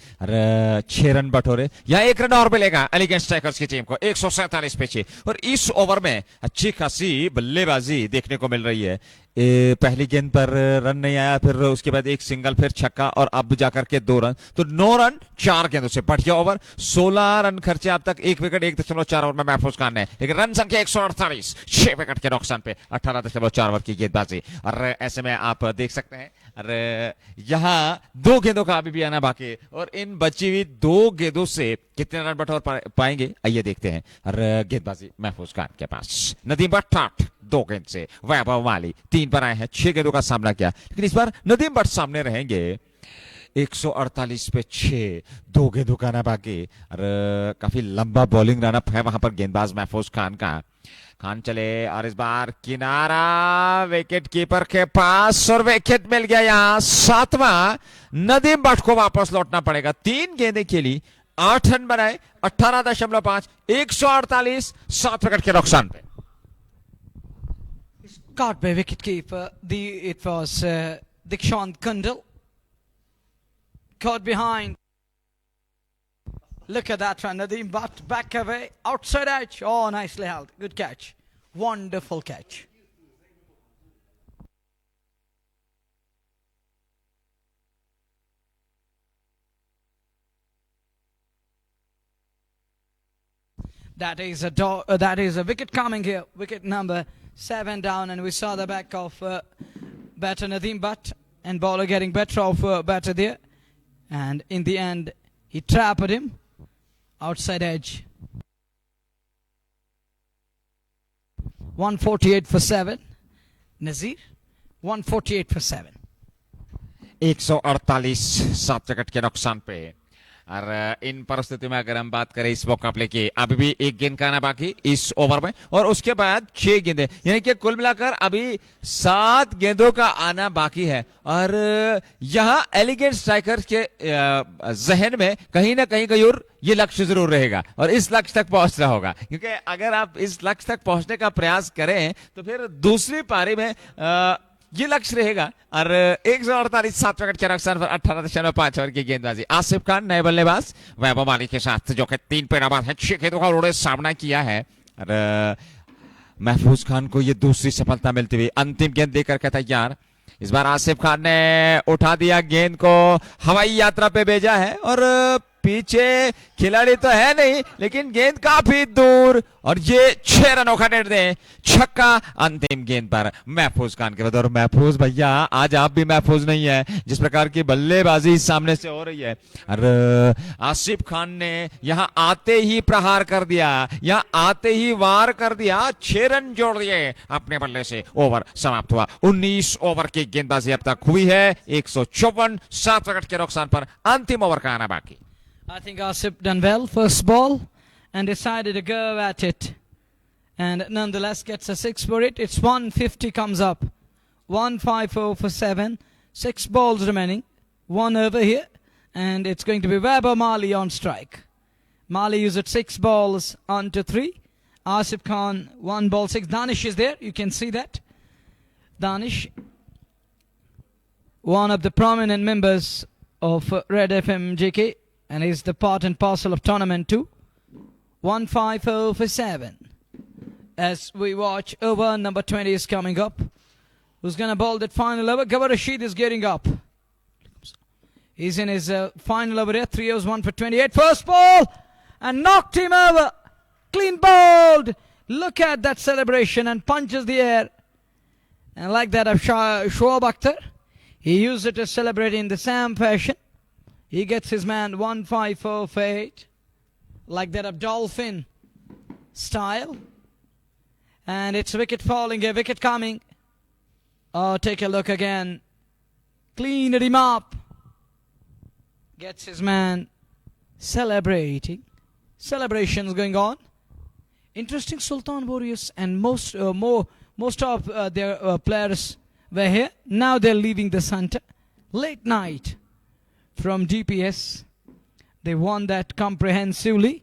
6 रन बटोरे, या 1 रन और मिलेगा एलिगेंट स्ट्राइकर्स की टीम को 147 पे 6। और इस ओवर में अच्छी खासी बल्लेबाजी देखने को मिल रही है। पहली गेंद पर रन नहीं आया, फिर उसके बाद एक सिंगल, फिर छक्का, और अब जाकर के 2 रन, तो 9 रन 4 गेंदों से। बढ़िया ओवर। 16 रन खर्चे अब तक, 1 विकेट 1.4 ओवर में महफूज खान ने, लेकिन रन संख्या 148, 6 विकेट के नुकसान पे 18.4 ओवर की गेंदबाजी। और ऐसे में आप देख सकते हैं, अरे यहाँ 2 गेंदों का अभी भी आना बाकी, और इन बची हुई 2 गेंदों से कितने रन बटोर पाएंगे, आइए देखते हैं। और गेंदबाजी महफूज खान के पास। नदीम बट 2 गेंद से, वैभव माली 3 पर आए हैं, 6 गेंदों का सामना किया, लेकिन इस बार नदीम बट सामने रहेंगे। 148 पे 6, 2 गेंदों का ना बाकी, और काफी लंबा बॉलिंग रनअप है वहां पर गेंदबाज महफूज खान का। खान चले, और इस बार किनारा विकेट कीपर के पास, और विकेट मिल गया यहाँ 7वां। नदीम बट को वापस लौटना पड़ेगा। 3 गेंदें खेली, 8 रन बनाए, 18.5, 148, 7 विकेट के नुकसान पे। Caught by wicketkeeper. It was Dikshant Kundal. Caught behind. Look at that one. Nadeem Butt back away. Outside edge. Oh, nicely held. Good catch. Wonderful catch. That is a wicket coming here. Wicket number 7 down, and we saw the back of batter Nadeem Butt, and bowler getting better of batter there, and in the end he trapped him outside edge. 148 for 7. Nazir, 148 for 7. 148, 7 wicket के नुकसान पे। और इन परिस्थितियों में अगर हम बात करें इस मुकाबले की, अभी भी 1 गेंद का आना बाकी इस ओवर में, और उसके बाद 6 गेंदें, यानी कि कुल मिलाकर अभी 7 गेंदों का आना बाकी है। और यहां एलिगेंट स्ट्राइकर्स के जहन में कहीं ना कहीं गयूर ये लक्ष्य जरूर रहेगा, और इस लक्ष्य तक पहुंचना होगा, क्योंकि अगर आप इस लक्ष्य तक पहुंचने का प्रयास करें तो फिर दूसरी पारी में ये लक्ष्य रहेगा। और 148 7 विकेट के नुकसान पर 18.5 ओवर की गेंदबाजी। आसिफ खान नए बल्लेबाज वैभव माली के साथ, जो कि 3 पैरा बाद है, 6 गेंदों का उन्होंने सामना किया है। और महफूज खान को ये दूसरी सफलता मिलती हुई, अंतिम गेंद देकर के तैयार। इस बार आसिफ खान ने उठा दिया, गेंद को हवाई यात्रा पे भेजा है और पीछे खिलाड़ी तो है नहीं, लेकिन गेंद काफी दूर और ये 6 रनों का निर्णय, छक्का अंतिम गेंद पर महफूज खान के बाद। और महफूज भैया, आज आप भी महफूज नहीं है, जिस प्रकार की बल्लेबाजी सामने से हो रही है। और आसिफ खान ने यहां आते ही प्रहार कर दिया, यहां आते ही वार कर दिया, 6 रन जोड़ दिए अपने बल्ले से। ओवर समाप्त हुआ। 19 ओवर की गेंदबाजी अब तक हुई है। 154 7 विकेट के नुकसान पर अंतिम ओवर का आना बाकी। I think Asif done well first ball and decided to go at it, and nonetheless gets a 6 for it. It's 150 comes up, 150 for 7, 6 balls remaining, 1 over here, and it's going to be Weber Mali on strike. Mali used 6 balls onto 3. Asif Khan 1 ball 6. Danish is there, you can see that. Danish, one of the prominent members of Red FM JK, and is the part and parcel of tournament too. 150 for 7. As we watch, over number 20 is coming up. Who's going to bowl that final over? Gawar Rashid is getting up. He's in his final over here. 3 overs, 1 for 28. First ball! And knocked him over. Clean bowled. Look at that celebration, and punches the air. And like that of Shoaib Akhtar, he used it to celebrate in the same fashion. He gets his man 154 for 8, like that of Dolphin style. And it's wicket falling, a wicket coming. Oh, take a look again. Cleaned him up. Gets his man celebrating. Celebrations going on. Interesting, Sultan Warriors and most of their players were here. Now they're leaving the center. Late night. From DPS, they won that comprehensively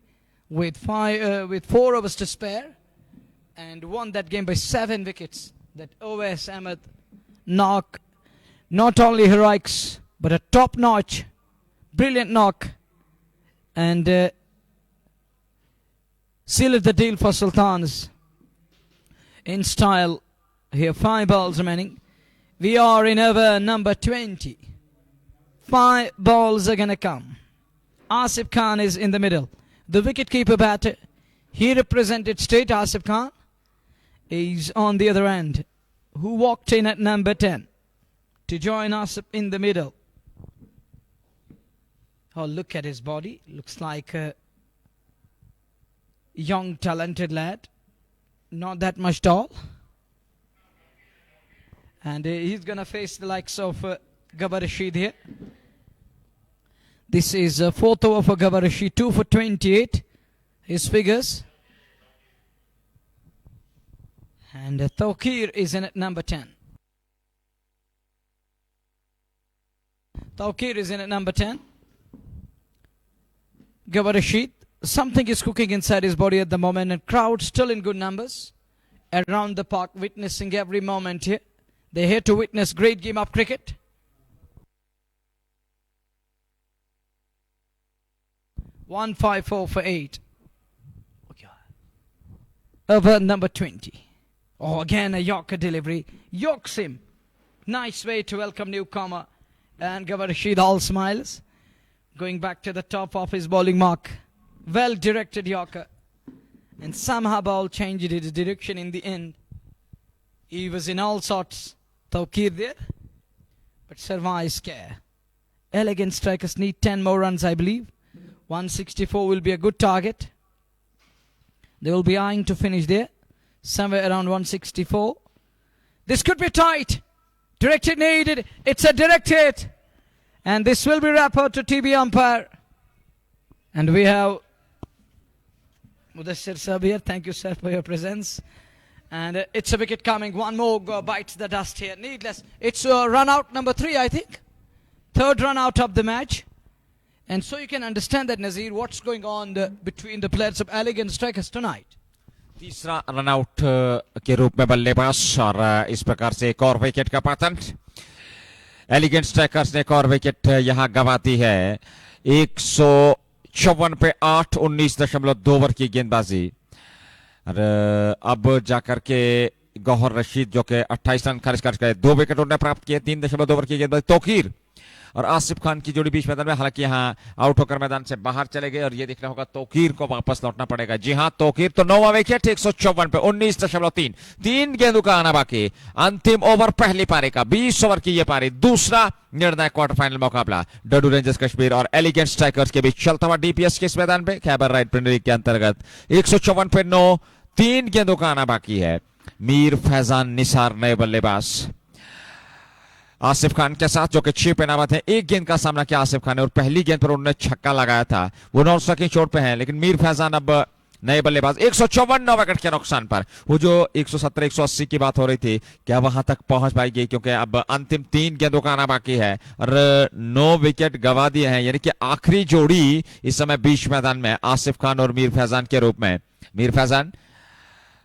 with 4 overs to spare, and won that game by 7 wickets. That OS Ahmed knock, not only heroics but a top-notch, brilliant knock, and sealed the deal for Sultans in style. Here 5 balls remaining. We are in over number 20. 5 balls are going to come. Asif Khan is in the middle. The wicket-keeper batter. He represented state. Asif Khan is on the other end. Who walked in at number 10 to join Asif in the middle. Oh, look at his body. Looks like a young, talented lad. Not that much tall. And he's going to face the likes of Gawar Rashid here. This is 4th over for Gawar Rashid, 2 for 28. His figures. And Tawqir is in at number 10. Tawqir is in at number 10. Gawar Rashid, something is cooking inside his body at the moment, and crowd still in good numbers around the park, witnessing every moment here. They're here to witness great game of cricket. One 154 for 8. Over number 20. Oh, again a Yorker delivery. Yorks him. Nice way to welcome newcomer. And Gawar Rashid all smiles. Going back to the top of his bowling mark. Well directed Yorker. And somehow ball changed his direction in the end. He was in all sorts. Tawqir there. But survives scare. Elegant strikers need 10 more runs, I believe. 164 will be a good target. They will be eyeing to finish there. Somewhere around 164. This could be tight. Directed needed. It's a direct hit. And this will be wrapped out to TB umpire. And we have Mudassir Sabir. Thank you, sir, for your presence. And it's a wicket coming. One more bites the dust here. Needless. It's run out number 3, I think. 3rd run out of the match. And so you can understand that, Nazir, what's going on between the players of elegant strikers tonight. तीसरा runout के रूप में बल्लेबाज और इस प्रकार से एक और विकेट का पतन। एलिगेंट स्ट्राइकर्स ने एक और विकेट यहां गंवाती है। 154 पे 8, 19.2 ओवर की गेंदबाजी। और अब जाकर के गौहर रशीद जो कि 28 रन खर्च कर गए, 2 विकेट उन्होंने प्राप्त किए। 3.2 ओवर की गेंदबाजी। तौकीर और आसिफ खान की जोड़ी बीच मैदान में, हालांकि यहाँ आउट होकर मैदान से बाहर चले गए और ये देखना होगा तौकीर को वापस लौटना पड़ेगा। जी हां, तौकीर तो 9वां विकेट। 154 पे 19.3, 3 गेंदों का आना बाकी। अंतिम ओवर पहली पारी का, 20 ओवर की ये पारी, दूसरा निर्णायक क्वार्टर फाइनल मुकाबला डडू रेंजर्स कश्मीर और एलिगेंट स्ट्राइकर्स के बीच चलता हुआ डीपीएस के इस मैदान पे खैबर राइट प्रीमियर लीग के अंतर्गत। 154 पे 9, 3 गेंदों का आना बाकी है। मीर फैजान निसार नए बल्लेबाज आसिफ खान के साथ, जो कि 6 पे नामत है। 1 गेंद का सामना किया आसिफ खान ने और पहली गेंद पर उन्होंने छक्का लगाया था। वो नॉन स्ट्राइकिंग चोट पे हैं, लेकिन मीर फैजान अब नए बल्लेबाज। 154 9 विकेट के नुकसान पर। वो जो 170 180 की बात हो रही थी, क्या वहां तक पहुंच पाएगी? क्योंकि अब अंतिम 3 गेंदों का आना बाकी है और 9 विकेट गंवा दिए हैं। यानी कि आखिरी जोड़ी इस समय बीच मैदान में आसिफ खान और मीर फैजान के रूप में। मीर फैजान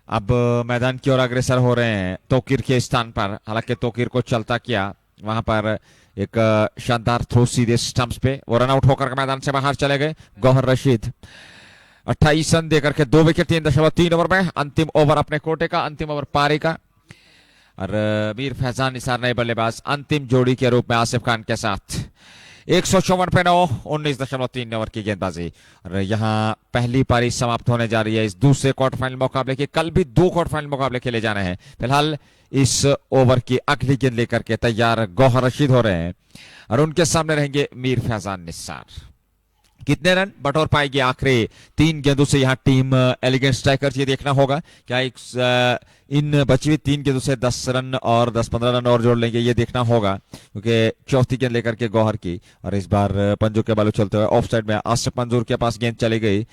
अब मैदान की ओर अग्रसर हो रहे हैं तौकीर के स्थान पर। हालांकि तौकीर को चलता किया, वहां पर एक शानदार थ्रो सीधे स्टंप्स पे, वो रन आउट होकर मैदान से बाहर चले गए। गौहर रशीद 28 रन देकर के 2 विकेट 3.3 ओवर में। अंतिम ओवर अपने कोटे का, अंतिम ओवर पारी का। और मीर फैजान निसार नए बल्लेबाज अंतिम जोड़ी के रूप में आसिफ खान के साथ। 154 पे 9, 19.3 ओवर की गेंदबाजी। और यहाँ पहली पारी समाप्त होने जा रही है इस दूसरे क्वार्टर फाइनल मुकाबले की। कल भी 2 क्वार्टर फाइनल मुकाबले खेले जाने हैं। फिलहाल इस ओवर की अगली गेंद लेकर के तैयार गौहर रशीद हो रहे हैं और उनके सामने रहेंगे मीर फैजान निसार। कितने रन बटोर पाएगी आखिरी 3 गेंदों से यहाँ टीम एलिगेंट स्ट्राइकर्स, ये देखना होगा। क्या इन बची हुई 3 गेंदों से 10 रन और 10-15 रन और जोड़ लेंगे, ये देखना होगा। क्योंकि चौथी गेंद लेकर के गौहर की और इस बार पंजों के बालू चलते हुए ऑफ साइड में आसिफ मंजूर के पास गेंद चली गई।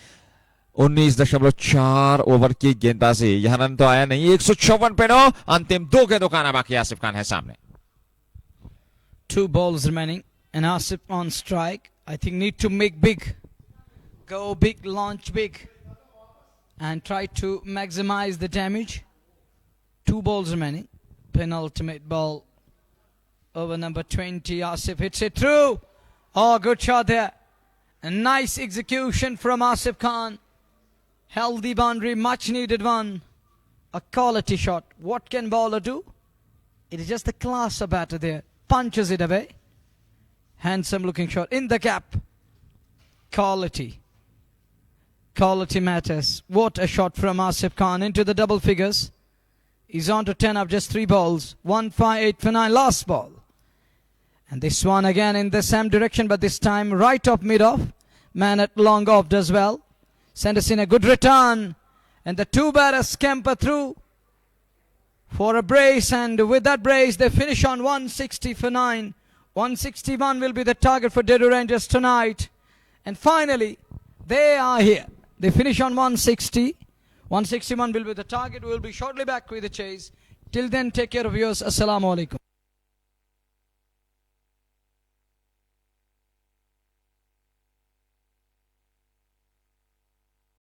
19.4 ओवर की गेंदबाजी, यहां रन तो आया नहीं। 154 पे 9, अंतिम 2 गेंदों का आना बाकी। आसिफ खान है सामने। 2 balls remaining and Asif on strike. I think need to make big, go big, launch big and try to maximize the damage. 2 balls remaining. Penultimate ball over number 20. Asif hits it through. Oh, good shot there. A nice execution from Asif Khan. Healthy boundary, much needed one. A quality shot. What can bowler do? It is just the class of batter there. Punches it away. Handsome looking shot in the gap. Quality. Quality matters. What a shot from Asif Khan into the double figures. He's on to 10 of just 3 balls. 1, 5, 8 for 9. Last ball. And this one again in the same direction, but this time right off mid-off. Man at long off does well. Send us in a good return. And the 2 batters scamper through for a brace. And with that brace, they finish on 160 for 9. 161 will be the target for Dedu Rangers tonight. And finally, they are here. They finish on 160. 161 will be the target. We will be shortly back with the chase. Till then, take care of yours. Assalamu alaikum.